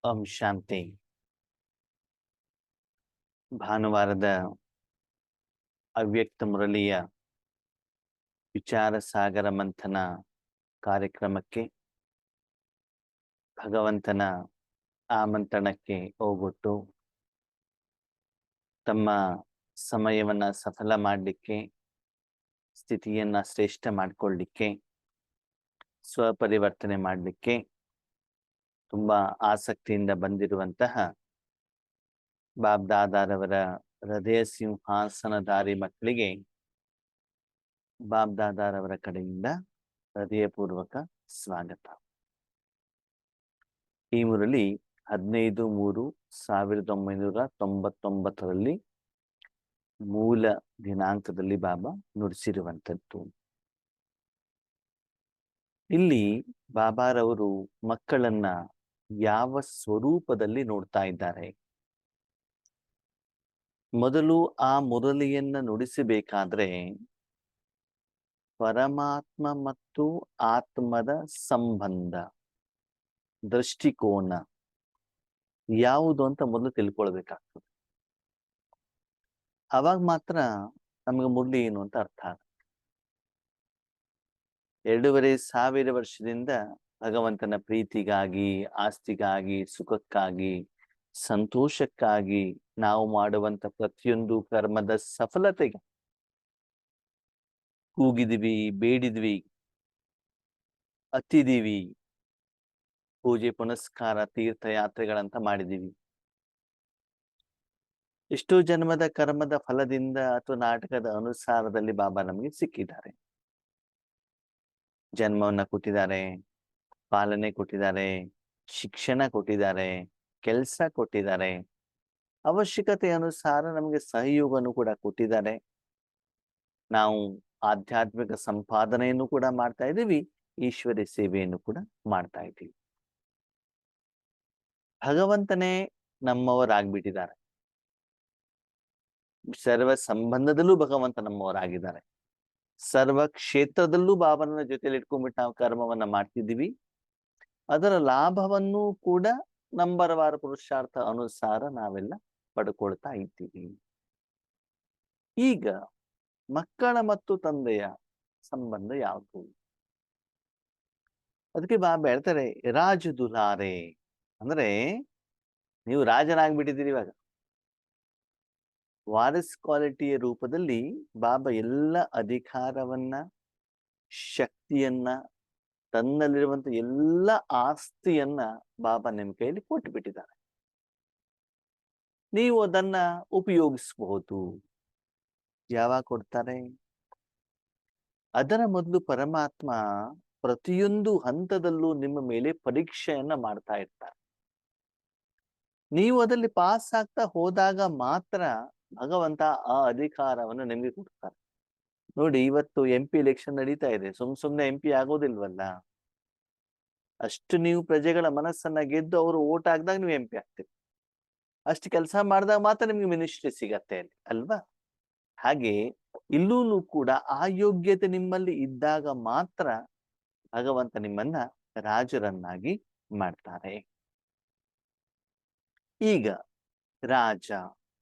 ಓಂ ಶಾಂತಿ. ಭಾನುವಾರದ ಅವ್ಯಕ್ತ ಮುರಳಿಯ ವಿಚಾರ ಸಾಗರ ಮಂಥನ ಕಾರ್ಯಕ್ರಮಕ್ಕೆ ಭಗವಂತನ ಆಮಂತ್ರಣಕ್ಕೆ ಹೋಗೊಟ್ಟು ತಮ್ಮ ಸಮಯವನ್ನ ಸಫಲ ಮಾಡಲಿಕ್ಕೆ, ಸ್ಥಿತಿಯನ್ನ ಶ್ರೇಷ್ಠ ಮಾಡಿಕೊಳ್ಳಿಕ್ಕೆ, ಸ್ವಪರಿವರ್ತನೆ ಮಾಡಲಿಕ್ಕೆ ತುಂಬಾ ಆಸಕ್ತಿಯಿಂದ ಬಂದಿರುವಂತಹ ಬಾಬ್ದಾದಾರವರ ಹೃದಯ ಸಿಂಹಾಸನಧಾರಿ ಮಕ್ಕಳಿಗೆ ಬಾಬ್ದಾದಾರವರ ಕಡೆಯಿಂದ ಹೃದಯಪೂರ್ವಕ ಸ್ವಾಗತ. ಈ ಮುರಳಿ 15/3/1999 ಮೂಲ ದಿನಾಂಕದಲ್ಲಿ ಬಾಬಾ ನುಡಿಸಿರುವಂಥದ್ದು. ಇಲ್ಲಿ ಬಾಬಾರವರು ಮಕ್ಕಳನ್ನ ಯಾವ ಸ್ವರೂಪದಲ್ಲಿ ನೋಡ್ತಾ ಇದ್ದಾರೆ? ಮೊದಲು ಆ ಮುರಳಿಯನ್ನ ನುಡಿಸಬೇಕಾದ್ರೆ ಪರಮಾತ್ಮ ಮತ್ತು ಆತ್ಮದ ಸಂಬಂಧ, ದೃಷ್ಟಿಕೋನ ಯಾವುದು ಅಂತ ಮೊದಲು ತಿಳ್ಕೊಳ್ಬೇಕಾಗ್ತದೆ. ಅವಾಗ ಮಾತ್ರ ನಮಗೆ ಮುರಳಿ ಏನು ಅಂತ ಅರ್ಥ ಆಗುತ್ತೆ. 2500 ವರ್ಷದಿಂದ ಭಗವಂತನ ಪ್ರೀತಿಗಾಗಿ, ಆಸ್ತಿಗಾಗಿ, ಸುಖಕ್ಕಾಗಿ, ಸಂತೋಷಕ್ಕಾಗಿ ನಾವು ಮಾಡುವಂತ ಪ್ರತಿಯೊಂದು ಕರ್ಮದ ಸಫಲತೆಗೆ ಕೂಗಿದ್ವಿ, ಬೇಡಿದ್ವಿ, ಹತ್ತಿದೀವಿ, ಪೂಜೆ ಪುನಸ್ಕಾರ, ತೀರ್ಥಯಾತ್ರೆಗಳಂತ ಮಾಡಿದೀವಿ. ಎಷ್ಟೋ ಜನ್ಮದ ಕರ್ಮದ ಫಲದಿಂದ ಅಥವಾ ನಾಟಕದ ಅನುಸಾರದಲ್ಲಿ ಬಾಬಾ ನಮಗೆ ಸಿಕ್ಕಿದ್ದಾರೆ. ಜನ್ಮವನ್ನ ಕೊಟ್ಟಿದ್ದಾರೆ, ಪಾಲನೆ ಕೊಟ್ಟಿದ್ದಾರೆ, ಶಿಕ್ಷಣ ಕೊಟ್ಟಿದ್ದಾರೆ, ಕೆಲಸ ಕೊಟ್ಟಿದ್ದಾರೆ, ಅವಶ್ಯಕತೆ ಅನುಸಾರ ನಮಗೆ ಸಹಯೋಗವನ್ನು ಕೂಡ ಕೊಟ್ಟಿದ್ದಾರೆ. ನಾವು ಆಧ್ಯಾತ್ಮಿಕ ಸಂಪಾದನೆಯನ್ನು ಕೂಡ ಮಾಡ್ತಾ ಇದ್ದೀವಿ, ಈಶ್ವರಿ ಸೇವೆಯನ್ನು ಕೂಡ ಮಾಡ್ತಾ ಇದ್ದೀವಿ. ಭಗವಂತನೇ ನಮ್ಮವರಾಗ್ಬಿಟ್ಟಿದ್ದಾರೆ. ಸರ್ವ ಸಂಬಂಧದಲ್ಲೂ ಭಗವಂತ ನಮ್ಮವರಾಗಿದ್ದಾರೆ. ಸರ್ವ ಕ್ಷೇತ್ರದಲ್ಲೂ ಬಾಬನ ಜೊತೆಲಿ ಇಟ್ಕೊಂಡ್ಬಿಟ್ಟು ನಾವು ಕರ್ಮವನ್ನ ಮಾಡ್ತಿದ್ದೀವಿ. ಅದರ ಲಾಭವನ್ನು ಕೂಡ ನಂಬರವಾರ ಪುರುಷಾರ್ಥ ಅನುಸಾರ ನಾವೆಲ್ಲ ಪಡ್ಕೊಳ್ತಾ ಇದ್ದೀವಿ. ಈಗ ಮಕ್ಕಳ ಮತ್ತು ತಂದೆಯ ಸಂಬಂಧ ಯಾವುದು? ಅದಕ್ಕೆ ಬಾಬಾ ಹೇಳ್ತಾರೆ, ರಾಜ ದುಲಾರೆ ಅಂದ್ರೆ ನೀವು ರಾಜನಾಗ್ಬಿಟ್ಟಿದ್ದೀರಿ. ಇವಾಗ ವಾರಿಸ್ ಕ್ವಾಲಿಟಿಯ ರೂಪದಲ್ಲಿ ಬಾಬಾ ಎಲ್ಲ ಅಧಿಕಾರವನ್ನ, ಶಕ್ತಿಯನ್ನ, ತನ್ನಲ್ಲಿರುವಂತ ಎಲ್ಲ ಆಸ್ತಿಯನ್ನ ಬಾಬಾ ನಿಮ್ಮ ಕೈಯಲ್ಲಿ ಕೊಟ್ಟು ಬಿಟ್ಟಿದ್ದಾರೆ. ನೀವು ಅದನ್ನ ಉಪಯೋಗಿಸಬಹುದು. ಯಾವಾಗ ಕೊಡ್ತಾರೆ? ಅದರ ಮೊದಲು ಪರಮಾತ್ಮ ಪ್ರತಿಯೊಂದು ಹಂತದಲ್ಲೂ ನಿಮ್ಮ ಮೇಲೆ ಪರೀಕ್ಷೆಯನ್ನ ಮಾಡ್ತಾ ಇರ್ತಾರೆ. ನೀವು ಅದರಲ್ಲಿ ಪಾಸ್ ಆಗ್ತಾ ಹೋದಾಗ ಮಾತ್ರ ಭಗವಂತ ಆ ಅಧಿಕಾರವನ್ನು ನಿಮಗೆ ಕೊಡ್ತಾರೆ. ನೋಡಿ, ಇವತ್ತು MP ಎಲೆಕ್ಷನ್ ನಡೀತಾ ಇದೆ. ಸುಮ್ನೆ MP ಆಗೋದಿಲ್ವಲ್ಲ. ಅಷ್ಟು ನೀವು ಪ್ರಜೆಗಳ ಮನಸ್ಸನ್ನ ಗೆದ್ದು ಅವರು ಓಟ್ ಹಾಕಿದಾಗ ನೀವು MP ಆಗ್ತೀರಿ. ಅಷ್ಟು ಕೆಲಸ ಮಾಡಿದಾಗ ಮಾತ್ರ ನಿಮ್ಗೆ ಮಿನಿಸ್ಟ್ರಿ ಸಿಗತ್ತೆ ಅಲ್ಲಿ, ಅಲ್ವಾ? ಹಾಗೆ ಇಲ್ಲೂ ಕೂಡ ಆ ಯೋಗ್ಯತೆ ನಿಮ್ಮಲ್ಲಿ ಇದ್ದಾಗ ಮಾತ್ರ ಭಗವಂತ ನಿಮ್ಮನ್ನ ರಾಜರನ್ನಾಗಿ ಮಾಡ್ತಾರೆ. ಈಗ ರಾಜ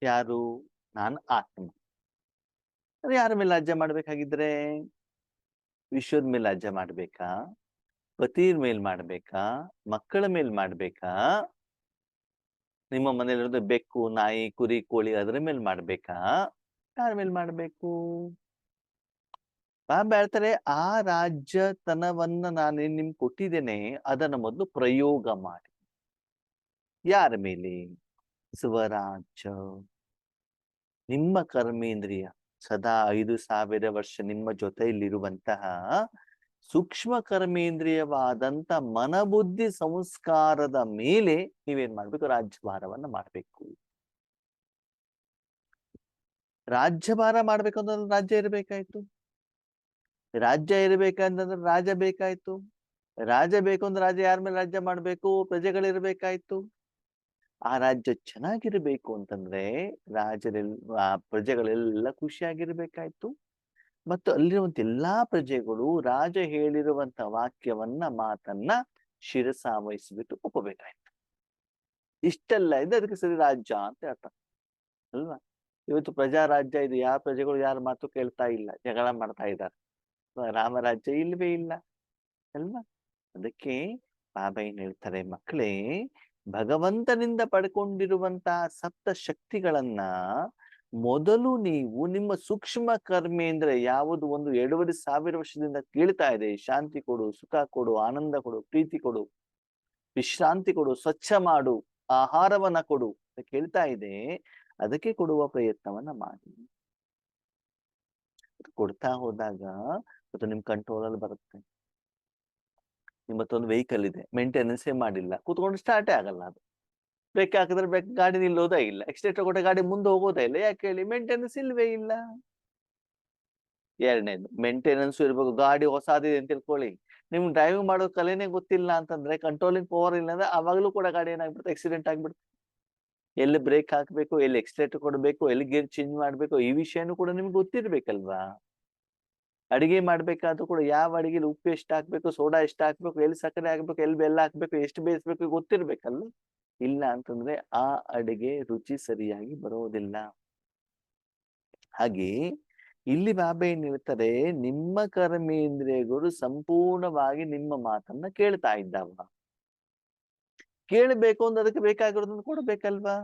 ಯಾರು? ನಾನು ಆತ್ಮ. ಯಾರ ಮೇಲೆ ರಾಜ್ಯ ಮಾಡ್ಬೇಕಾಗಿದ್ರೆ? ವಿಶ್ವದ ಮೇಲೆ ರಾಜ್ಯ ಮಾಡ್ಬೇಕಾ? ಪತಿಯ ಮೇಲ್ ಮಾಡ್ಬೇಕಾ? ಮಕ್ಕಳ ಮೇಲ್ ಮಾಡ್ಬೇಕಾ? ನಿಮ್ಮ ಮನೇಲಿರೋದು ಬೆಕ್ಕು, ನಾಯಿ, ಕುರಿ, ಕೋಳಿ ಅದ್ರ ಮೇಲೆ ಮಾಡ್ಬೇಕಾ? ಯಾರ ಮೇಲೆ ಮಾಡ್ಬೇಕು? ಬಾಬಾ ಹೇಳ್ತಾರೆ, ಆ ರಾಜ್ಯತನವನ್ನ ನಾನು ನಿಮ್ಗೆ ಕೊಟ್ಟಿದ್ದೇನೆ, ಅದನ್ನ ಮೊದಲು ಪ್ರಯೋಗ ಮಾಡಿ. ಯಾರ ಮೇಲೆ? ಸ್ವರಾಜ್ಯ. ನಿಮ್ಮ ಕರ್ಮೇಂದ್ರಿಯ ಸದಾ 5000 ವರ್ಷ ನಿಮ್ಮ ಜೊತೆಯಲ್ಲಿರುವಂತಹ ಸೂಕ್ಷ್ಮ ಕರ್ಮೇಂದ್ರಿಯವಾದಂತ ಮನಬುದ್ಧಿ ಸಂಸ್ಕಾರದ ಮೇಲೆ ನೀವೇನ್ ಮಾಡ್ಬೇಕು? ರಾಜ್ಯಭಾರವನ್ನ ಮಾಡ್ಬೇಕು. ರಾಜ್ಯಭಾರ ಮಾಡ್ಬೇಕು ಅಂದ್ರೆ ರಾಜ್ಯ ಇರಬೇಕಾಯ್ತು. ರಾಜ್ಯ ಇರಬೇಕಂತಂದ್ರೆ ರಾಜ ಬೇಕಾಯ್ತು. ರಾಜ ಬೇಕು ಅಂದ್ರೆ ರಾಜ ಯಾರ ಮೇಲೆ ರಾಜ್ಯ ಮಾಡ್ಬೇಕು? ಪ್ರಜೆಗಳಿರ್ಬೇಕಾಯ್ತು. ಆ ರಾಜ್ಯ ಚೆನ್ನಾಗಿರ್ಬೇಕು ಅಂತಂದ್ರೆ ಆ ಪ್ರಜೆಗಳೆಲ್ಲ ಖುಷಿಯಾಗಿರ್ಬೇಕಾಯ್ತು. ಮತ್ತು ಅಲ್ಲಿರುವಂತ ಎಲ್ಲಾ ಪ್ರಜೆಗಳು ರಾಜ ಹೇಳಿರುವಂತ ವಾಕ್ಯವನ್ನ, ಮಾತನ್ನ ಶಿರಸಾವಹಿಸ್ಬಿಟ್ಟು ಒಪ್ಪಬೇಕಾಯ್ತು. ಇಷ್ಟೆಲ್ಲ ಇದೆ, ಅದಕ್ಕೆ ಸರಿ ರಾಜ್ಯ ಅಂತ ಹೇಳ್ತಾರೆ ಅಲ್ವಾ. ಇವತ್ತು ಪ್ರಜಾರಾಜ್ಯ ಇದು, ಯಾರ ಪ್ರಜೆಗಳು ಯಾರ ಮಾತು ಕೇಳ್ತಾ ಇಲ್ಲ, ಜಗಳ ಮಾಡ್ತಾ ಇದ್ದಾರೆ. ರಾಮರಾಜ್ಯ ಇಲ್ವೇ ಇಲ್ಲ ಅಲ್ವಾ. ಅದಕ್ಕೆ ಬಾಬಾ ಏನ್ ಹೇಳ್ತಾರೆ, ಮಕ್ಕಳೇ, ಭಗವಂತನಿಂದ ಪಡ್ಕೊಂಡಿರುವಂತಹ ಸಪ್ತ ಶಕ್ತಿಗಳನ್ನ ಮೊದಲು ನೀವು ನಿಮ್ಮ ಸೂಕ್ಷ್ಮ ಕರ್ಮೇಂದ್ರ ಯಾವುದು ಒಂದು 2,500 ವರ್ಷದಿಂದ ಕೇಳ್ತಾ ಇದೆ, ಶಾಂತಿ ಕೊಡು, ಸುಖ ಕೊಡು, ಆನಂದ ಕೊಡು, ಪ್ರೀತಿ ಕೊಡು, ವಿಶ್ರಾಂತಿ ಕೊಡು, ಸ್ವಚ್ಛ ಮಾಡು, ಆಹಾರವನ್ನ ಕೊಡು ಅಂತ ಕೇಳ್ತಾ ಇದೆ, ಅದಕ್ಕೆ ಕೊಡುವ ಪ್ರಯತ್ನವನ್ನ ಮಾಡಿ. ಕೊಡ್ತಾ ಹೋದಾಗ ಅದು ನಿಮ್ ಕಂಟ್ರೋಲ್ ಅಲ್ಲಿ ಬರುತ್ತೆ. ನಿಮ್ಮ ಹತ್ರ ಒಂದು ವೆಹಿಕಲ್ ಇದೆ, ಮೇಂಟೆನೆನ್ಸೇ ಮಾಡಿಲ್ಲ, ಕೂತ್ಕೊಂಡು ಸ್ಟಾರ್ಟೇ ಆಗಲ್ಲ ಅದು. ಬ್ರೇಕ್ ಹಾಕಿದ್ರೆ ಬ್ರೇಕ್, ಗಾಡಿ ನಿಲ್ಲೋದೇ ಇಲ್ಲ, ಎಕ್ಸ್ಲೇಟರ್ ಕೊಟ್ಟ ಗಾಡಿ ಮುಂದೆ ಹೋಗೋದೇ ಇಲ್ಲ. ಯಾಕೆ ಹೇಳಿ? ಮೇಂಟೆನೆನ್ಸ್ ಇಲ್ವೇ ಇಲ್ಲ. ಎರಡನೇದು, ಮೇಂಟೆನೆನ್ಸ್ ಇರ್ಬೇಕು. ಗಾಡಿ ಹೊಸಾದಿದೆ ಅಂತ ತಿಳ್ಕೊಳ್ಳಿ, ನಿಮ್ಗೆ ಡ್ರೈವಿಂಗ್ ಮಾಡೋ ಕಲೆನೇ ಗೊತ್ತಿಲ್ಲ ಅಂತಂದ್ರೆ, ಕಂಟ್ರೋಲಿಂಗ್ ಪವರ್ ಇಲ್ಲ ಅಂದ್ರೆ, ಅವಾಗ್ಲೂ ಕೂಡ ಗಾಡಿ ಏನಾಗ್ಬಿಡುತ್ತೆ, ಆಕ್ಸಿಡೆಂಟ್ ಆಗ್ಬಿಡುತ್ತೆ. ಎಲ್ಲಿ ಬ್ರೇಕ್ ಹಾಕ್ಬೇಕು, ಎಲ್ಲಿ ಎಕ್ಸ್ಲೇಟರ್ ಕೊಡ್ಬೇಕು, ಎಲ್ಲಿ ಗೇರ್ ಚೇಂಜ್ ಮಾಡ್ಬೇಕು, ಈ ವಿಷಯನೂ ಕೂಡ ನಿಮ್ಗೆ ಗೊತ್ತಿರ್ಬೇಕಲ್ವಾ. ಅಡಿಗೆ ಮಾಡ್ಬೇಕಾದ್ರೂ ಕೂಡ ಯಾವ ಅಡಿಗೆಲಿ ಉಪ್ಪು ಎಷ್ಟು ಹಾಕ್ಬೇಕು, ಸೋಡಾ ಎಷ್ಟು ಹಾಕ್ಬೇಕು, ಎಲ್ಲಿ ಸಕ್ಕರೆ ಹಾಕ್ಬೇಕು, ಎಲ್ಲಿ ಬೆಲ್ಲ ಹಾಕ್ಬೇಕು, ಎಷ್ಟು ಬೇಯಿಸ್ಬೇಕು ಗೊತ್ತಿರ್ಬೇಕಲ್ಲ. ಇಲ್ಲ ಅಂತಂದ್ರೆ ಆ ಅಡಿಗೆ ರುಚಿ ಸರಿಯಾಗಿ ಬರೋದಿಲ್ಲ. ಹಾಗೆ ಇಲ್ಲಿ ಬಾಬಾ ಏನ್ ಹೇಳ್ತಾರೆ, ನಿಮ್ಮ ಕರ್ಮೇಂದ್ರಿಯಗಳು ಸಂಪೂರ್ಣವಾಗಿ ನಿಮ್ಮ ಮಾತನ್ನ ಕೇಳ್ತಾ ಇದ್ದಾವ. ಕೇಳಬೇಕು ಅಂದ್ರೆ ಅದಕ್ಕೆ ಬೇಕಾಗಿರೋದನ್ನ ಕೊಡ್ಬೇಕಲ್ವಾ.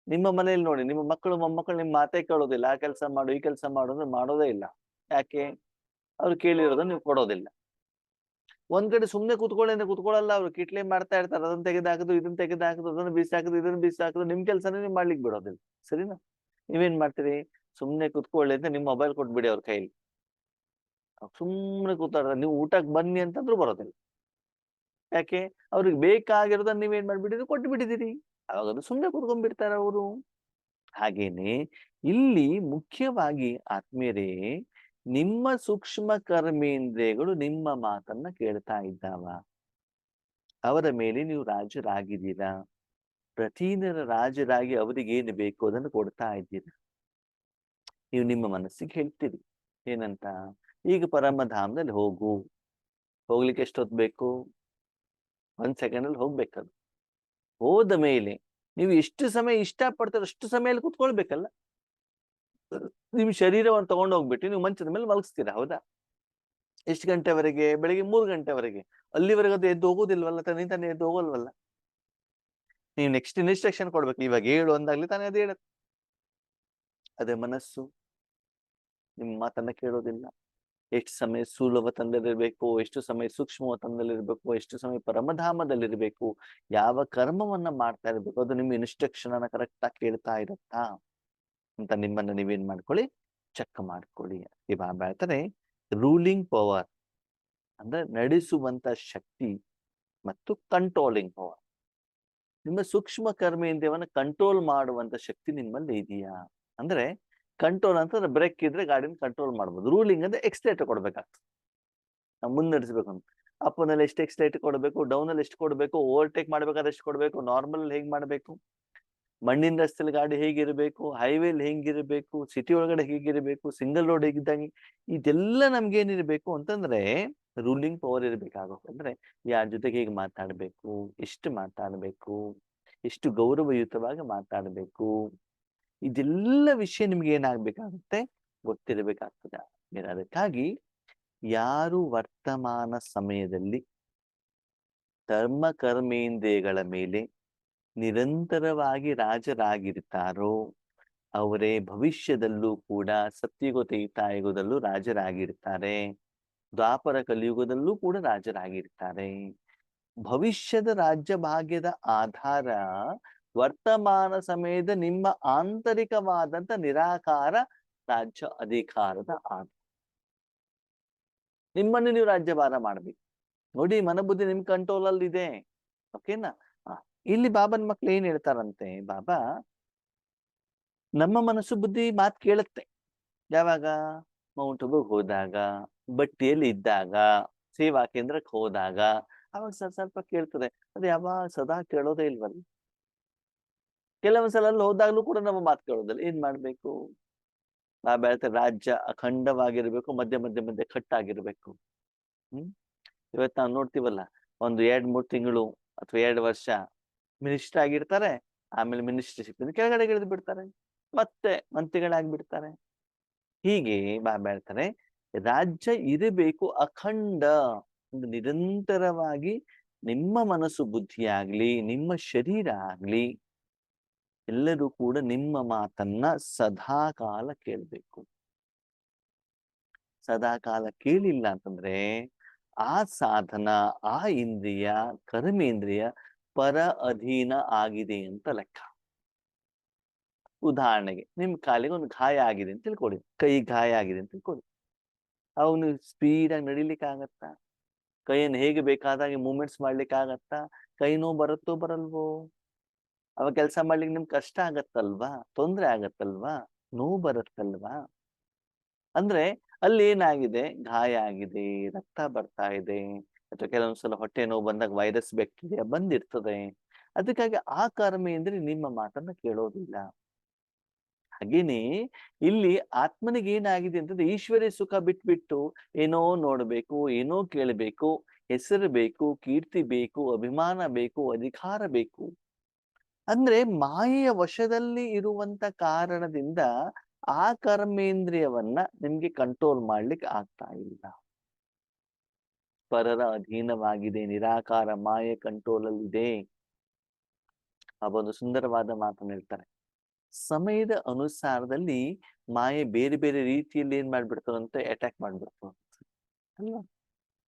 ನಿಮ್ಮ ಮನೇಲಿ ನೋಡಿ, ನಿಮ್ಮ ಮಕ್ಕಳು ಮೊಮ್ಮಕ್ಕಳು ನಿಮ್ಮ ಮಾತೇ ಕೇಳೋದಿಲ್ಲ. ಆ ಕೆಲಸ ಮಾಡು, ಈ ಕೆಲಸ ಮಾಡು ಅಂದ್ರೆ ಮಾಡೋದೇ ಇಲ್ಲ. ಯಾಕೆ? ಅವ್ರು ಕೇಳಿರೋದನ್ನ ನೀವು ಕೊಡೋದಿಲ್ಲ. ಒಂದ್ ಕಡೆ ಸುಮ್ನೆ ಕೂತ್ಕೊಳ್ಳಿ ಅಂದ್ರೆ ಕೂತ್ಕೊಳ್ಳಲ್ಲ. ಅವ್ರು ಕಿಟ್ಲೆ ಮಾಡ್ತಾ ಇರ್ತಾರೆ, ಅದನ್ನ ತೆಗೆದಾಕದು, ಇದನ್ನ ತೆಗೆದಾಕದು, ಅದನ್ನ ಬೀಸಾಕದು, ಇದನ್ನ ಬೀಸಾಕದು. ನಿಮ್ ಕೆಲ್ಸನೇ ನೀವು ಮಾಡ್ಲಿಕ್ಕೆ ಬಿಡೋದಿಲ್ಲ. ಸರಿನಾ? ನೀವೇನ್ ಮಾಡ್ತೀರಿ? ಸುಮ್ನೆ ಕೂತ್ಕೊಳ್ಳಿ ಅಂತ ನಿಮ್ ಮೊಬೈಲ್ ಕೊಟ್ಬಿಡಿ ಅವ್ರ ಕೈಲಿ. ಸುಮ್ನೆ ಕೂತಾರ, ನೀವು ಊಟಕ್ಕೆ ಬನ್ನಿ ಅಂತಂದ್ರೂ ಬರೋದಿಲ್ಲ. ಯಾಕೆ? ಅವ್ರಿಗೆ ಬೇಕಾಗಿರೋದನ್ನ ನೀವೇನ್ ಮಾಡ್ಬಿಟ್ಟಿರಿ, ಕೊಟ್ಟು ಬಿಟ್ಟಿದ್ದೀರಿ. ಅವಾಗ ಅದು ಸುಮ್ನೆ ಕೂತ್ಕೊಂಡ್ಬಿಡ್ತಾರ ಅವರು. ಹಾಗೇನೆ ಇಲ್ಲಿ ಮುಖ್ಯವಾಗಿ ಆತ್ಮೀಯರೇ, ನಿಮ್ಮ ಸೂಕ್ಷ್ಮ ಕರ್ಮೇಂದ್ರಿಯಗಳು ನಿಮ್ಮ ಮಾತನ್ನ ಕೇಳ್ತಾ ಇದ್ದಾವ. ಅವರ ಮೇಲೆ ನೀವು ರಾಜರಾಗಿದ್ದೀರಾ. ಪ್ರತಿದಿನ ರಾಜರಾಗಿ ಅವರಿಗೆ ಏನು ಬೇಕು ಅದನ್ನು ಕೊಡ್ತಾ ಇದ್ದೀರಾ. ನೀವು ನಿಮ್ಮ ಮನಸ್ಸಿಗೆ ಹೇಳ್ತೀರಿ ಏನಂತ, ಈಗ ಪರಮಧಾಮದಲ್ಲಿ ಹೋಗು. ಹೋಗ್ಲಿಕ್ಕೆ ಎಷ್ಟೊತ್ತು ಬೇಕು? 1 ಸೆಕೆಂಡ್ ಅಲ್ಲಿ ಹೋಗ್ಬೇಕದು. ಹೋದ ಮೇಲೆ ನೀವು ಎಷ್ಟು ಸಮಯ ಇಷ್ಟ ಪಡ್ತಾರೋ ಅಷ್ಟು ಸಮಯದಲ್ಲಿ ಕುತ್ಕೊಳ್ಬೇಕಲ್ಲ. ನಿಮ್ ಶರೀರವನ್ನು ತಗೊಂಡು ಹೋಗ್ಬಿಟ್ಟು ನೀವು ಮಂಚದ ಮೇಲೆ ಮಲಗಿಸ್ತೀರಾ, ಹೌದಾ? ಎಷ್ಟು ಗಂಟೆವರೆಗೆ? ಬೆಳಿಗ್ಗೆ 3 ಗಂಟೆವರೆಗೆ. ಅಲ್ಲಿವರೆಗೆ ಅದು ಎದ್ದು ಹೋಗೋದಿಲ್ವಲ್ಲ, ತಾನೇ ಎದ್ದು ಹೋಗಲ್ವಲ್ಲ. ನೀವು ನೆಕ್ಸ್ಟ್ ಇನ್ಸ್ಟ್ರಕ್ಷನ್ ಕೊಡ್ಬೇಕು, ಇವಾಗ ಹೇಳು ಅಂದಾಗ್ಲಿ ತಾನೇ ಅದು ಹೇಳುತ್ತೆ. ಅದೇ ಮನಸ್ಸು ನಿಮ್ಮ ಮಾತನ್ನ ಕೇಳೋದಿಲ್ಲ. ಎಷ್ಟು ಸಮಯ ಸ್ಥೂಲವ ತಂದಲ್ಲಿರ್ಬೇಕು, ಎಷ್ಟು ಸಮಯ ಸೂಕ್ಷ್ಮವ ತಂದಲ್ಲಿರ್ಬೇಕು, ಎಷ್ಟು ಸಮಯ ಪರಮಧಾಮದಲ್ಲಿರ್ಬೇಕು, ಯಾವ ಕರ್ಮವನ್ನ ಮಾಡ್ತಾ ಇರ್ಬೇಕು, ಅದು ನಿಮ್ಮ ಇನ್ಸ್ಟ್ರಕ್ಷನ್ ಅನ್ನ ಕರೆಕ್ಟ್ ಆಗಿ ಕೇಳ್ತಾ ಇರತ್ತಾ ಅಂತ ನಿಮ್ಮನ್ನ ನೀವೇನ್ ಮಾಡ್ಕೊಳ್ಳಿ, ಚೆಕ್ ಮಾಡ್ಕೊಳ್ಳಿ. ಈ ಬಾಬಾ ಹೇಳ್ತಾರೆ, ರೂಲಿಂಗ್ ಪವರ್ ಅಂದ್ರೆ ನಡೆಸುವಂತ ಶಕ್ತಿ ಮತ್ತು ಕಂಟ್ರೋಲಿಂಗ್ ಪವರ್. ನಿಮ್ಮ ಸೂಕ್ಷ್ಮ ಕರ್ಮೇಂದ್ರಿಯವನ್ನ ಕಂಟ್ರೋಲ್ ಮಾಡುವಂತ ಶಕ್ತಿ ನಿಮ್ಮಲ್ಲಿ ಇದೆಯಾ ಅಂದ್ರೆ, ಕಂಟ್ರೋಲ್ ಅಂತಂದ್ರೆ ಬ್ರೇಕ್ ಇದ್ರೆ ಗಾಡಿನ ಕಂಟ್ರೋಲ್ ಮಾಡ್ಬೋದು. ರೂಲಿಂಗ್ ಅಂದ್ರೆ ಎಕ್ಸ್ಲೇಟರ್ ಕೊಡ್ಬೇಕಾಗ್ತದೆ. ನಾವು ಮುನ್ನಡೆಸ್ಬೇಕು ಅಂತ. ಅಪ್ಪನಲ್ಲಿ ಎಷ್ಟು ಎಕ್ಸ್ಲೇಟರ್ ಕೊಡಬೇಕು, ಡೌನ್ ಅಲ್ಲಿ ಎಷ್ಟು ಕೊಡಬೇಕು, ಓವರ್ಟೇಕ್ ಮಾಡ್ಬೇಕಾದ್ರೆ ಎಷ್ಟು ಕೊಡಬೇಕು, ನಾರ್ಮಲ್ ಹೇಗ್ ಮಾಡ್ಬೇಕು, ಮಣ್ಣಿನ ರಸ್ತೆಯಲ್ಲಿ ಗಾಡಿ ಹೇಗಿರ್ಬೇಕು, ಹೈವೇಲಿ ಹೆಂಗಿರ್ಬೇಕು, ಸಿಟಿ ಒಳಗಡೆ ಹೇಗಿರ್ಬೇಕು, ಸಿಂಗಲ್ ರೋಡ್ ಹೇಗಿದ್ದಂಗೆ, ಇದೆಲ್ಲ ನಮ್ಗೆ ಏನಿರ್ಬೇಕು ಅಂತಂದ್ರೆ ರೂಲಿಂಗ್ ಪವರ್ ಇರ್ಬೇಕಾಗುತ್ತೆ. ಅಂದ್ರೆ ಯಾರ ಜೊತೆಗೆ ಹೇಗೆ ಮಾತಾಡ್ಬೇಕು, ಎಷ್ಟು ಮಾತಾಡ್ಬೇಕು, ಎಷ್ಟು ಗೌರವಯುತವಾಗಿ ಮಾತಾಡ್ಬೇಕು, ಇದೆಲ್ಲ ವಿಷಯ ನಿಮ್ಗೆ ಏನಾಗ್ಬೇಕಾಗುತ್ತೆ, ಗೊತ್ತಿರಬೇಕಾಗ್ತದೆ. ಅದಕ್ಕಾಗಿ ಯಾರು ವರ್ತಮಾನ ಸಮಯದಲ್ಲಿ ಧರ್ಮ ಕರ್ಮೇಂದ್ರಿಯಗಳ ಮೇಲೆ ನಿರಂತರವಾಗಿ ರಾಜರಾಗಿರ್ತಾರೋ ಅವರೇ ಭವಿಷ್ಯದಲ್ಲೂ ಕೂಡ ಸತ್ಯುಗ ತ್ರೇತಾಯುಗದಲ್ಲೂ ರಾಜರಾಗಿರ್ತಾರೆ, ದ್ವಾಪರ ಕಲಿಯುಗದಲ್ಲೂ ಕೂಡ ರಾಜರಾಗಿರ್ತಾರೆ. ಭವಿಷ್ಯದ ರಾಜ್ಯ ಭಾಗ್ಯದ ಆಧಾರ ವರ್ತಮಾನ ಸಮಯದ ನಿಮ್ಮ ಆಂತರಿಕವಾದಂತ ನಿರಾಕಾರ ರಾಜ್ಯ ಅಧಿಕಾರದ ಆಧಾರ. ನಿಮ್ಮನ್ನು ನೀವು ರಾಜ್ಯಭಾರ ಮಾಡ್ಬೇಕು. ನೋಡಿ, ಮನಬುದ್ಧಿ ನಿಮ್ ಕಂಟ್ರೋಲ್ ಅಲ್ಲಿ ಇದೆ. ಓಕೆನಾ? ಇಲ್ಲಿ ಬಾಬನ್ ಮಕ್ಳು ಏನ್ ಹೇಳ್ತಾರಂತೆ, ಬಾಬಾ ನಮ್ಮ ಮನಸ್ಸು ಬುದ್ಧಿ ಮಾತು ಕೇಳುತ್ತೆ. ಯಾವಾಗ? ಮೌಂಟ್ ಅಬುಗೆ ಹೋದಾಗ, ಬಟ್ಟಿಯಲ್ಲಿ ಇದ್ದಾಗ, ಸೇವಾ ಕೇಂದ್ರಕ್ಕೆ ಹೋದಾಗ, ಅವಾಗ ಸ್ವಲ್ಪ ಕೇಳ್ತದೆ. ಅದು ಯಾವಾಗ ಸದಾ ಕೇಳೋದೇ ಇಲ್ವಲ್ಲ. ಕೆಲವೊಂದ್ಸಲ ಅಲ್ಲಿ ಹೋದಾಗ್ಲೂ ಕೂಡ ನಮ್ಮ ಮಾತು ಕೇಳೋದಿಲ್ಲ. ಏನ್ ಮಾಡ್ಬೇಕು? ಬಾಬಾ ಹೇಳ್ತಾರೆ, ರಾಜ್ಯ ಅಖಂಡವಾಗಿರ್ಬೇಕು, ಮಧ್ಯೆ ಮಧ್ಯೆ ಮಧ್ಯೆ ಕಟ್ಟಾಗಿರ್ಬೇಕು. ಇವತ್ತು ನಾವು ನೋಡ್ತೀವಲ್ಲ, ಒಂದು 2-3 ತಿಂಗಳು ಅಥವಾ 2 ವರ್ಷ ಮಿನಿಸ್ಟರ್ ಆಗಿರ್ತಾರೆ, ಆಮೇಲೆ ಮಿನಿಸ್ಟರ್ಶಿಪ್ ಕೆಳಗಡೆ ಇಳಿದು ಬಿಡ್ತಾರೆ, ಮತ್ತೆ ಮಂತ್ರಿಗಳಾಗ್ಬಿಡ್ತಾರೆ. ಹೀಗೆ ಬಾಬಾ ಹೇಳ್ತಾರೆ, ರಾಜ್ಯ ಇರಬೇಕು ಅಖಂಡ, ಒಂದು ನಿರಂತರವಾಗಿ ನಿಮ್ಮ ಮನಸ್ಸು ಬುದ್ಧಿ ಆಗ್ಲಿ, ನಿಮ್ಮ ಶರೀರ ಆಗ್ಲಿ, ಎಲ್ಲರೂ ಕೂಡ ನಿಮ್ಮ ಮಾತನ್ನ ಸದಾ ಕಾಲ ಕೇಳಬೇಕು. ಸದಾ ಕಾಲ ಕೇಳಿಲ್ಲ ಅಂತಂದ್ರೆ ಆ ಸಾಧನ, ಆ ಇಂದ್ರಿಯ, ಕರ್ಮೇಂದ್ರಿಯ ಪರ ಅಧೀನ ಆಗಿದೆ ಅಂತ ಲೆಕ್ಕ. ಉದಾಹರಣೆಗೆ ನಿಮ್ ಕಾಲಿಗೆ ಒಂದು ಗಾಯ ಆಗಿದೆ ಅಂತ ತಿಳ್ಕೊಳ್ಳಿ, ಕೈ ಗಾಯ ಆಗಿದೆ ಅಂತ ತಿಳ್ಕೊಳ್ಳಿ. ಅವನು ಸ್ಪೀಡಾಗಿ ನಡಿಲಿಕ್ಕೆ ಆಗತ್ತಾ? ಕೈಯನ್ನು ಹೇಗೆ ಬೇಕಾದಾಗೆ ಮೂವ್ಮೆಂಟ್ಸ್ ಮಾಡ್ಲಿಕ್ಕೆ ಆಗತ್ತಾ? ಕೈ ನೋವು ಬರುತ್ತೋ ಬರಲ್ವೋ? ಅವ ಕೆಲಸ ಮಾಡ್ಲಿಕ್ಕೆ ನಿಮ್ಗೆ ಕಷ್ಟ ಆಗತ್ತಲ್ವಾ? ತೊಂದ್ರೆ ಆಗತ್ತಲ್ವಾ? ನೋವು ಬರುತ್ತಲ್ವಾ? ಅಂದ್ರೆ ಅಲ್ಲಿ ಏನಾಗಿದೆ, ಗಾಯ ಆಗಿದೆ, ರಕ್ತ ಬರ್ತಾ ಇದೆ, ಅಥವಾ ಕೆಲವೊಂದ್ಸಲ ಹೊಟ್ಟೆ ನೋವು ಬಂದಾಗ ವೈರಸ್ ಬ್ಯಾಕ್ಟೀರಿಯಾ ಬಂದಿರ್ತದೆ. ಅದಕ್ಕಾಗಿ ಆ ಕರ್ಮೇಂದ್ರಿಯ ನಿಮ್ಮ ಮಾತನ್ನ ಕೇಳೋದಿಲ್ಲ. ಹಾಗೇನೆ ಇಲ್ಲಿ ಆತ್ಮನಿಗೆ ಏನಾಗಿದೆ ಅಂತಂದ್ರೆ ಈಶ್ವರ್ಯ ಸುಖ ಬಿಟ್ಬಿಟ್ಟು ಏನೋ ನೋಡ್ಬೇಕು, ಏನೋ ಕೇಳಬೇಕು, ಹೆಸರು ಬೇಕು, ಕೀರ್ತಿ ಬೇಕು, ಅಭಿಮಾನ ಬೇಕು, ಅಧಿಕಾರ ಬೇಕು. ಅಂದ್ರೆ ಮಾಯೆಯ ವಶದಲ್ಲಿ ಇರುವಂತ ಕಾರಣದಿಂದ ಆ ಕರ್ಮೇಂದ್ರಿಯವನ್ನ ನಿಮ್ಗೆ ಕಂಟ್ರೋಲ್ ಮಾಡ್ಲಿಕ್ಕೆ ಆಗ್ತಾ ಇಲ್ಲ. ಪರರ ಅಧೀನವಾಗಿದೆ, ನಿರಾಕಾರ ಮಾಯೆ ಕಂಟ್ರೋಲ್ ಅಲ್ಲಿ ಇದೆ. ಒಂದು ಸುಂದರವಾದ ಮಾತನ್ನು ಹೇಳ್ತಾರೆ, ಸಮಯದ ಅನುಸಾರದಲ್ಲಿ ಮಾಯೆ ಬೇರೆ ಬೇರೆ ರೀತಿಯಲ್ಲಿ ಏನ್ ಮಾಡ್ಬಿಡ್ತಾರಂತೆ, ಅಟ್ಯಾಕ್ ಮಾಡ್ಬಿಡ್ತಾವ ಅಲ್ವಾ?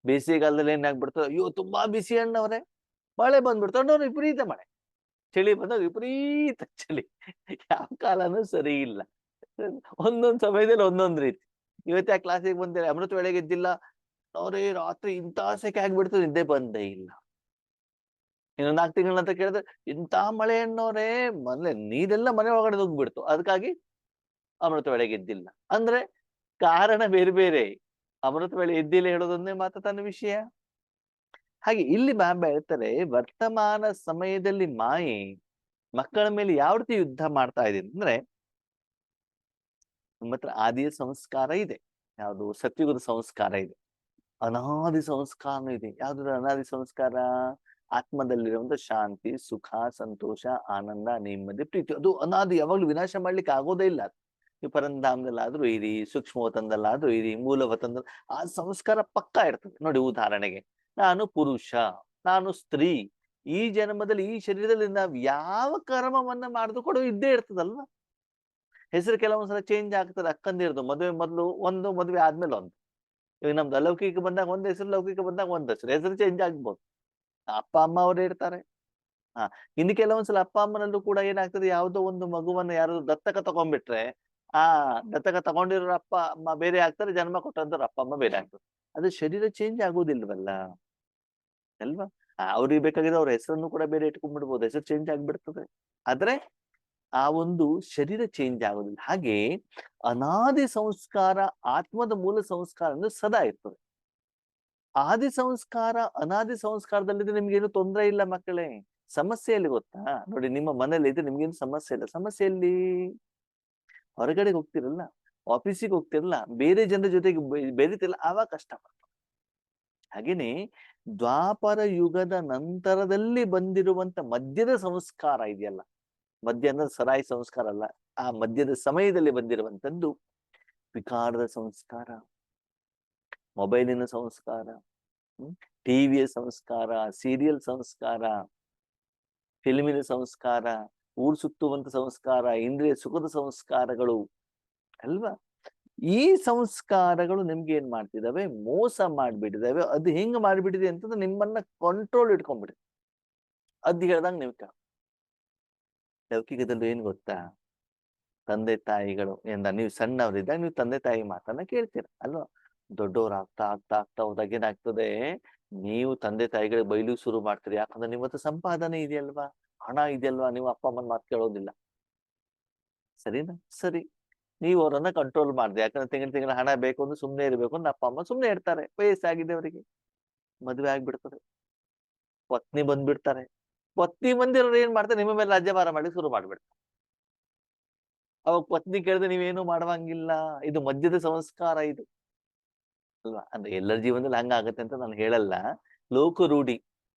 ಬೇಸಿಗೆಗಾಲದಲ್ಲಿ ಏನಾಗ್ಬಿಡ್ತದೆ, ಅಯ್ಯೋ ತುಂಬಾ ಬಿಸಿ ಅಣ್ಣವ್ರೆ, ಮಳೆ ಬಂದ್ಬಿಡ್ತಾವ ನೋಡ್ರಿ, ವಿಪರೀತ ಮಳೆ. ಚಳಿ ಬಂದಾಗ ವಿಪರೀತ ಚಳಿ. ಯಾವ ಕಾಲನೂ ಸರಿ ಇಲ್ಲ. ಒಂದೊಂದ್ ಸಮಯದಲ್ಲಿ ಒಂದೊಂದ್ ರೀತಿ. ಇವತ್ತು ಆ ಕ್ಲಾಸಿಗೆ ಬಂದಿಲ್ಲ, ಅಮೃತ ವೇಳೆಗೆ ಎದ್ದಿಲ್ಲ, ಅವ್ರೇ ರಾತ್ರಿ ಇಂಥ ಸೆಕೆ ಆಗ್ಬಿಡ್ತದೆ, ನಿದ್ದೆ ಬಂದೇ ಇಲ್ಲ. ಇನ್ನು 4 ತಿಂಗಳ ನಂತರ ಕೇಳಿದ್ರೆ ಇಂಥ ಮಳೆ ಅನ್ನೋರೇ, ನೀರೆಲ್ಲ ಮನೆ ಒಳಗಡೆ ನುಗ್ಗ್ಬಿಡ್ತು, ಅದಕ್ಕಾಗಿ ಅಮೃತ ವೇಳೆಗೆ ಎದ್ದಿಲ್ಲ. ಅಂದ್ರೆ ಕಾರಣ ಬೇರೆ ಬೇರೆ. ಅಮೃತ ವೇಳೆ ಎದ್ದಿಲ್ಲ ಹೇಳೋದೊಂದೇ ಮಾತ್ರ ತನ್ನ ವಿಷಯ. ಹಾಗೆ ಇಲ್ಲಿ ಬಾಬಾ ಹೇಳ್ತಾರೆ, ವರ್ತಮಾನ ಸಮಯದಲ್ಲಿ ಮಾಯೆ ಮಕ್ಕಳ ಮೇಲೆ ಯಾವ ರೀತಿ ಯುದ್ಧ ಮಾಡ್ತಾ ಇದೆ ಅಂದ್ರೆ, ನಮ್ಮ ಹತ್ರ ಆದಿಯ ಸಂಸ್ಕಾರ ಇದೆ, ಯಾವುದು ಸತ್ಯುಗದ ಸಂಸ್ಕಾರ ಇದೆ, ಅನಾದಿ ಸಂಸ್ಕಾರನೂ ಇದೆ. ಯಾವ್ದು ಅನಾದಿ ಸಂಸ್ಕಾರ? ಆತ್ಮದಲ್ಲಿರುವಂತ ಶಾಂತಿ, ಸುಖ, ಸಂತೋಷ, ಆನಂದ, ನೆಮ್ಮದಿ, ಪ್ರೀತಿ. ಅದು ಅನಾದಿ, ಯಾವಾಗ್ಲೂ ವಿನಾಶ ಮಾಡ್ಲಿಕ್ಕೆ ಆಗೋದೇ ಇಲ್ಲ. ನೀವು ಪರಂಧಾಮದಲ್ಲಾದ್ರೂ ಇರಿ, ಸೂಕ್ಷ್ಮವತನದಲ್ಲಾದ್ರೂ ಇರಿ, ಮೂಲವತನದಲ್ಲಿ ಆ ಸಂಸ್ಕಾರ ಪಕ್ಕಾ ಇರ್ತದೆ. ನೋಡಿ ಉದಾಹರಣೆಗೆ, ನಾನು ಪುರುಷ, ನಾನು ಸ್ತ್ರೀ, ಈ ಜನ್ಮದಲ್ಲಿ ಈ ಶರೀರದಲ್ಲಿ ನಾವು ಯಾವ ಕರ್ಮವನ್ನ ಮಾಡಿದ್ರು ಕೂಡ ಇದ್ದೇ ಇರ್ತದಲ್ವಾ? ಹೆಸರು ಕೆಲವೊಂದ್ಸಲ ಚೇಂಜ್ ಆಗ್ತದೆ. ಅಕ್ಕಂದಿರ್ದು ಮದುವೆ ಮೊದಲು ಒಂದು, ಮದುವೆ ಆದ್ಮೇಲೆ ಒಂದು. ಈಗ ನಮ್ದು ಅಲೌಕಿಕ ಬಂದಾಗ ಒಂದ್ ಹೆಸರು, ಲೌಕಿಕ ಬಂದಾಗ ಒಂದ್ ಹೆಸರು. ಹೆಸರು ಚೇಂಜ್ ಆಗ್ಬೋದು. ಅಪ್ಪ ಅಮ್ಮ ಅವರೇ ಇರ್ತಾರೆ. ಇನ್ನು ಕೆಲವೊಂದ್ಸಲ ಅಪ್ಪ ಅಮ್ಮನಲ್ಲೂ ಕೂಡ ಏನಾಗ್ತದೆ, ಯಾವುದೋ ಒಂದು ಮಗುವನ್ನ ಯಾರು ದತ್ತಕ ತಗೊಂಡ್ಬಿಟ್ರೆ, ಆ ದತ್ತಕ ತಗೊಂಡಿರೋ ಅಪ್ಪ ಅಮ್ಮ ಬೇರೆ ಆಗ್ತಾರೆ, ಜನ್ಮ ಕೊಟ್ಟಂತವ್ರ ಅಪ್ಪ ಅಮ್ಮ ಬೇರೆ ಆಗ್ತಾರೆ. ಅದು ಶರೀರ ಚೇಂಜ್ ಆಗೋದಿಲ್ವಲ್ಲ ಅಲ್ವಾ? ಅವ್ರಿಗೆ ಬೇಕಾಗಿದ್ರೆ ಅವ್ರ ಹೆಸರನ್ನು ಕೂಡ ಬೇರೆ ಇಟ್ಕೊಂಡ್ಬಿಡ್ಬೋದು, ಹೆಸರು ಚೇಂಜ್ ಆಗ್ಬಿಡ್ತದೆ. ಆದ್ರೆ ಆ ಒಂದು ಶರೀರ ಚೇಂಜ್ ಆಗೋದಿಲ್ಲ. ಹಾಗೆ ಅನಾದಿ ಸಂಸ್ಕಾರ, ಆತ್ಮದ ಮೂಲ ಸಂಸ್ಕಾರ ಅಂದ್ರೆ ಸದಾ ಇರ್ತದೆ. ಆದಿ ಸಂಸ್ಕಾರ ಅನಾದಿ ಸಂಸ್ಕಾರದಲ್ಲಿದ್ರೆ ನಿಮ್ಗೇನು ತೊಂದರೆ ಇಲ್ಲ ಮಕ್ಕಳೇ. ಸಮಸ್ಯೆ ಎಲ್ಲಿ ಗೊತ್ತಾ? ನೋಡಿ, ನಿಮ್ಮ ಮನೇಲಿ ಇದ್ರೆ ನಿಮ್ಗೇನು ಸಮಸ್ಯೆ ಇಲ್ಲ. ಸಮಸ್ಯೆ ಎಲ್ಲಿ? ಹೊರಗಡೆಗೆ ಹೋಗ್ತಿರಲ್ಲ, ಆಫೀಸಿಗೆ ಹೋಗ್ತಿರಲ್ಲ, ಬೇರೆ ಜನರ ಜೊತೆಗೆ ಬೆರಿತಿಲ್ಲ, ಆವಾಗ ಕಷ್ಟ ಬರ್ತದೆ. ಹಾಗೇನೆ ದ್ವಾಪರ ಯುಗದ ನಂತರದಲ್ಲಿ ಬಂದಿರುವಂತ ಮದ್ಯದ ಸಂಸ್ಕಾರ ಇದೆಯಲ್ಲ, ಮದ್ಯ ಅಂದ್ರೆ ಸರಾಯಿ ಸಂಸ್ಕಾರ ಅಲ್ಲ, ಆ ಮದ್ಯದ ಸಮಯದಲ್ಲಿ ಬಂದಿರುವಂತದ್ದು ವಿಕಾರದ ಸಂಸ್ಕಾರ, ಮೊಬೈಲಿನ ಸಂಸ್ಕಾರ, ಟಿವಿಯ ಸಂಸ್ಕಾರ, ಸೀರಿಯಲ್ ಸಂಸ್ಕಾರ, ಫಿಲ್ಮಿನ ಸಂಸ್ಕಾರ, ಊರು ಸುತ್ತುವಂತ ಸಂಸ್ಕಾರ, ಇಂದ್ರಿಯ ಸುಖದ ಸಂಸ್ಕಾರಗಳು ಅಲ್ವಾ? ಈ ಸಂಸ್ಕಾರಗಳು ನಿಮ್ಗೆ ಏನ್ ಮಾಡ್ತಿದಾವೆ? ಮೋಸ ಮಾಡ್ಬಿಟ್ಟಿದಾವೆ. ಅದು ಹೆಂಗ್ ಮಾಡ್ಬಿಟ್ಟಿದೆ ಅಂತಂದ್ರೆ ನಿಮ್ಮನ್ನ ಕಂಟ್ರೋಲ್ ಇಟ್ಕೊಂಡ್ಬಿಟ್ಟಿದೆ. ಅದ್ ಹೇಳ್ದಂಗ್ ನೀವು ಲೌಕಿಕದಲ್ಲಿ ಏನ್ ಗೊತ್ತಾ? ತಂದೆ ತಾಯಿಗಳು ನೀವು ಸಣ್ಣವರಿದ್ದಾಗ ನೀವು ತಂದೆ ತಾಯಿ ಮಾತನ್ನ ಕೇಳ್ತೀರ ಅಲ್ವಾ? ದೊಡ್ಡವ್ರು ಆಗ್ತಾ ಆಗ್ತಾ ಆಗ್ತಾ ಹೋದಾಗ ಏನಾಗ್ತದೆ, ನೀವು ತಂದೆ ತಾಯಿಗಳಿಗೆ ಬೈಲಿಕ್ಕೆ ಶುರು ಮಾಡ್ತೀರಿ. ಯಾಕಂದ್ರೆ ನಿಮ್ಮ ಹತ್ರ ಸಂಪಾದನೆ ಇದೆಯಲ್ವಾ, ಹಣ ಇದೆಯಲ್ವಾ, ನೀವು ಅಪ್ಪ ಅಮ್ಮನ ಮಾತು ಕೇಳೋದಿಲ್ಲ. ಸರಿನಾ? ಸರಿ, ನೀವು ಅವರನ್ನ ಕಂಟ್ರೋಲ್ ಮಾಡಿದೆ. ಯಾಕಂದ್ರೆ ತಿಂಗಳ ಹಣ ಬೇಕು ಅಂದ್ರೆ ಸುಮ್ನೆ ಇರ್ಬೇಕು ಅಂದ್ರೆ ಅಪ್ಪ ಅಮ್ಮ ಸುಮ್ನೆ ಇರ್ತಾರೆ. ವಯಸ್ಸಾಗಿದೆ ಅವರಿಗೆ, ಮದುವೆ ಆಗ್ಬಿಡ್ತದೆ, ಪತ್ನಿ ಬಂದ್ಬಿಡ್ತಾರೆ. ಪತ್ನಿ ಬಂದಿರೋರು ಏನ್ ಮಾಡ್ತಾರೆ, ನಿಮ್ಮ ಮೇಲೆ ರಾಜ್ಯಭಾರ ಮಾಡಿ ಶುರು ಮಾಡ್ಬಿಡ್ತಾರೆ. ಅವಾಗ ಪತ್ನಿ ಕೇಳಿದ್ರೆ ನೀವೇನು ಮಾಡುವಂಗಿಲ್ಲ. ಇದು ಮದ್ಯದ ಸಂಸ್ಕಾರ ಇದು ಅಲ್ವಾ? ಅಂದ್ರೆ ಎಲ್ಲರ ಜೀವನದಲ್ಲಿ ಹಂಗಾಗತ್ತೆ ಅಂತ ನಾನು ಹೇಳಲ್ಲ, ಲೋಕ ರೂಢಿ.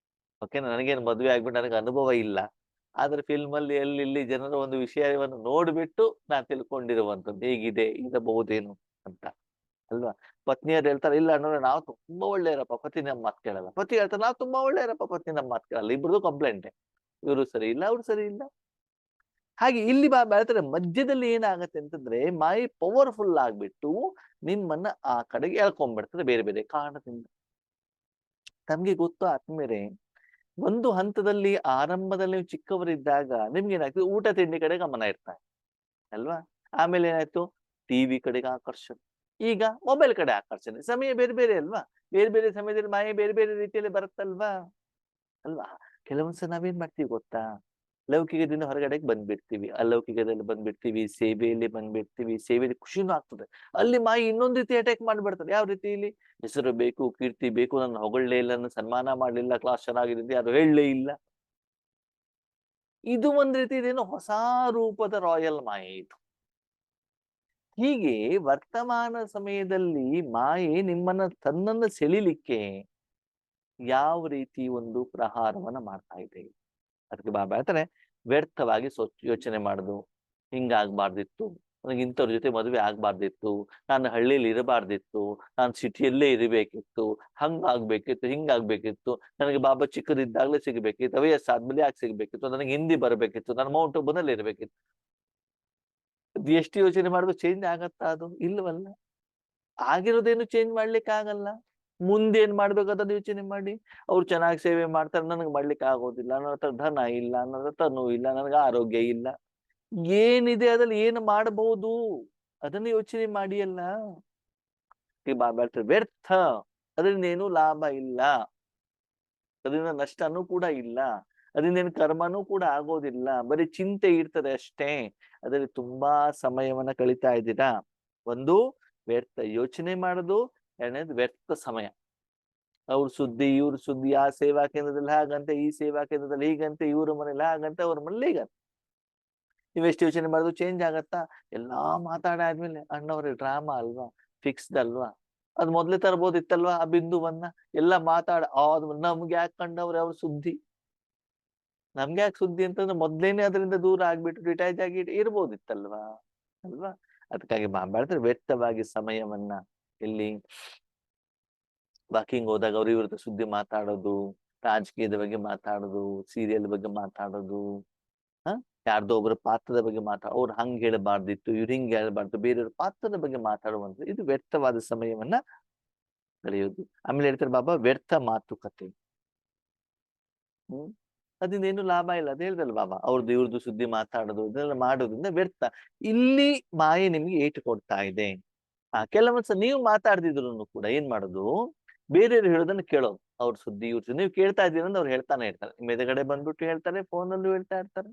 ಓಕೆ, ನನಗೇನು ಮದುವೆ ಆಗ್ಬಿಟ್ಟು ನನಗೆ ಅನುಭವ ಇಲ್ಲ. ಆದ್ರೆ ಫಿಲ್ಮ್ ಅಲ್ಲಿ ಎಲ್ಲಿ ಇಲ್ಲಿ ಜನರ ಒಂದು ವಿಷಯವನ್ನು ನೋಡ್ಬಿಟ್ಟು ನಾನ್ ತಿಳ್ಕೊಂಡಿರುವಂತದ್ದು ಹೇಗಿದೆ ಇರಬಹುದೇನು ಅಂತ ಅಲ್ವಾ. ಪತ್ನಿಯರು ಹೇಳ್ತಾರೆ ಇಲ್ಲ ಅಂದ್ರೆ ನಾವು ತುಂಬಾ ಒಳ್ಳೆಯರಪ್ಪ, ಪತಿ ನಮ್ಮ ಮಾತು ಕೇಳಲ್ಲ. ಪತಿ ಹೇಳ್ತಾರೆ ನಾವು ತುಂಬಾ ಒಳ್ಳೆಯರಪ್ಪ, ಪತ್ನಿ ನಮ್ಮ ಮಾತು ಕೇಳಲ್ಲ. ಇಬ್ರದು ಕಂಪ್ಲೇಂಟ್. ಇವರು ಸರಿ ಇಲ್ಲ, ಅವ್ರು ಸರಿ ಇಲ್ಲ. ಹಾಗೆ ಇಲ್ಲಿ ಹೇಳ್ತಾರೆ ಮಧ್ಯದಲ್ಲಿ ಏನಾಗತ್ತೆ ಅಂತಂದ್ರೆ ಮಾಯಿ ಪವರ್ಫುಲ್ ಆಗ್ಬಿಟ್ಟು ನಿಮ್ಮನ್ನ ಆ ಕಡೆಗೆ ಎಳ್ಕೊಂಡ್ಬಿಡ್ತದೆ ಬೇರೆ ಬೇರೆ ಕಾರಣದಿಂದ. ನಮ್ಗೆ ಗೊತ್ತು ಆದ್ಮೇಲೆ ಒಂದು ಹಂತದಲ್ಲಿ ಆರಂಭದಲ್ಲಿ ನೀವು ಚಿಕ್ಕವರಿದ್ದಾಗ ನಿಮ್ಗೆ ಏನಾಗ್ತದೆ ಊಟ ತಿಂಡಿ ಕಡೆ ಗಮನ ಇರ್ತಾರೆ ಅಲ್ವಾ. ಆಮೇಲೆ ಏನಾಯ್ತು ಟಿವಿ ಕಡೆಗೆ ಆಕರ್ಷಣೆ, ಈಗ ಮೊಬೈಲ್ ಕಡೆ ಆಕರ್ಷಣೆ. ಸಮಯ ಬೇರೆ ಬೇರೆ ಅಲ್ವಾ, ಬೇರೆ ಬೇರೆ ಸಮಯದಲ್ಲಿ ಮಾಯೆ ಬೇರೆ ಬೇರೆ ರೀತಿಯಲ್ಲಿ ಬರುತ್ತಲ್ವಾ ಅಲ್ವಾ. ಕೆಲವೊಂದ್ಸಲ ನಾವೇನ್ ಮಾಡ್ತೀವಿ ಗೊತ್ತಾ, ಲೌಕಿಕದಿಂದ ಹೊರಗಡೆಗೆ ಬಂದ್ಬಿಡ್ತೀವಿ, ಅಲೌಕಿಕದಲ್ಲಿ ಬಂದ್ಬಿಡ್ತೀವಿ, ಸೇವೆಯಲ್ಲಿ ಬಂದ್ಬಿಡ್ತೀವಿ. ಸೇವೆಯಲ್ಲಿ ಖುಷಿನೂ ಆಗ್ತದೆ, ಅಲ್ಲಿ ಮಾಯಿ ಇನ್ನೊಂದ್ ರೀತಿ ಅಟ್ಯಾಕ್ ಮಾಡ್ಬಿಡ್ತಾರೆ. ಯಾವ ರೀತಿಯಲ್ಲಿ ಹೆಸರು ಬೇಕು, ಕೀರ್ತಿ ಬೇಕು, ನನ್ನ ಹೊಗಳೇ ಇಲ್ಲ, ನನ್ನ ಸನ್ಮಾನ ಮಾಡ್ಲಿಲ್ಲ, ಕ್ಲಾಸ್ ಚೆನ್ನಾಗಿದೆ ಯಾರು ಹೇಳಲೇ ಇಲ್ಲ. ಇದು ಒಂದ್ ರೀತಿ ಇದೇನು ಹೊಸ ರೂಪದ ರಾಯಲ್ ಮಾಯೆ ಇದು. ಹೀಗೆ ವರ್ತಮಾನ ಸಮಯದಲ್ಲಿ ಮಾಯೆ ನಿಮ್ಮನ್ನ ತನ್ನನ್ನ ಸೆಳಿಲಿಕ್ಕೆ ಯಾವ ರೀತಿ ಒಂದು ಪ್ರಹಾರವನ್ನ ಮಾಡ್ತಾ ಇದೆ. ಅದಕ್ಕೆ ಬಾಬಾ ಹೇಳ್ತಾರೆ ವ್ಯರ್ಥವಾಗಿ ಯೋಚನೆ ಮಾಡುದು. ಹಿಂಗಾಗ್ಬಾರ್ದಿತ್ತು, ನನಗೆ ಇಂಥವ್ರ ಜೊತೆ ಮದುವೆ ಆಗ್ಬಾರ್ದಿತ್ತು, ನಾನು ಹಳ್ಳಿಯಲ್ಲಿ ಇರಬಾರ್ದಿತ್ತು, ನಾನು ಸಿಟಿಯಲ್ಲೇ ಇರಬೇಕಿತ್ತು, ಹಂಗಾಗ್ಬೇಕಿತ್ತು, ಹಿಂಗಾಗ್ಬೇಕಿತ್ತು, ನನಗೆ ಬಾಬಾ ಚಿಕ್ಕದಿದ್ದಾಗ್ಲೇ ಸಿಗ್ಬೇಕಿತ್ತು, ವಯಸ್ಸಾದ್ಮೇಲೆ ಯಾಕೆ ಸಿಗ್ಬೇಕಿತ್ತು, ನನಗೆ ಹಿಂದಿ ಬರ್ಬೇಕಿತ್ತು, ನಾನು ಮೌಂಟ್ ಆಬೂನಲ್ಲಿ ಇರ್ಬೇಕಿತ್ತು. ಎಷ್ಟು ಯೋಚನೆ ಮಾಡಿದ್ರು ಚೇಂಜ್ ಆಗತ್ತಾ? ಅದು ಇಲ್ವಲ್ಲ. ಆಗಿರೋದೇನು ಚೇಂಜ್ ಮಾಡ್ಲಿಕ್ಕೆ ಆಗಲ್ಲ. ಮುಂದೇನ್ ಮಾಡ್ಬೇಕು ಅದನ್ನ ಯೋಚನೆ ಮಾಡಿ. ಅವ್ರು ಚೆನ್ನಾಗಿ ಸೇವೆ ಮಾಡ್ತಾರೆ, ನನಗೆ ಮಾಡ್ಲಿಕ್ಕೆ ಆಗೋದಿಲ್ಲ, ನನ್ನ ಹತ್ರ ಧನ ಇಲ್ಲ, ನನ್ನ ಹತ್ರ ತನು ಇಲ್ಲ, ನನಗೆ ಆರೋಗ್ಯ ಇಲ್ಲ. ಏನಿದೆ ಅದ್ರಲ್ಲಿ ಏನು ಮಾಡಬಹುದು ಅದನ್ನ ಯೋಚನೆ ಮಾಡಿ ಅಲ್ಲ. ಬಾಬಾ ಹೇಳ್ತಾರೆ ವ್ಯರ್ಥ, ಅದರಿಂದ ಏನು ಲಾಭ ಇಲ್ಲ, ಅದರಿಂದ ನಷ್ಟನೂ ಕೂಡ ಇಲ್ಲ, ಅದರಿಂದ ಏನು ಕರ್ಮನೂ ಕೂಡ ಆಗೋದಿಲ್ಲ, ಬರೀ ಚಿಂತೆ ಇರ್ತದೆ ಅಷ್ಟೇ. ಅದರಲ್ಲಿ ತುಂಬಾ ಸಮಯವನ್ನ ಕಳೀತಾ ಇದ್ದೀರಾ. ಒಂದು ವ್ಯರ್ಥ ಯೋಚನೆ ಮಾಡೋದು, ಎರಡನೇದು ವ್ಯರ್ಥ ಸಮಯ. ಅವ್ರ ಸುದ್ದಿ ಇವ್ರ ಸುದ್ದಿ, ಆ ಸೇವಾ ಕೇಂದ್ರದಲ್ಲಿ ಹಾಗಂತೆ, ಈ ಸೇವಾ ಕೇಂದ್ರದಲ್ಲಿ ಹೀಗಂತೆ, ಇವ್ರ ಮನೇಲಿ ಹಾಗಂತೆ, ಅವ್ರ ಮನೇಲಿ ಹೀಗಂತೆ. ನೀವೆಷ್ಟು ಯೋಚನೆ ಮಾಡೋದು ಚೇಂಜ್ ಆಗತ್ತಾ? ಎಲ್ಲಾ ಮಾತಾಡಾದ್ಮೇಲೆ ಅಣ್ಣವ್ರೆ ಡ್ರಾಮಾ ಅಲ್ವಾ, ಫಿಕ್ಸ್ಡ್ ಅಲ್ವಾ, ಅದ್ ಮೊದ್ಲೇ ತರ್ಬೋದಿತ್ತಲ್ವಾ ಆ ಬಿಂದುವನ್ನ. ಎಲ್ಲ ನಮ್ಗೆ ಯಾಕೆ ಕಂಡವ್ರೆ ಅವ್ರ ಸುದ್ದಿ, ನಮ್ಗೆ ಯಾಕೆ ಸುದ್ದಿ ಅಂತಂದ್ರೆ ಮೊದ್ಲೇನೆ ಅದರಿಂದ ದೂರ ಆಗ್ಬಿಟ್ಟು ಡಿಟ್ಯಾಚ್ ಆಗಿ ಇರ್ಬೋದಿತ್ತಲ್ವಾ ಅಲ್ವಾ. ಅದಕ್ಕಾಗಿ ಮಾಡಿದ್ರೆ ವ್ಯರ್ಥವಾಗಿ ಸಮಯವನ್ನ ಇಲ್ಲಿ ವಾಕಿಂಗ್ ಹೋದಾಗ ಅವ್ರ ಇವ್ರ ಸುದ್ದಿ ಮಾತಾಡೋದು, ರಾಜಕೀಯದ ಬಗ್ಗೆ ಮಾತಾಡೋದು, ಸೀರಿಯಲ್ ಬಗ್ಗೆ ಮಾತಾಡೋದು, ಯಾರ್ದೋ ಒಬ್ಬರ ಪಾತ್ರದ ಬಗ್ಗೆ ಅವ್ರು ಹಂಗ್ ಹೇಳಬಾರ್ದಿತ್ತು, ಇವ್ರು ಹಿಂಗ್ ಹೇಳ್ಬಾರ್ದು, ಬೇರೆಯವ್ರ ಪಾತ್ರದ ಬಗ್ಗೆ ಮಾತಾಡುವಂತ ಇದು ವ್ಯರ್ಥವಾದ ಸಮಯವನ್ನ ಕಳೆಯೋದು. ಆಮೇಲೆ ಹೇಳ್ತಾರೆ ಬಾಬಾ ವ್ಯರ್ಥ ಮಾತುಕತೆ. ಅದರಿಂದ ಏನು ಲಾಭ ಇಲ್ಲ. ಅದ್ ಹೇಳ್ದಲ್ಲ ಬಾಬಾ, ಅವ್ರದ್ದು ಇವ್ರದ್ದು ಸುದ್ದಿ ಮಾತಾಡೋದು ಇದೆಲ್ಲ ಮಾಡೋದ್ರಿಂದ ವ್ಯರ್ಥ. ಇಲ್ಲಿ ಮಾಯೆ ನಿಮ್ಗೆ ಏಟು ಕೊಡ್ತಾ ಇದೆ. ಕೆಲವೊಂದ್ಸ ನೀವು ಮಾತಾಡ್ದಿದ್ರು ಕೂಡ ಏನ್ ಮಾಡೋದು, ಬೇರೆಯವ್ರು ಹೇಳೋದನ್ನ ಕೇಳೋದು. ಅವ್ರ ಸುದ್ದಿ ಇವ್ರ ಸುದ್ದಿ ನೀವು ಕೇಳ್ತಾ ಇದ್ದೀರ ಅಂತ ಅವ್ರು ಹೇಳ್ತಾನೆ ಇರ್ತಾರೆ, ಮೆದಗಡೆ ಬಂದ್ಬಿಟ್ಟು ಹೇಳ್ತಾರೆ, ಫೋನಲ್ಲೂ ಹೇಳ್ತಾ ಇರ್ತಾರೆ.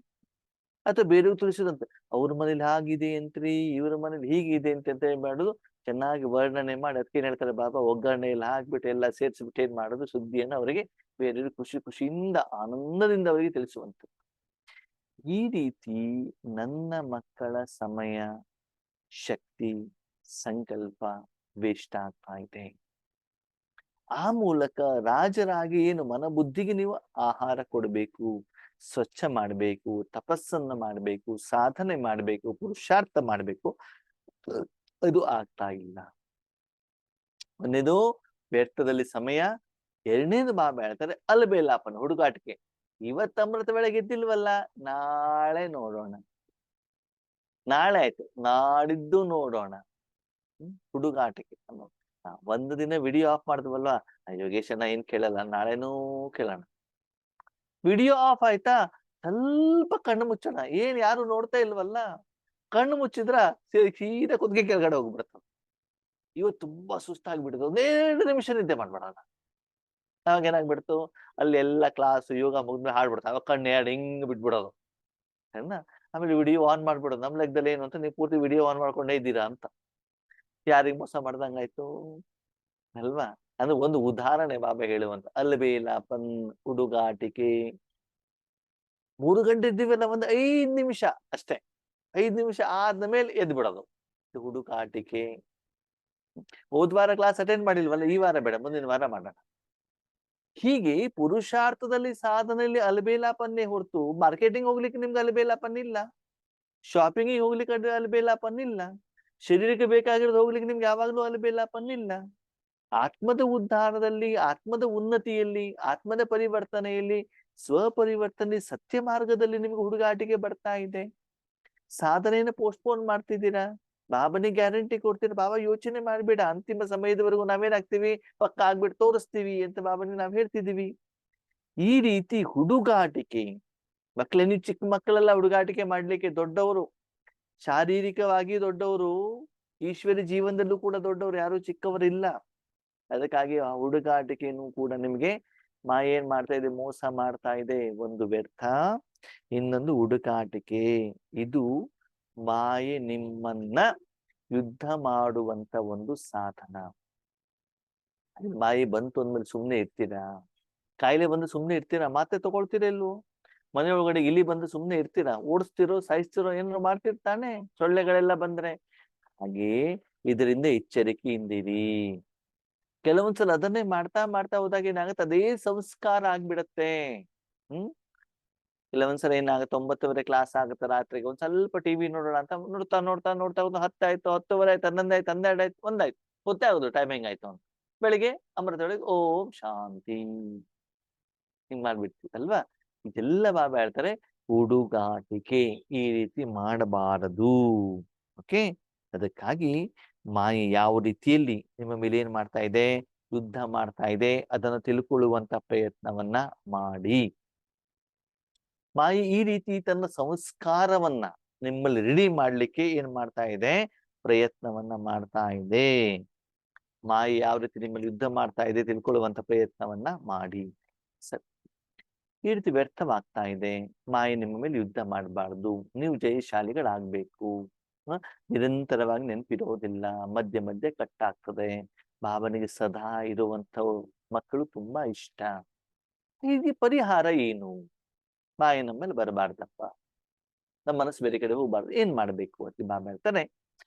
ಅಥವಾ ಬೇರೆಯವ್ರು ತಿಳಿಸಿದಂತೆ ಅವ್ರ ಮನೇಲಿ ಹಾಗಿದೆ ಅಂತ್ರಿ, ಇವ್ರ ಮನೇಲಿ ಹೀಗಿದೆ ಅಂತ ಏನ್ ಮಾಡುದು, ಚೆನ್ನಾಗಿ ವರ್ಣನೆ ಮಾಡಿ ಅದಕ್ಕೆ ಏನ್ ಹೇಳ್ತಾರೆ ಬಾಬಾ, ಒಗ್ಗರಣೆ ಎಲ್ಲ ಹಾಕ್ಬಿಟ್ಟು ಎಲ್ಲ ಸೇರ್ಸ್ಬಿಟ್ಟು ಏನ್ ಮಾಡೋದು, ಸುದ್ದಿಯನ್ನ ಅವರಿಗೆ ಬೇರೆಯವರು ಖುಷಿಯಿಂದ ಆನಂದದಿಂದ ಅವರಿಗೆ ತಿಳಿಸುವಂತ. ಈ ರೀತಿ ನನ್ನ ಮಕ್ಕಳ ಸಮಯ, ಶಕ್ತಿ, ಸಂಕಲ್ಪ ವೇಸ್ಟ್ ಆಗ್ತಾ ಇದೆ. ಆ ಮೂಲಕ ರಾಜರಾಗಿ ಏನು ಮನಬುದ್ಧಿಗೆ ನೀವು ಆಹಾರ ಕೊಡಬೇಕು, ಸ್ವಚ್ಛ ಮಾಡಬೇಕು, ತಪಸ್ಸನ್ನ ಮಾಡಬೇಕು, ಸಾಧನೆ ಮಾಡಬೇಕು, ಪುರುಷಾರ್ಥ ಮಾಡಬೇಕು, ಇದು ಆಗ್ತಾ ಇಲ್ಲ. ಒಂದೇದು ವ್ಯರ್ಥದಲ್ಲಿ ಸಮಯ, ಎರಡನೇದು ಬಾಬಾ ಹೇಳ್ತಾರೆ ಅಲ್ಬೇಲಾಪನ, ಹುಡುಗಾಟಿಕೆ. ಇವತ್ತು ಅಮೃತ ವೇಳೆ ಗೆದ್ದಿಲ್ವಲ್ಲ, ನಾಳೆ ನೋಡೋಣ, ನಾಳೆ ಆಯ್ತು ನಾಡಿದ್ದು ನೋಡೋಣ, ಹುಡುಗಾಟಿಕೆ ಅನ್ನೋದು. ಒಂದು ದಿನ ವಿಡಿಯೋ ಆಫ್ ಮಾಡಿದ್ವಲ್ವಾ, ಯೋಗೇಶಣ್ಣ ಏನ್ ಕೇಳಲ್ಲ, ನಾಳೆನೂ ಕೇಳೋಣ. ವಿಡಿಯೋ ಆಫ್ ಆಯ್ತಾ, ಸ್ವಲ್ಪ ಕಣ್ಣು ಮುಚ್ಚೋಣ, ಏನ್ ಯಾರು ನೋಡ್ತಾ ಇಲ್ವಲ್ಲ, ಕಣ್ಣು ಮುಚ್ಚಿದ್ರ ಸೀದಾ ಕುದ್ಗೆ ಕೆಳಗಡೆ ಹೋಗ್ಬಿಡ್ತಾವ. ಇವತ್ತು ತುಂಬಾ ಸುಸ್ತಾಗ್ಬಿಡ್ತು, 1 ನಿಮಿಷ ನಿದ್ದೆ ಮಾಡ್ಬಿಡೋಣ. ಅವಾಗ ಏನಾಗ್ಬಿಡ್ತು, ಅಲ್ಲಿ ಎಲ್ಲ ಕ್ಲಾಸ್ ಯೋಗ ಮುಗಿದ್ಮೇಲೆ ಹಾಡ್ಬಿಡ್ತಾವ, ಅವಾಗ ಕಣ್ಣು ಎರಡು ಹಿಂಗ್ ಬಿಟ್ಬಿಡೋದು. ಸರಿನಾ? ಆಮೇಲೆ ವಿಡಿಯೋ ಆನ್ ಮಾಡ್ಬಿಡೋದು. ನಮ್ ಲೆಕ್ಕದಲ್ಲಿ ಏನು ಅಂತ, ನೀವು ಪೂರ್ತಿ ವಿಡಿಯೋ ಆನ್ ಮಾಡ್ಕೊಂಡೇ ಇದ್ದೀರಾ ಅಂತ. ಯಾರಿಗ್ ಮೋಸ ಮಾಡ್ದಂಗಾಯ್ತು ಅಲ್ವಾ. ಅಂದ್ರೆ ಒಂದು ಉದಾಹರಣೆ ಬಾಬಾ ಹೇಳುವಂತ. ಅಲ್ಬೇಲಾಪನ್, ಹುಡುಗಾಟಿಕೆ. 3 ಗಂಟೆ ಇದ್ದೀವಲ್ಲ, ಒಂದು 5 ನಿಮಿಷ ಅಷ್ಟೇ, 5 ನಿಮಿಷ ಆದ ಮೇಲೆ ಎದ್ದು ಬಿಡೋದು, ಹುಡುಕಾಟಿಕೆ. ಹೋದ್ ವಾರ ಕ್ಲಾಸ್ ಅಟೆಂಡ್ ಮಾಡಿಲ್ವಲ್ಲ, ಈ ವಾರ ಬೇಡ ಮುಂದಿನ ವಾರ ಮಾಡೋಣ. ಹೀಗೆ ಪುರುಷಾರ್ಥದಲ್ಲಿ ಸಾಧನೆಯಲ್ಲಿ ಅಲಬೇಲಾಪನ್ನೇ ಹೊರತು ಮಾರ್ಕೆಟಿಂಗ್ ಹೋಗ್ಲಿಕ್ಕೆ ನಿಮ್ಗೆ ಅಲಬೇಲಾಪನ್ನಿಲ್ಲ, ಶಾಪಿಂಗಿಗೆ ಹೋಗ್ಲಿಕ್ಕೆ ಅಲಬೇಲಾಪನ್ನಿಲ್ಲ, ಶರೀರಕ್ಕೆ ಬೇಕಾಗಿರೋದು ಹೋಗ್ಲಿಕ್ಕೆ ನಿಮ್ಗೆ ಯಾವಾಗ್ಲೂ ಅಲಬೇಲಾಪನ್ನಿಲ್ಲ. ಆತ್ಮದ ಉದ್ಧಾರದಲ್ಲಿ, ಆತ್ಮದ ಉನ್ನತಿಯಲ್ಲಿ, ಆತ್ಮದ ಪರಿವರ್ತನೆಯಲ್ಲಿ, ಸ್ವಪರಿವರ್ತನೆ ಸತ್ಯ ಮಾರ್ಗದಲ್ಲಿ ನಿಮ್ಗೆ ಹುಡುಗಾಟಿಕೆ ಬರ್ತಾ ಇದೆ. ಸಾಧನೆಯನ್ನು ಪೋಸ್ಟ್ಪೋನ್ ಮಾಡ್ತಿದ್ದೀರಾ. ಬಾಬನಿಗೆ ಗ್ಯಾರಂಟಿ ಕೊಡ್ತೀರಾ, ಬಾಬಾ ಯೋಚನೆ ಮಾಡ್ಬೇಡ, ಅಂತಿಮ ಸಮಯದವರೆಗೂ ನಾವೇನಾಗ್ತೀವಿ, ಪಕ್ಕ ಆಗ್ಬಿಟ್ಟು ತೋರಿಸ್ತೀವಿ ಅಂತ ಬಾಬನಿಗೆ ನಾವ್ ಹೇಳ್ತಿದೀವಿ. ಈ ರೀತಿ ಹುಡುಗಾಟಿಕೆ, ಮಕ್ಕಳೇ ನೀವು ಚಿಕ್ಕ ಮಕ್ಕಳೆಲ್ಲ ಹುಡುಗಾಟಿಕೆ ಮಾಡ್ಲಿಕ್ಕೆ ದೊಡ್ಡವರು, ಶಾರೀರಿಕವಾಗಿ ದೊಡ್ಡವರು, ಈಶ್ವರಿ ಜೀವನದಲ್ಲೂ ಕೂಡ ದೊಡ್ಡವರು, ಯಾರು ಚಿಕ್ಕವರಿಲ್ಲ. ಅದಕ್ಕಾಗಿ ಆ ಹುಡುಗಾಟಿಕೆಯನ್ನು ಕೂಡ ನಿಮ್ಗೆ ಮಾಯೆ ಏನ್ ಮಾಡ್ತಾ ಇದೆ, ಮೋಸ ಮಾಡ್ತಾ ಇದೆ. ಒಂದು ವ್ಯರ್ಥ, ಇನ್ನೊಂದು ಹುಡುಕಾಟಿಕೆ. ಇದು ಮಾಯೆ ನಿಮ್ಮನ್ನ ಯುದ್ಧ ಮಾಡುವಂತ ಒಂದು ಸಾಧನ. ಮಾಯೆ ಬಂತು ಅಂದ್ಮೇಲೆ ಸುಮ್ನೆ ಇರ್ತೀರಾ? ಕಾಯಿಲೆ ಬಂದು ಸುಮ್ನೆ ಇರ್ತೀರಾ? ಮಾತ್ರೆ ತಗೊಳ್ತೀರಾ ಇಲ್ವೋ? ಮನೆಯೊಳಗಡೆ ಇಲಿ ಬಂದು ಸುಮ್ನೆ ಇರ್ತೀರಾ? ಓಡಿಸ್ತಿರೋ, ಸಾಯಿಸ್ತಿರೋ, ಏನಾರು ಮಾಡ್ತಿರ್ತಾನೆ ಸೊಳ್ಳೆಗಳೆಲ್ಲ ಬಂದ್ರೆ. ಹಾಗೆ ಇದರಿಂದ ಎಚ್ಚರಿಕೆಯಿಂದಿರಿ. ಕೆಲವೊಂದ್ಸಲ ಅದನ್ನೇ ಮಾಡ್ತಾ ಮಾಡ್ತಾ ಹೋದಾಗ ಏನಾಗುತ್ತೆ, ಅದೇ ಸಂಸ್ಕಾರ ಆಗ್ಬಿಡತ್ತೆ. ಕೆಲವೊಂದ್ಸಲ ಏನಾಗುತ್ತೆ, 9:30 ಕ್ಲಾಸ್ ಆಗುತ್ತೆ ರಾತ್ರಿಗೆ, ಒಂದ್ ಸ್ವಲ್ಪ ಟಿವಿ ನೋಡೋಣ ಅಂತ ನೋಡ್ತಾ ನೋಡ್ತಾ ನೋಡ್ತಾ ಒಂದು 10 ಆಯ್ತು, 10:15 ಆಯ್ತು, 11 ಆಯ್ತು, 12 ಆಯ್ತು, 1 ಆಯ್ತು, ಗೊತ್ತೇ ಆಗುದು ಟೈಮಿಂಗ್ ಆಯ್ತು ಅಂತ. ಬೆಳಿಗ್ಗೆ ಅಮೃತ ಒಳಗೆ ಓಂ ಶಾಂತಿ ಹಿಂಗ್ ಮಾಡ್ಬಿಡ್ತೀವಲ್ವಾ. ಇದೆಲ್ಲ ಬಾಬಾ ಹೇಳ್ತಾರೆ ಹುಡುಗಾಟಿಕೆ, ಈ ರೀತಿ ಮಾಡಬಾರದು. ಓಕೆ, ಅದಕ್ಕಾಗಿ ಮಾಯೆ ಯಾವ ರೀತಿಯಲ್ಲಿ ನಿಮ್ಮ ಮೇಲೆ ಏನ್ ಮಾಡ್ತಾ ಇದೆ, ಯುದ್ಧ ಮಾಡ್ತಾ ಇದೆ, ಅದನ್ನು ತಿಳ್ಕೊಳ್ಳುವಂತ ಪ್ರಯತ್ನವನ್ನ ಮಾಡಿ. ಮಾಯೆ ಈ ರೀತಿ ತನ್ನ ಸಂಸ್ಕಾರವನ್ನ ನಿಮ್ಮಲ್ಲಿ ರೆಡಿ ಮಾಡ್ಲಿಕ್ಕೆ ಏನ್ ಮಾಡ್ತಾ ಇದೆ, ಪ್ರಯತ್ನವನ್ನ ಮಾಡ್ತಾ ಇದೆ. ಮಾಯೆ ಯಾವ ರೀತಿ ನಿಮ್ಮಲ್ಲಿ ಯುದ್ಧ ಮಾಡ್ತಾ ಇದೆ ತಿಳ್ಕೊಳ್ಳುವಂತ ಪ್ರಯತ್ನವನ್ನ ಮಾಡಿ. ಸರಿ, ಈ ರೀತಿ ವ್ಯರ್ಥವಾಗ್ತಾ ಇದೆ. ಮಾಯೆ ನಿಮ್ಮ ಮೇಲೆ ಯುದ್ಧ ಮಾಡಬಾರ್ದು, ನೀವು ಜಯಶಾಲಿಗಳಾಗ್ಬೇಕು. ನಿರಂತರವಾಗಿ ನೆನಪಿರೋದಿಲ್ಲ, ಮಧ್ಯೆ ಮಧ್ಯೆ ಕಟ್ಟಾಗ್ತದೆ. ಬಾಬನಿಗೆ ಸದಾ ಇರುವಂತ ಮಕ್ಕಳು ತುಂಬಾ ಇಷ್ಟ. ಹೀಗೆ ಪರಿಹಾರ ಏನು? ಮಾಯೆ ನಮ್ಮ ಮೇಲೆ ಬರಬಾರ್ದಪ್ಪ, ನಮ್ಮ ಮನಸ್ಸು ಬೇರೆ ಕಡೆ ಹೋಗ್ಬಾರ್ದು, ಏನ್ ಮಾಡ್ಬೇಕು ಅಂತ ಬಾಬಾ ಹೇಳ್ತಾನೆ,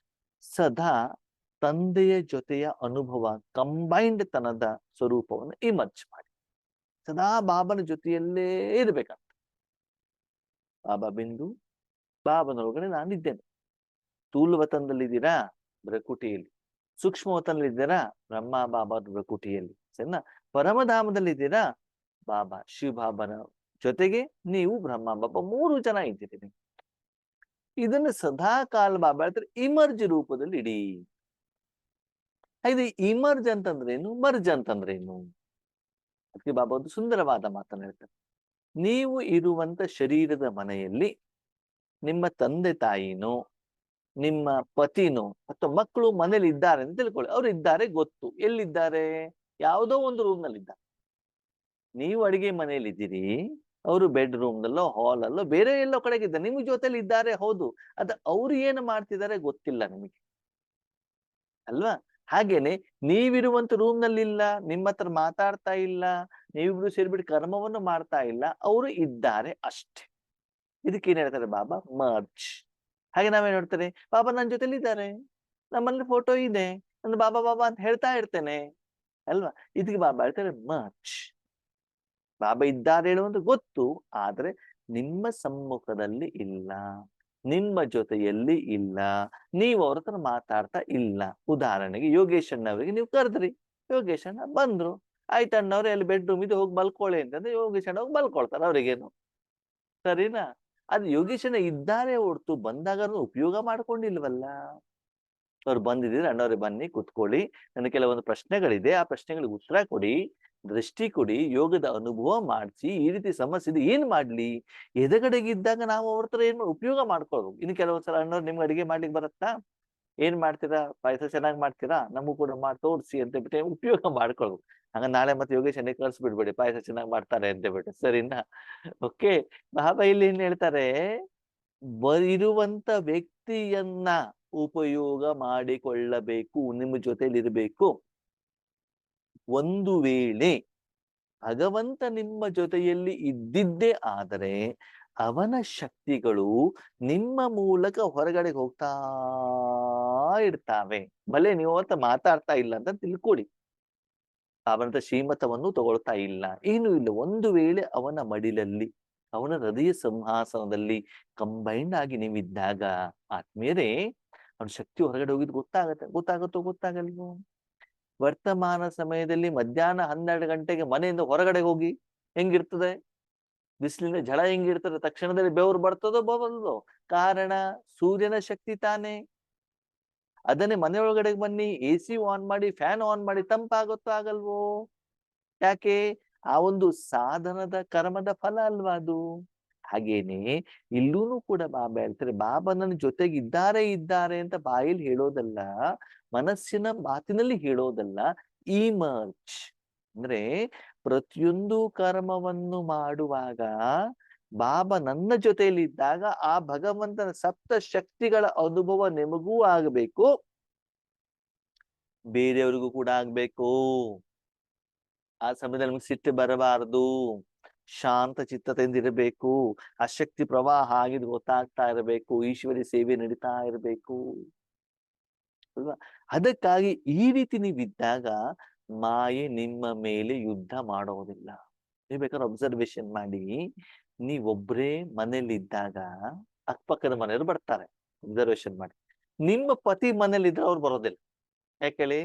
ಸದಾ ತಂದೆಯ ಜೊತೆಯ ಅನುಭವ, ಕಂಬೈನ್ಡ್ ತನದ ಸ್ವರೂಪವನ್ನು ಇಮರ್ಜ್ ಮಾಡಿ. ಸದಾ ಬಾಬನ ಜೊತೆಯಲ್ಲೇ ಇರ್ಬೇಕಂತ. ಬಾಬಾ ಬಿಂದು, ಬಾಬನೊಳಗಡೆ ನಾನಿದ್ದೇನೆ. ಸ್ಥೂಲವತನದಲ್ಲಿದ್ದೀರಾ, ಭ್ರಕುಟಿಯಲ್ಲಿ. ಸೂಕ್ಷ್ಮವತನಲ್ಲಿದ್ದೀರಾ, ಬ್ರಹ್ಮ ಬಾಬಾ ಭ್ರಕುಟಿಯಲ್ಲಿ. ಸರಿನಾ? ಪರಮಧಾಮದಲ್ಲಿದ್ದೀರಾ, ಬಾಬಾ ಶಿವಬಾಬನ ಜೊತೆಗೆ ನೀವು ಬ್ರಹ್ಮ ಬಾಬಾ 3 ಜನ ಇದ್ದೀರಿ. ಇದನ್ನು ಸದಾ ಕಾಲ ಬಾಬಾ ಹೇಳ್ತಾರೆ ಇಮರ್ಜ್ ರೂಪದಲ್ಲಿ ಇಡಿ. ಇದು ಇಮರ್ಜ್ ಅಂತಂದ್ರೇನು, ಮರ್ಜ್ ಅಂತಂದ್ರೇನು? ಅದಕ್ಕೆ ಬಾಬಾ ಒಂದು ಸುಂದರವಾದ ಮಾತನ್ನ ಹೇಳ್ತಾರೆ. ನೀವು ಇರುವಂತ ಶರೀರದ ಮನೆಯಲ್ಲಿ ನಿಮ್ಮ ತಂದೆ ತಾಯಿನೋ, ನಿಮ್ಮ ಪತಿನೋ ಅಥವಾ ಮಕ್ಕಳು ಮನೇಲಿ ಇದ್ದಾರೆ ಅಂತ ತಿಳ್ಕೊಳ್ಳಿ. ಅವ್ರು ಇದ್ದಾರೆ, ಗೊತ್ತು. ಎಲ್ಲಿದ್ದಾರೆ? ಯಾವುದೋ ಒಂದು ರೂಮ್ ನಲ್ಲಿ ಇದ್ದಾರೆ. ನೀವು ಅಡಿಗೆ ಮನೆಯಲ್ಲಿ ಇದ್ದೀರಿ, ಅವರು ಬೆಡ್ರೂಮ್ ನಲ್ಲೋ, ಹಾಲ್ ಅಲ್ಲೋ, ಬೇರೆ ಎಲ್ಲೋ ಕಡೆಗಿದ್ದಾರೆ, ನಿಮ್ ಜೊತೆಲಿ ಇದ್ದಾರೆ, ಹೌದು. ಅದ ಅವ್ರು ಏನು ಮಾಡ್ತಿದ್ದಾರೆ ಗೊತ್ತಿಲ್ಲ ನಿಮಗೆ, ಅಲ್ವಾ? ಹಾಗೇನೆ ನೀವಿರುವಂತ ರೂಮ್ ನಲ್ಲಿ ಇಲ್ಲ, ನಿಮ್ಮ ಹತ್ರ ಮಾತಾಡ್ತಾ ಇಲ್ಲ, ನೀವಿಬ್ರು ಸೇರ್ಬಿಟ್ಟು ಕರ್ಮವನ್ನು ಮಾಡ್ತಾ ಇಲ್ಲ, ಅವರು ಇದ್ದಾರೆ ಅಷ್ಟೇ. ಇದಕ್ಕೆ ಏನ್ ಹೇಳ್ತಾರೆ ಬಾಬಾ? ಮರ್ಜ್. ಹಾಗೆ ನಾವೇನ್ ಹೇಳ್ತಾರೆ, ಬಾಬಾ ನನ್ನ ಜೊತೆಲಿ ಇದ್ದಾರೆ, ನಮ್ಮಲ್ಲಿ ಫೋಟೋ ಇದೆ, ನಾನು ಬಾಬಾ ಬಾಬಾ ಅಂತ ಹೇಳ್ತಾ ಇರ್ತೇನೆ, ಅಲ್ವಾ? ಇದಕ್ಕೆ ಬಾಬಾ ಹೇಳ್ತಾರೆ ಮರ್ಜ್. ಬಾಬಾ ಇದ್ದಾರೆ ಹೇಳುವಂತ ಗೊತ್ತು, ಆದ್ರೆ ನಿಮ್ಮ ಸಮ್ಮುಖದಲ್ಲಿ ಇಲ್ಲ, ನಿಮ್ಮ ಜೊತೆಯಲ್ಲಿ ಇಲ್ಲ, ನೀವು ಅವ್ರ ಹತ್ರ ಮಾತಾಡ್ತಾ ಇಲ್ಲ. ಉದಾಹರಣೆಗೆ ಯೋಗೇಶ್ ಅಣ್ಣವರಿಗೆ ನೀವು ಕರೆದ್ರಿ, ಯೋಗೇಶ್ ಅಣ್ಣ ಬಂದ್ರು, ಆಯ್ತು ಅಣ್ಣವ್ರೆ ಅಲ್ಲಿ ಬೆಡ್ರೂಮ್ ಇದೆ, ಹೋಗಿ ಮಲ್ಕೊಳ್ಳಿ ಅಂತಂದ್ರೆ ಯೋಗೇಶ್ ಅಣ್ಣ ಹೋಗಿ ಮಲ್ಕೊಳ್ತಾರೆ, ಅವ್ರಿಗೇನು, ಸರಿನಾ? ಅದು ಯೋಗೇಶ್ ಅಣ್ಣ ಇದ್ದಾರೆ ಹೊರ್ತು ಬಂದಾಗ ಉಪಯೋಗ ಮಾಡ್ಕೊಂಡಿಲ್ವಲ್ಲ. ಅವ್ರು ಬಂದಿದ್ದೀರಿ, ಅಣ್ಣವ್ರೆ ಬನ್ನಿ ಕೂತ್ಕೊಳ್ಳಿ, ನನಗೆ ಕೆಲವೊಂದು ಪ್ರಶ್ನೆಗಳಿದೆ, ಆ ಪ್ರಶ್ನೆಗಳಿಗೆ ಉತ್ತರ ಕೊಡಿ, ದೃಷ್ಟಿ ಕೊಡಿ, ಯೋಗದ ಅನುಭವ ಮಾಡಿಸಿ, ಈ ರೀತಿ ಸಮಸ್ಯೆ ಇದೆ, ಏನ್ ಮಾಡ್ಲಿ? ಎದುರುಗಡೆಗಿದ್ದಾಗ ನಾವು ಅವ್ರ ಹತ್ರ ಏನ್ ಉಪಯೋಗ ಮಾಡ್ಕೊಳ್ಬೇಕು. ಇನ್ನು ಕೆಲವೊಂದ್ಸಲ ಅಣ್ಣವ್ರು ನಿಮ್ಗೆ ಅಡಿಗೆ ಮಾಡ್ಲಿಕ್ಕೆ ಬರುತ್ತಾ? ಏನ್ ಮಾಡ್ತೀರಾ? ಪಾಯಸ ಚೆನ್ನಾಗಿ ಮಾಡ್ತೀರಾ? ನಮಗೂ ಕೂಡ ಮಾಡಿ ತೋರಿಸಿ ಅಂತ ಬಿಟ್ಟು ಉಪಯೋಗ ಮಾಡ್ಕೊಳ್ಬೇಕು. ಹಂಗ ನಾಳೆ ಮತ್ತೆ ಯೋಗೇಶ್ ಅಣ್ಣ ಕಳ್ಸ್ಬಿಡ್ಬೇಡಿ, ಪಾಯಸ ಚೆನ್ನಾಗಿ ಮಾಡ್ತಾರೆ ಅಂತ ಬಿಟ್ಟು, ಸರಿನಾ? ಓಕೆ, ಬಾಬಾ ಇಲ್ಲಿ ಏನ್ ಹೇಳ್ತಾರೆ, ಇರುವಂತ ವ್ಯಕ್ತಿಯನ್ನ ಉಪಯೋಗ ಮಾಡಿಕೊಳ್ಳಬೇಕು, ನಿಮ್ಮ ಜೊತೆಲಿರ್ಬೇಕು. ಒಂದು ವೇಳೆ ಭಗವಂತ ನಿಮ್ಮ ಜೊತೆಯಲ್ಲಿ ಇದ್ದಿದ್ದೇ ಆದರೆ ಅವನ ಶಕ್ತಿಗಳು ನಿಮ್ಮ ಮೂಲಕ ಹೊರಗಡೆ ಹೋಗ್ತಾ ಇರ್ತಾವೆ. ಭಲೆ ನೀವು ಅವತ್ತ ಮಾತಾಡ್ತಾ ಇಲ್ಲ ಅಂತ ತಿಳ್ಕೊಳ್ಳಿ, ಅವನಂತ ಶ್ರೀಮತವನ್ನು ತಗೊಳ್ತಾ ಇಲ್ಲ, ಏನೂ ಇಲ್ಲ. ಒಂದು ವೇಳೆ ಅವನ ಮಡಿಲಲ್ಲಿ, ಅವನ ಹೃದಯ ಸಿಂಹಾಸನದಲ್ಲಿ ಕಂಬೈಂಡ್ ಆಗಿ ನೀವಿದ್ದಾಗ ಆತ್ಮೀಯರೇ, ಅವನ ಶಕ್ತಿ ಹೊರಗಡೆ ಹೋಗಿದ್ ಗೊತ್ತಾಗುತ್ತೋ ಗೊತ್ತಾಗಲ್ವೋ? ವರ್ತಮಾನ ಸಮಯದಲ್ಲಿ ಮಧ್ಯಾಹ್ನ 12 ಗಂಟೆಗೆ ಮನೆಯಿಂದ ಹೊರಗಡೆ ಹೋಗಿ ಹೆಂಗಿರ್ತದೆ? ಬಿಸಿಲಿನ ಝಳ ಹೆಂಗಿರ್ತದೆ? ತಕ್ಷಣದಲ್ಲಿ ಬೆವರು ಬರ್ತದೋ ಬರಲ್ವೋ? ಕಾರಣ ಸೂರ್ಯನ ಶಕ್ತಿ ತಾನೇ. ಅದನ್ನೇ ಮನೆ ಒಳಗಡೆ ಬನ್ನಿ, AC ಆನ್ ಮಾಡಿ, ಫ್ಯಾನ್ ಆನ್ ಮಾಡಿ, ತಂಪಾಗುತ್ತೋ ಆಗಲ್ವೋ? ಯಾಕೆ? ಆ ಒಂದು ಸಾಧನದ ಕರ್ಮದ ಫಲ ಅಲ್ವಾ ಅದು. ಹಾಗೇನೆ ಇಲ್ಲೂನು ಕೂಡ ಬಾಬಾ ಹೇಳ್ತಾರೆ, ಬಾಬಾ ನನ್ನ ಜೊತೆಗಿದ್ದಾರೆ ಅಂತ ಬಾಯಲ್ಲಿ ಹೇಳೋದಲ್ಲ, ಮನಸ್ಸಿನ ಮಾತಿನಲ್ಲಿ ಹೇಳೋದಲ್ಲ, ಈಮರ್ಜ್ ಅಂದ್ರೆ ಪ್ರತಿಯೊಂದು ಕರ್ಮವನ್ನು ಮಾಡುವಾಗ ಬಾಬಾ ನನ್ನ ಜೊತೆಯಲ್ಲಿ ಇದ್ದಾಗ ಆ ಭಗವಂತನ ಸಪ್ತ ಶಕ್ತಿಗಳ ಅನುಭವ ನಿಮಗೂ ಆಗಬೇಕು, ಬೇರೆಯವರಿಗೂ ಕೂಡ ಆಗ್ಬೇಕು. ಆ ಸಮಯದಲ್ಲಿ ನಮ್ಗೆ ಸಿಟ್ಟು ಬರಬಾರದು, ಶಾಂತ ಚಿತ್ತತೆಯಿಂದಿರಬೇಕು, ಆ ಶಕ್ತಿ ಪ್ರವಾಹ ಆಗಿದ್ದು ಗೊತ್ತಾಗ್ತಾ ಇರಬೇಕು, ಈಶ್ವರಿ ಸೇವೆ ನಡೀತಾ ಇರಬೇಕು ಅಲ್ವಾ. ಅದಕ್ಕಾಗಿ ಈ ರೀತಿ ನೀವಿದ್ದಾಗ ಮಾಯೆ ನಿಮ್ಮ ಮೇಲೆ ಯುದ್ಧ ಮಾಡೋದಿಲ್ಲ. ನೀವು ಬೇಕಾದ್ರೆ ಅಬ್ಸರ್ವೇಶನ್ ಮಾಡಿ, ನೀವೊಬ್ರೇ ಮನೇಲಿದ್ದಾಗ ಅಕ್ಕಪಕ್ಕದ ಮನೆಯವರು ಬರ್ತಾರೆ, ಅಬ್ಸರ್ವೇಶನ್ ಮಾಡಿ. ನಿಮ್ಮ ಪತಿ ಮನೇಲಿದ್ರೆ ಅವ್ರು ಬರೋದಿಲ್ಲ. ಯಾಕೆ ಹೇಳಿ?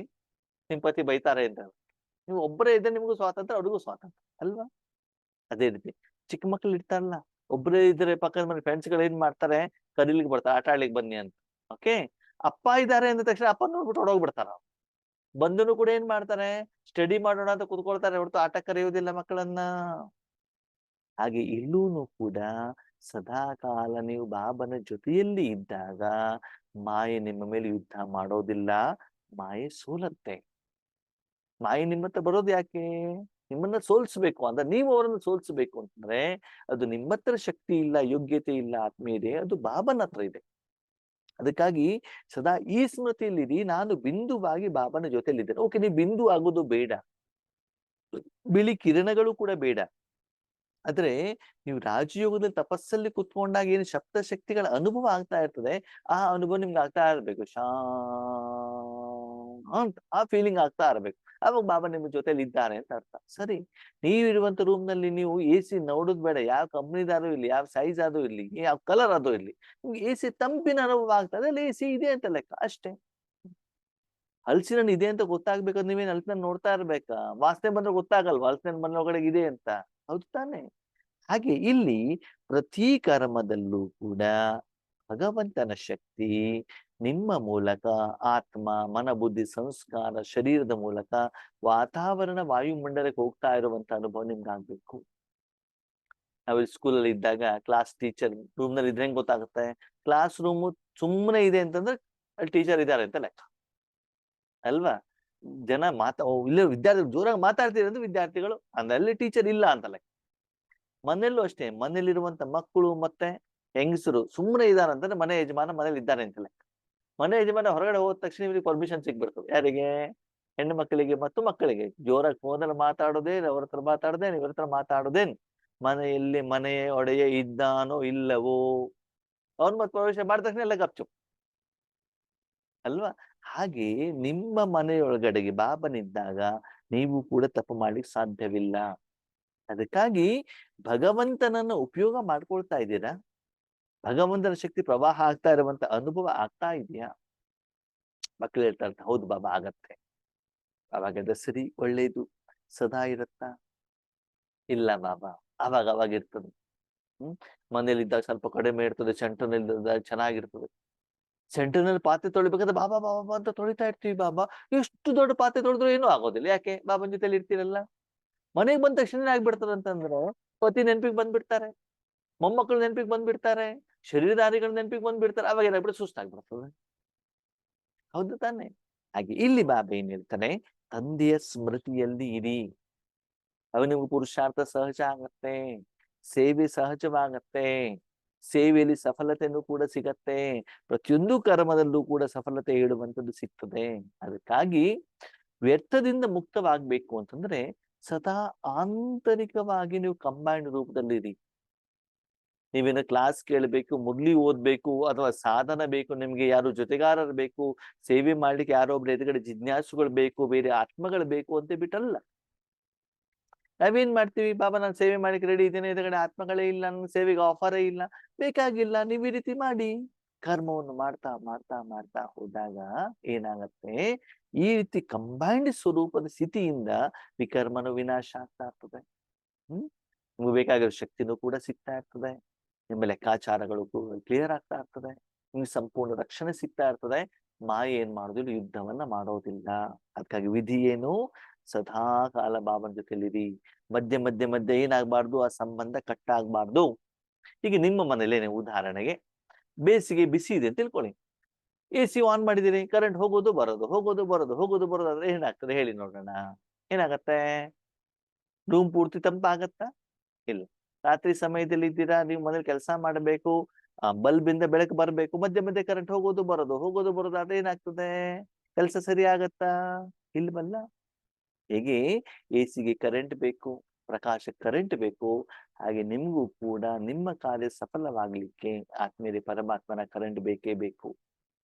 ನಿಮ್ ಪತಿ ಬೈತಾರೆ ಅಂತ. ನೀವು ಒಬ್ಬರೇ ಇದ್ರೆ ನಿಮಗೂ ಸ್ವಾತಂತ್ರ್ಯ, ಅವ್ರಿಗೂ ಸ್ವಾತಂತ್ರ್ಯ ಅಲ್ವಾ. ಅದೇ ರೀತಿ ಚಿಕ್ಕ ಮಕ್ಳು ಇರ್ತಾರಲ್ಲ, ಒಬ್ಬರೇ ಇದ್ರೆ ಪಕ್ಕದ ಮನೆ ಫ್ರೆಂಡ್ಸ್ ಗಳು ಏನ್ ಮಾಡ್ತಾರೆ, ಕರೀಲಿಕ್ಕೆ ಬರ್ತಾರೆ, ಆಟ ಆಡ್ಲಿಕ್ಕೆ ಬನ್ನಿ ಅಂತ. ಓಕೆ, ಅಪ್ಪ ಇದ್ದಾರೆ ಅಂದ ತಕ್ಷಣ ಅಪ್ಪ ನೋಡ್ಬಿಟ್ಟು ಹೊಡೋಗ್ಬಿಡ್ತಾರ. ಬಂದನು ಕೂಡ ಏನ್ ಮಾಡ್ತಾರೆ, ಸ್ಟಡಿ ಮಾಡೋಣ ಅಂತ ಕುತ್ಕೊಳ್ತಾರೆ, ಹೊರತು ಆಟ ಕರೆಯುವುದಿಲ್ಲ ಮಕ್ಕಳನ್ನ. ಹಾಗೆ ಇಲ್ಲೂನು ಕೂಡ ಸದಾ ಕಾಲ ನೀವು ಬಾಬನ ಜೊತೆಯಲ್ಲಿ ಇದ್ದಾಗ ಮಾಯೆ ನಿಮ್ಮ ಮೇಲೆ ಯುದ್ಧ ಮಾಡೋದಿಲ್ಲ, ಮಾಯೆ ಸೋಲತ್ತೆ. ಮಾಯೆ ನಿಮ್ಮ ಹತ್ರ ಬರೋದು ಯಾಕೆ? ನಿಮ್ಮನ್ನ ಸೋಲ್ಸ್ಬೇಕು ಅಂದ್ರೆ, ನೀವು ಅವರನ್ನು ಸೋಲ್ಸ್ಬೇಕು ಅಂತಂದ್ರೆ ಅದು ನಿಮ್ಮ ಹತ್ರ ಶಕ್ತಿ ಇಲ್ಲ, ಯೋಗ್ಯತೆ ಇಲ್ಲ ಆತ್ಮೀಯರೇ, ಅದು ಬಾಬನ ಹತ್ರ ಇದೆ. ಅದಕ್ಕಾಗಿ ಸದಾ ಈ ಸ್ಮೃತಿಯಲ್ಲಿರಿ, ನಾನು ಬಿಂದುವಾಗಿ ಬಾಬನ ಜೊತೆಲಿದ್ದೇನೆ. ಓಕೆ, ನೀವು ಬಿಂದು ಆಗೋದು ಬೇಡ, ಬಿಳಿ ಕಿರಣಗಳು ಕೂಡ ಬೇಡ, ಆದ್ರೆ ನೀವು ರಾಜಯೋಗದಲ್ಲಿ ತಪಸ್ಸಲ್ಲಿ ಕುತ್ಕೊಂಡಾಗ ಏನು ಸಪ್ತ ಶಕ್ತಿಗಳ ಅನುಭವ ಆಗ್ತಾ ಇರ್ತದೆ, ಆ ಅನುಭವ ನಿಮ್ಗೆ ಆಗ್ತಾ ಇರ್ಬೇಕು, ಅಂತ ಆ ಫೀಲಿಂಗ್ ಆಗ್ತಾ ಇರ್ಬೇಕು. ಅವಾಗ ಬಾಬಾ ನಿಮ್ಮ ಜೊತೆಲಿ ಇದ್ದಾರೆ ಅಂತ ಅರ್ಥ. ಸರಿ, ನೀವಿರುವಂತ ರೂಮ್ ನಲ್ಲಿ ನೀವು AC ನೋಡೋದ್ ಬೇಡ, ಯಾವ ಕಂಪ್ನಿದಾರು ಇರ್ಲಿ, ಯಾವ ಸೈಜ್ ಆದ್ರೂ ಇರ್ಲಿ, ಯಾವ ಕಲರ್ ಆದ್ರೂ ಇರ್ಲಿ, ನಿಮ್ಗೆ AC ತಂಪಿನ ಅನುಭವ ಆಗ್ತದೆ, ಅಲ್ಲಿ AC ಇದೆ ಅಂತ ಲೆಕ್ಕ ಅಷ್ಟೇ. ಹಲಸಿನ ಹಣ್ಣು ಇದೆ ಅಂತ ಗೊತ್ತಾಗ್ಬೇಕಾದ್ರೆ ನೀವೇನ್ ಹಲಸಿನ ನೋಡ್ತಾ ಇರ್ಬೇಕಾ? ವಾಸನೆ ಬಂದ್ರೆ ಗೊತ್ತಾಗಲ್ವಾ ಹಲಸಿನ ಮನೆ ಒಳಗಡೆ ಇದೆ ಅಂತ? ಹೌದು ತಾನೆ? ಹಾಗೆ ಇಲ್ಲಿ ಪ್ರತಿ ಕರ್ಮದಲ್ಲೂ ಕೂಡ ಭಗವಂತನ ಶಕ್ತಿ ನಿಮ್ಮ ಮೂಲಕ, ಆತ್ಮ, ಮನ, ಬುದ್ಧಿ, ಸಂಸ್ಕಾರ, ಶರೀರದ ಮೂಲಕ ವಾತಾವರಣ ವಾಯುಮಂಡಲಕ್ಕೆ ಹೋಗ್ತಾ ಇರುವಂತ ಅನುಭವ ನಿಮ್ಗೆ ಆಗ್ಬೇಕು. ನಾವು ಸ್ಕೂಲಲ್ಲಿ ಇದ್ದಾಗ ಕ್ಲಾಸ್ ಟೀಚರ್ ರೂಮ್ ನಲ್ಲಿ ಇದ್ರೆ ಹೆಂಗ್ ಗೊತ್ತಾಗುತ್ತೆ? ಕ್ಲಾಸ್ ರೂಮ್ ಸುಮ್ಮನೆ ಇದೆ ಅಂತಂದ್ರೆ ಅಲ್ಲಿ ಟೀಚರ್ ಇದ್ದಾರೆ ಅಂತ ಲೆಕ್ಕ ಅಲ್ವಾ. ಜನ ಇಲ್ಲ ವಿದ್ಯಾರ್ಥಿ ಜೋರಾಗಿ ಮಾತಾಡ್ತಿದ್ರೆ ಅಂದ್ರೆ ವಿದ್ಯಾರ್ಥಿಗಳು ಅಂದ್ರೆ ಅಲ್ಲಿ ಟೀಚರ್ ಇಲ್ಲ ಅಂತ ಲೆಕ್ಕ. ಮನೆಯಲ್ಲೂ ಅಷ್ಟೇ, ಮನೇಲಿರುವಂತ ಮಕ್ಕಳು ಮತ್ತೆ ಹೆಂಗಸರು ಸುಮ್ಮನೆ ಇದ್ದಾರೆ ಅಂತಂದ್ರೆ ಮನೆ ಯಜಮಾನ ಮನೇಲಿ ಇದ್ದಾರೆ ಅಂತ ಲೆಕ್ಕ. ಮನೆ ಯಜಮಾನ ಹೊರಗಡೆ ಹೋದ ತಕ್ಷಣ ಇವ್ರಿಗೆ ಪರ್ಮಿಷನ್ ಸಿಗ್ಬಿಡ್ತದೆ. ಯಾರಿಗೆ? ಹೆಣ್ಣು ಮಕ್ಕಳಿಗೆ ಮತ್ತು ಮಕ್ಕಳಿಗೆ. ಜೋರಾಗಿ ಫೋನಲ್ಲಿ ಮಾತಾಡೋದೇನು, ಅವ್ರ ಹತ್ರ ಮಾತಾಡೋದೇನು, ಇವ್ರ ಹತ್ರ ಮಾತಾಡೋದೇನು, ಮನೆಯಲ್ಲಿ ಮನೆಯ ಒಡೆಯ ಇದ್ದಾನೋ ಇಲ್ಲವೋ, ಅವ್ನ್ ಮತ್ತೆ ಪ್ರವೇಶ ಮಾಡಿದ ತಕ್ಷಣ ಎಲ್ಲ ಗಪ್ಚು ಅಲ್ವಾ. ಹಾಗೆ ನಿಮ್ಮ ಮನೆಯೊಳಗಡೆಗೆ ಬಾಬನಿದ್ದಾಗ ನೀವು ಕೂಡ ತಪ್ಪು ಮಾಡ್ಲಿಕ್ಕೆ ಸಾಧ್ಯವಿಲ್ಲ. ಅದಕ್ಕಾಗಿ ಭಗವಂತನನ್ನ ಉಪಯೋಗ ಮಾಡ್ಕೊಳ್ತಾ ಇದ್ದೀರಾ? ಭಗವಂತನ ಶಕ್ತಿ ಪ್ರವಾಹ ಆಗ್ತಾ ಇರುವಂತ ಅನುಭವ ಆಗ್ತಾ ಇದೆಯಾ? ಮಕ್ಕಳು ಹೇಳ್ತಾ ಇರ್ತಾರೆ, ಹೌದು ಬಾಬಾ ಆಗತ್ತೆ. ಅವಾಗ ಸರಿ, ಒಳ್ಳೇದು. ಸದಾ ಇರುತ್ತಾ? ಇಲ್ಲ ಬಾಬಾ, ಅವಾಗ ಇರ್ತದೆ. ಮನೇಲಿದ್ದಾಗ ಸ್ವಲ್ಪ ಕಡಿಮೆ ಇರ್ತದೆ, ಸೆಂಟರ್ನಲ್ಲಿದ್ದಾಗ ಚೆನ್ನಾಗಿರ್ತದೆ. ಸೆಂಟರ್ನಲ್ಲಿ ಪಾತ್ರೆ ತೊಳಿಬೇಕಾದ್ರೆ ಬಾಬಾ ಬಾಬಾ ಅಂತ ತೊಳಿತಾ ಇರ್ತೀವಿ. ಬಾಬಾ ಎಷ್ಟು ದೊಡ್ಡ ಪಾತ್ರೆ ತೊಳೆದ್ರು ಏನೂ ಆಗೋದಿಲ್ಲ. ಯಾಕೆ? ಬಾಬನ ಜೊತೆಲಿ ಇರ್ತೀರಲ್ಲ. ಮನೆಗೆ ಬಂದ ತಕ್ಷಣ ಆಗ್ಬಿಡ್ತದೆ ಅಂತಂದ್ರೆ, ಪತಿ ನೆನಪಿಗೆ ಬಂದ್ಬಿಡ್ತಾರೆ, ಮೊಮ್ಮಕ್ಕಳು ನೆನಪಿಗೆ ಬಂದ್ಬಿಡ್ತಾರೆ, ಶರೀರಧಾರಿಗಳ ನೆನಪಿಗೆ ಬಂದ್ಬಿಡ್ತಾರೆ, ಅವಾಗ ಏನಾಗ್ಬಿಡುತ್ತೆ, ಸುಸ್ತಾಗ್ಬಿಡ್ತದೆ. ಹೌದು ತಾನೆ? ಹಾಗೆ ಇಲ್ಲಿ ಬಾಬಾ ಏನ್ ಹೇಳ್ತಾನೆ, ತಂದೆಯ ಸ್ಮೃತಿಯಲ್ಲಿ ಇರಿ, ಅವ ನಿಮ್ಗೆ ಪುರುಷಾರ್ಥ ಸಹಜ ಆಗತ್ತೆ, ಸೇವೆ ಸಹಜವಾಗತ್ತೆ, ಸೇವೆಯಲ್ಲಿ ಸಫಲತೆಯನ್ನು ಕೂಡ ಸಿಗತ್ತೆ, ಪ್ರತಿಯೊಂದು ಕರ್ಮದಲ್ಲೂ ಕೂಡ ಸಫಲತೆ ಹೇಳುವಂಥದ್ದು ಸಿಗ್ತದೆ. ಅದಕ್ಕಾಗಿ ವ್ಯರ್ಥದಿಂದ ಮುಕ್ತವಾಗ್ಬೇಕು ಅಂತಂದ್ರೆ ಸದಾ ಆಂತರಿಕವಾಗಿ ನೀವು ಕಂಬೈಂಡ್ ರೂಪದಲ್ಲಿರಿ. ನೀವೇನು ಕ್ಲಾಸ್ ಕೇಳಬೇಕು, ಮುಗ್ಲಿ ಓದ್ಬೇಕು, ಅಥವಾ ಸಾಧನ ಬೇಕು, ನಿಮ್ಗೆ ಯಾರು ಜೊತೆಗಾರರು ಬೇಕು, ಸೇವೆ ಮಾಡ್ಲಿಕ್ಕೆ ಯಾರೋ ಒಬ್ರು ಎದುರುಗಡೆ ಜಿಜ್ಞಾಸುಗಳು ಬೇಕು, ಬೇರೆ ಆತ್ಮಗಳು ಬೇಕು ಅಂತ ಬಿಟ್ಟಲ್ಲ. ನಾವೇನ್ ಮಾಡ್ತೀವಿ, ಬಾಬಾ ನಾನು ಸೇವೆ ಮಾಡ್ಲಿಕ್ಕೆ ರೆಡಿ ಇದ್ದೇನೆ, ಎದುರುಗಡೆ ಆತ್ಮಗಳೇ ಇಲ್ಲ, ನನ್ನ ಸೇವೆಗೆ ಆಫರೇ ಇಲ್ಲ, ಬೇಕಾಗಿಲ್ಲ, ನೀವು ಈ ರೀತಿ ಮಾಡಿ. ಕರ್ಮವನ್ನು ಮಾಡ್ತಾ ಮಾಡ್ತಾ ಮಾಡ್ತಾ ಹೋದಾಗ ಏನಾಗತ್ತೆ, ಈ ರೀತಿ ಕಂಬೈನ್ಡ್ ಸ್ವರೂಪದ ಸ್ಥಿತಿಯಿಂದ ವಿಕರ್ಮನು ವಿನಾಶ ಆಗ್ತಾ ಇರ್ತದೆ. ನಿಮ್ಗೆ ಬೇಕಾಗಿರೋ ಶಕ್ತಿನೂ ಕೂಡ ಸಿಗ್ತಾ ಇರ್ತದೆ, ನಿಮ್ಮ ಲೆಕ್ಕಾಚಾರಗಳು ಕ್ಲಿಯರ್ ಆಗ್ತಾ ಇರ್ತದೆ, ನಿಮ್ಗೆ ಸಂಪೂರ್ಣ ರಕ್ಷಣೆ ಸಿಗ್ತಾ ಇರ್ತದೆ. ಮಾಯೆ ಏನ್ ಮಾಡೋದಿಲ್ಲ, ಯುದ್ಧವನ್ನ ಮಾಡೋದಿಲ್ಲ. ಅದಕ್ಕಾಗಿ ವಿಧಿ ಏನು, ಸದಾ ಕಾಲ ಬಾಬನ ಜೊತೆಲಿರಿ. ಮಧ್ಯೆ ಮಧ್ಯೆ ಮಧ್ಯೆ ಏನಾಗ್ಬಾರ್ದು, ಆ ಸಂಬಂಧ ಕಟ್ಟಾಗ್ಬಾರ್ದು. ಈಗ ನಿಮ್ಮ ಮನೇಲೇನೆ ಉದಾಹರಣೆಗೆ ಬೇಸಿಗೆ ಬಿಸಿ ಇದೆ ಅಂತ ತಿಳ್ಕೊಳ್ಳಿ, AC ಆನ್ ಮಾಡಿದಿರಿ, ಕರೆಂಟ್ ಹೋಗೋದು ಬರೋದು ಹೋಗೋದು ಬರೋದು ಹೋಗೋದು ಬರೋದು ಆದ್ರೆ ಏನಾಗ್ತದೆ ಹೇಳಿ ನೋಡೋಣ, ಏನಾಗತ್ತೆ? ರೂಮ್ ಪೂರ್ತಿ ತಂಪಾಗತ್ತಾ? ಇಲ್ಲ. ರಾತ್ರಿ ಸಮಯದಲ್ಲಿ ಇದ್ದೀರಾ, ನೀವು ಮನೇಲಿ ಕೆಲಸ ಮಾಡಬೇಕು, ಬಲ್ಬ್ ಇಂದ ಬೆಳಕು ಬರಬೇಕು, ಮಧ್ಯೆ ಮಧ್ಯೆ ಕರೆಂಟ್ ಹೋಗೋದು ಬರೋದು ಆದ್ರೆ ಏನಾಗ್ತದೆ? ಕೆಲಸ ಸರಿ ಆಗತ್ತಾ? ಇಲ್ವಲ್ಲ. ಹೇಗೆ AC ಗೆ ಕರೆಂಟ್ ಬೇಕು, ಪ್ರಕಾಶ ಕರೆಂಟ್ ಬೇಕು, ಹಾಗೆ ನಿಮ್ಗೂ ಕೂಡ ನಿಮ್ಮ ಕಾರ್ಯ ಸಫಲವಾಗ್ಲಿಕ್ಕೆ ಆತ್ಮೀಯ ಪರಮಾತ್ಮನ ಕರೆಂಟ್ ಬೇಕೇ ಬೇಕು.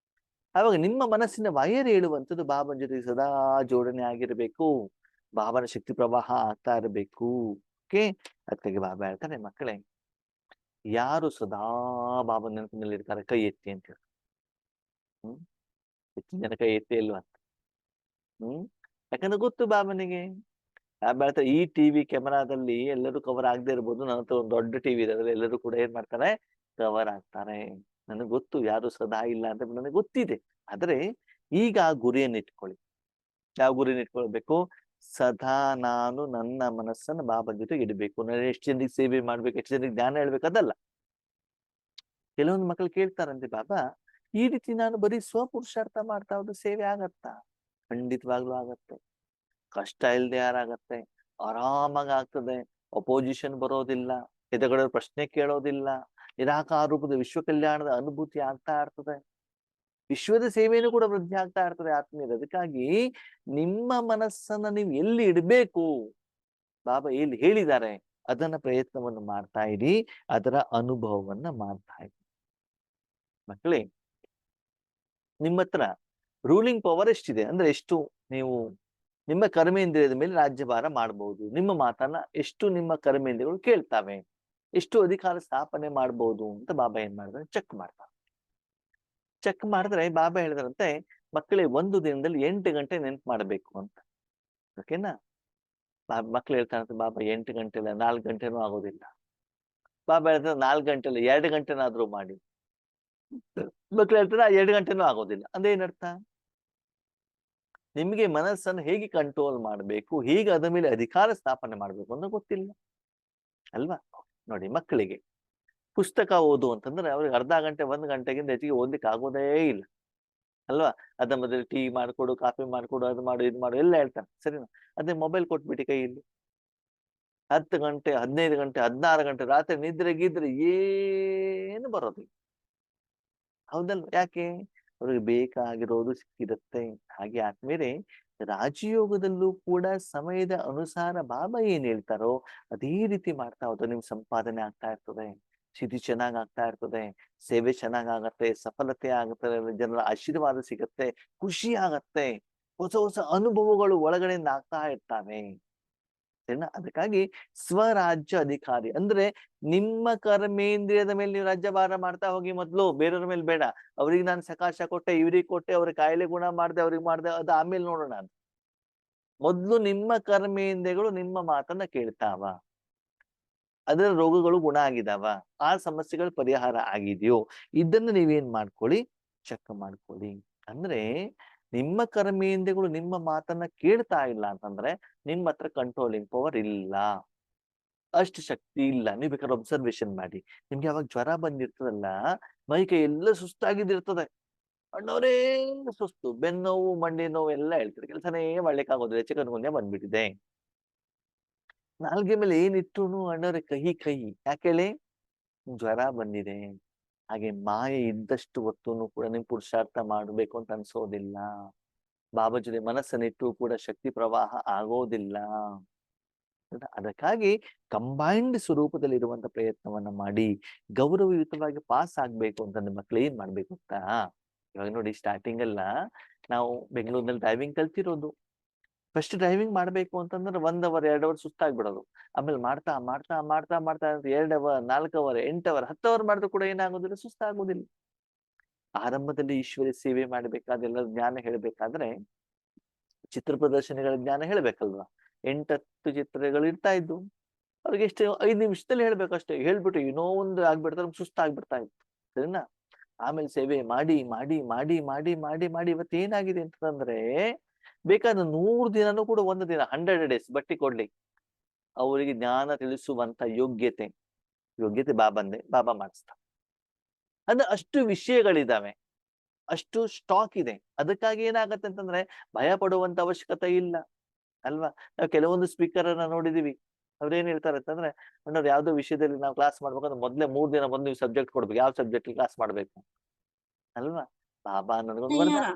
ಆವಾಗ ನಿಮ್ಮ ಮನಸ್ಸಿನ ವೈರ್ ಹೇಳುವಂಥದ್ದು ಬಾಬನ ಜೊತೆ ಸದಾ ಜೋಡಣೆ ಆಗಿರ್ಬೇಕು, ಬಾಬನ ಶಕ್ತಿ ಪ್ರವಾಹ ಆಗ್ತಾ ಇರಬೇಕು. ಓಕೆ, ಅದಕ್ಕಾಗಿ ಬಾಬಾ ಹೇಳ್ತಾರೆ, ಮಕ್ಕಳೇ ಯಾರು ಸದಾ ಬಾಬನ ನೆನಪಿನಲ್ಲಿ ಇರ್ತಾರೆ ಕೈ ಎತ್ತಿ ಅಂತ ಹೇಳಿ. ಹೆಚ್ಚಿನ ಜನ ಕೈ ಎತ್ತಿ ಇಲ್ವಾ ಅಂತ. ಯಾಕಂದ್ರೆ ಗೊತ್ತು ಬಾಬನಿಗೆ. ಬಾಬಾ ಹೇಳ್ತಾರೆ, ಈ ಟಿವಿ ಕ್ಯಾಮರಾದಲ್ಲಿ ಎಲ್ಲರೂ ಕವರ್ ಆಗದೆ ಇರ್ಬೋದು, ನನ್ನ ಹತ್ರ ಒಂದು ದೊಡ್ಡ ಟಿವಿ ಇದೆ, ಅದ್ರಲ್ಲಿ ಎಲ್ಲರೂ ಕೂಡ ಏನ್ ಮಾಡ್ತಾರೆ, ಕವರ್ ಆಗ್ತಾರೆ. ನನಗೆ ಗೊತ್ತು ಯಾರು ಸದಾ ಇಲ್ಲ ಅಂತ ನನಗೆ ಗೊತ್ತಿದೆ. ಆದ್ರೆ ಈಗ ಆ ಗುರಿಯನ್ನು ಇಟ್ಕೊಳ್ಳಿ. ಯಾವ ಗುರಿಯನ್ನು ಇಟ್ಕೊಳ್ಬೇಕು? ಸದಾ ನಾನು ನನ್ನ ಮನಸ್ಸನ್ನು ಬಾಬಾ ಜೊತೆಗೆ ಇಡಬೇಕು. ನಾನು ಎಷ್ಟು ಜನರಿಗೆ ಸೇವೆ ಮಾಡ್ಬೇಕು, ಎಷ್ಟು ಜನರಿಗೆ ಜ್ಞಾನ ಹೇಳ್ಬೇಕು, ಅದಲ್ಲ. ಕೆಲವೊಂದು ಮಕ್ಕಳು ಕೇಳ್ತಾರಂತೆ, ಬಾಬಾ ಈ ರೀತಿ ನಾನು ಬರೀ ಸ್ವಪುರುಷಾರ್ಥ ಮಾಡ್ತಾ ಹೋದ್ರೆ ಸೇವೆ ಆಗತ್ತಾ? ಖಂಡಿತವಾಗ್ಲೂ ಆಗತ್ತೆ. ಕಷ್ಟ ಇಲ್ದೆ ಯಾರಾಗತ್ತೆ, ಆರಾಮಾಗಿ ಆಗ್ತದೆ. ಅಪೋಸಿಷನ್ ಬರೋದಿಲ್ಲ, ಎದುರುಗಡೆ ಪ್ರಶ್ನೆ ಕೇಳೋದಿಲ್ಲ, ನಿರಾಕಾರ ರೂಪದ ವಿಶ್ವ ಕಲ್ಯಾಣದ ಅನುಭೂತಿ ಆಗ್ತಾ ಇರ್ತದೆ, ವಿಶ್ವದ ಸೇವೆಯನ್ನು ಕೂಡ ವೃದ್ಧಿ ಆಗ್ತಾ ಇರ್ತದೆ ಆತ್ಮೀಯರು. ಅದಕ್ಕಾಗಿ ನಿಮ್ಮ ಮನಸ್ಸನ್ನ ನೀವು ಎಲ್ಲಿ ಇಡಬೇಕು, ಬಾಬಾ ಎಲ್ಲಿ ಹೇಳಿದ್ದಾರೆ ಅದನ್ನ ಪ್ರಯತ್ನವನ್ನು ಮಾಡ್ತಾ ಇರಿ, ಅದರ ಅನುಭವವನ್ನ ಮಾಡ್ತಾ ಇರಿ. ಮಕ್ಕಳೇ, ನಿಮ್ಮ ಹತ್ರ ರೂಲಿಂಗ್ ಪವರ್ ಎಷ್ಟಿದೆ ಅಂದ್ರೆ ಎಷ್ಟು ನೀವು ನಿಮ್ಮ ಕರ್ಮೇಂದ್ರಿಯದ ಮೇಲೆ ರಾಜ್ಯಭಾರ ಮಾಡಬಹುದು, ನಿಮ್ಮ ಮಾತನ್ನ ಎಷ್ಟು ನಿಮ್ಮ ಕರ್ಮೇಂದ್ರಿಯಗಳು ಕೇಳ್ತಾವೆ, ಎಷ್ಟು ಅಧಿಕಾರ ಸ್ಥಾಪನೆ ಮಾಡಬಹುದು ಅಂತ ಬಾಬಾ ಏನ್ ಮಾಡಿದ್ರೆ ಚೆಕ್ ಮಾಡ್ತಾರೆ. ಚೆಕ್ ಮಾಡಿದ್ರೆ ಬಾಬಾ ಹೇಳಿದ್ರಂತೆ, ಮಕ್ಕಳೇ ಒಂದು ದಿನದಲ್ಲಿ 8 ಗಂಟೆ ನೆನ್ಪು ಮಾಡಬೇಕು ಅಂತ. ಓಕೆನಾ? ಮಕ್ಳು ಹೇಳ್ತಾರಂತೆ, ಬಾಬಾ 8 ಗಂಟೆ ಇಲ್ಲ, 4 ಗಂಟೆನೂ ಆಗೋದಿಲ್ಲ. ಬಾಬಾ ಹೇಳ್ತಾರೆ 4 ಗಂಟೆ ಇಲ್ಲ, 2 ಗಂಟೆನಾದ್ರೂ ಮಾಡಿ. ಮಕ್ಳು ಹೇಳ್ತಾರೆ 2 ಗಂಟೆನೂ ಆಗೋದಿಲ್ಲ. ಅದೇನರ್ಥ? ನಿಮಗೆ ಮನಸ್ಸನ್ನು ಹೇಗೆ ಕಂಟ್ರೋಲ್ ಮಾಡಬೇಕು, ಹೇಗೆ ಅದರ ಮೇಲೆ ಅಧಿಕಾರ ಸ್ಥಾಪನೆ ಮಾಡ್ಬೇಕು ಅಂತ ಗೊತ್ತಿಲ್ಲ ಅಲ್ವಾ? ನೋಡಿ, ಮಕ್ಕಳಿಗೆ ಪುಸ್ತಕ ಓದು ಅಂತಂದ್ರೆ ಅವ್ರಿಗೆ ಅರ್ಧ ಗಂಟೆ 1 ಗಂಟೆಗಿಂತ ಹೆಚ್ಚಿಗೆ ಓದ್ಲಿಕ್ಕೆ ಆಗೋದೇ ಇಲ್ಲ ಅಲ್ವಾ? ಅದ್ರ ಮಧ್ಯೆ ಟೀ ಮಾಡ್ಕೊಡು, ಕಾಫಿ ಮಾಡ್ಕೊಡು, ಅದು ಮಾಡು ಇದು ಮಾಡು ಎಲ್ಲ ಹೇಳ್ತಾನೆ, ಸರಿನಾ? ಅದೇ ಮೊಬೈಲ್ ಕೊಟ್ಬಿಟ್ಟು ಕೈಯಲ್ಲಿ 10 ಗಂಟೆ 15 ಗಂಟೆ 16 ಗಂಟೆ ರಾತ್ರಿ ನಿದ್ರೆಗಿದ್ರೆ ಏನು ಬರೋದಿಲ್ಲ. ಹೌದಲ್ವ? ಯಾಕೆ? ಅವ್ರಿಗೆ ಬೇಕಾಗಿರೋದು ಸಿಕ್ಕಿರುತ್ತೆ. ಹಾಗೆ ಆದ್ಮೇಲೆ ರಾಜಯೋಗದಲ್ಲೂ ಕೂಡ ಸಮಯದ ಅನುಸಾರ ಬಾಬಾ ಏನ್ ಹೇಳ್ತಾರೋ ಅದೇ ರೀತಿ ಮಾಡ್ತಾ ಹೋದ್ರೆ ನಿಮ್ ಸಂಪಾದನೆ ಆಗ್ತಾ ಇರ್ತದೆ, ಸ್ಥಿತಿ ಚೆನ್ನಾಗ್ ಆಗ್ತಾ ಇರ್ತದೆ, ಸೇವೆ ಚೆನ್ನಾಗಾಗತ್ತೆ, ಸಫಲತೆ ಆಗುತ್ತೆ, ಜನರ ಆಶೀರ್ವಾದ ಸಿಗತ್ತೆ, ಖುಷಿ ಆಗತ್ತೆ, ಹೊಸ ಹೊಸ ಅನುಭವಗಳು ಒಳಗಡೆಯಿಂದ ಆಗ್ತಾ ಇರ್ತಾವೆ. ಸರಿನಾ? ಅದಕ್ಕಾಗಿ ಸ್ವರಾಜ್ಯ ಅಧಿಕಾರಿ ಅಂದ್ರೆ ನಿಮ್ಮ ಕರ್ಮೇಂದ್ರಿಯದ ಮೇಲೆ ನೀವು ರಾಜ್ಯಭಾರ ಮಾಡ್ತಾ ಹೋಗಿ, ಮೊದ್ಲು ಬೇರೆಯವ್ರ ಮೇಲೆ ಬೇಡ. ಅವ್ರಿಗೆ ನಾನು ಸಕಾಶ ಕೊಟ್ಟೆ, ಇವ್ರಿಗೆ ಕೊಟ್ಟೆ, ಅವ್ರ ಕಾಯಿಲೆ ಗುಣ ಮಾಡ್ದೆ, ಅವ್ರಿಗೆ ಮಾಡ್ದೆ, ಅದು ಆಮೇಲೆ ನೋಡೋಣ ಅಂತ. ಮೊದ್ಲು ನಿಮ್ಮ ಕರ್ಮೇಂದ್ರಿಯಗಳು ನಿಮ್ಮ ಮಾತನ್ನ ಕೇಳ್ತಾವ, ಅದರ ರೋಗಗಳು ಗುಣ ಆಗಿದಾವ, ಆ ಸಮಸ್ಯೆಗಳು ಪರಿಹಾರ ಆಗಿದೆಯೋ, ಇದನ್ನ ನೀವೇನ್ ಮಾಡ್ಕೊಳ್ಳಿ, ಚೆಕ್ ಮಾಡ್ಕೊಳ್ಳಿ. ಅಂದ್ರೆ ನಿಮ್ಮ ಕರ್ಮೇಂದ್ರಿಯಗಳು ನಿಮ್ಮ ಮಾತನ್ನ ಕೇಳ್ತಾ ಇಲ್ಲ ಅಂತಂದ್ರೆ ನಿಮ್ಮ ಹತ್ರ ಕಂಟ್ರೋಲಿಂಗ್ ಪವರ್ ಇಲ್ಲ, ಅಷ್ಟು ಶಕ್ತಿ ಇಲ್ಲ. ನೀವ್ ಬೇಕಾದ್ರೆ ಅಬ್ಸರ್ವೇಷನ್ ಮಾಡಿ, ನಿಮ್ಗೆ ಯಾವಾಗ ಜ್ವರ ಬಂದಿರ್ತದಲ್ಲ, ಮೈ ಕೈ ಎಲ್ಲ ಸುಸ್ತಾಗಿದ್ದಿರ್ತದೆ, ಅಣ್ಣವ್ರೇ ಸುಸ್ತು, ಬೆನ್ನೋವು ಮಂಡಿ ನೋವು ಎಲ್ಲ ಹೇಳ್ತಾರೆ, ಕೆಲಸನೇ ಮಾಡ್ಲಿಕ್ಕೆ ಆಗೋದಿಲ್ಲ, ಚಿಕನ್ಗುನ್ಯ ಬಂದ್ಬಿಟ್ಟಿದೆ. ನಾಲ್ಗೆ ಮೇಲೆ ಏನಿಟ್ಟುನು ಅಣ್ಣವ್ರೆ ಕಹಿ ಕಹಿ, ಯಾಕೇಳಿ? ಜ್ವರ ಬಂದಿದೆ. ಹಾಗೆ ಮಾಯೆ ಇದ್ದಷ್ಟು ಹೊತ್ತುನು ಕೂಡ ನಿಮ್ ಪುರುಷಾರ್ಥ ಮಾಡ್ಬೇಕು ಅಂತ ಅನ್ಸೋದಿಲ್ಲ, ಬಾಬಾ ಜೊತೆ ಮನಸ್ಸನ್ನಿಟ್ಟು ಕೂಡ ಶಕ್ತಿ ಪ್ರವಾಹ ಆಗೋದಿಲ್ಲ. ಅದಕ್ಕಾಗಿ ಕಂಬೈನ್ಡ್ ಸ್ವರೂಪದಲ್ಲಿ ಪ್ರಯತ್ನವನ್ನ ಮಾಡಿ ಗೌರವಯುತವಾಗಿ ಪಾಸ್ ಆಗ್ಬೇಕು ಅಂತ ನಿಮ್ಮ ಮಕ್ಳು ಏನ್ ಮಾಡ್ಬೇಕು ಅಂತ. ಇವಾಗ ನೋಡಿ, ಸ್ಟಾರ್ಟಿಂಗ್ ಎಲ್ಲ ನಾವು ಬೆಂಗಳೂರಿನಲ್ಲಿ ಡ್ರೈವಿಂಗ್ ಕಲ್ತಿರೋದು. ಫಸ್ಟ್ ಡ್ರೈವಿಂಗ್ ಮಾಡ್ಬೇಕು ಅಂತಂದ್ರೆ 1 ಅವರ್ 2 ಅವರ್ ಸುಸ್ತಾಗ್ಬಿಡೋದು. ಆಮೇಲೆ ಮಾಡ್ತಾ ಮಾಡ್ತಾ ಮಾಡ್ತಾ ಮಾಡ್ತಾ 2 ಅವರ್ 4 ಅವರ್ 8 ಅವರ್ 10 ಅವರ್ ಮಾಡಿದ್ರು ಕೂಡ ಏನಾಗೋದಿಲ್ಲ, ಸುಸ್ತಾಗೋದಿಲ್ಲ. ಆರಂಭದಲ್ಲಿ ಈಶ್ವರಿ ಸೇವೆ ಮಾಡ್ಬೇಕಾದೆಲ್ಲ ಜ್ಞಾನ ಹೇಳ್ಬೇಕಾದ್ರೆ ಚಿತ್ರ ಪ್ರದರ್ಶನಗಳ ಜ್ಞಾನ ಹೇಳ್ಬೇಕಲ್ವಾ. 8-10 ಚಿತ್ರಗಳು ಇರ್ತಾ ಇದ್ದು, ಅವ್ರಿಗೆ ಎಷ್ಟು 5 ನಿಮಿಷದಲ್ಲಿ ಹೇಳ್ಬೇಕು ಅಷ್ಟೇ. ಹೇಳ್ಬಿಟ್ಟು ಏನೋ ಒಂದು ಆಗ್ಬಿಡ್ತಾರೆ, ಸುಸ್ತಾಗ್ಬಿಡ್ತಾ ಇತ್ತು. ಸರಿನಾ? ಆಮೇಲೆ ಸೇವೆ ಮಾಡಿ ಮಾಡಿ ಮಾಡಿ ಮಾಡಿ ಮಾಡಿ ಮಾಡಿ ಇವತ್ತು ಏನಾಗಿದೆ ಅಂತಂದ್ರೆ, ಬೇಕಾದ್ರೆ 100 ದಿನನೂ ಕೂಡ 1 ದಿನ 100 ಡೇಸ್ ಬಟ್ಟಿ ಕೊಡ್ಲಿ, ಅವರಿಗೆ ಜ್ಞಾನ ತಿಳಿಸುವಂತ ಯೋಗ್ಯತೆ ಬಾಬಂದೆ, ಬಾಬಾ ಮಾಡಿಸ್ತಾ. ಅಂದ್ರೆ ಅಷ್ಟು ವಿಷಯಗಳಿದಾವೆ, ಅಷ್ಟು ಸ್ಟಾಕ್ ಇದೆ. ಅದಕ್ಕಾಗಿ ಏನಾಗತ್ತೆ ಅಂತಂದ್ರೆ ಭಯ ಪಡುವಂತ ಅವಶ್ಯಕತೆ ಇಲ್ಲ ಅಲ್ವಾ. ನಾವು ಕೆಲವೊಂದು ಸ್ಪೀಕರ್ ಅನ್ನ ನೋಡಿದೀವಿ, ಅವ್ರೇನ್ ಹೇಳ್ತಾರೆ ಅಂತಂದ್ರೆ, ಅಣ್ಣವ್ರು ಯಾವ್ದೋ ವಿಷಯದಲ್ಲಿ ನಾವು ಕ್ಲಾಸ್ ಮಾಡ್ಬೇಕಂದ್ರೆ ಮೊದ್ಲೇ 3 ದಿನ ಬಂದು ನೀವು ಸಬ್ಜೆಕ್ಟ್ ಕೊಡ್ಬೇಕು, ಯಾವ ಸಬ್ಜೆಕ್ಟ್ ಕ್ಲಾಸ್ ಮಾಡ್ಬೇಕು ಅಲ್ವಾ. ಬಾಬಾ ನನಗೊಂದು ವರದಾನ,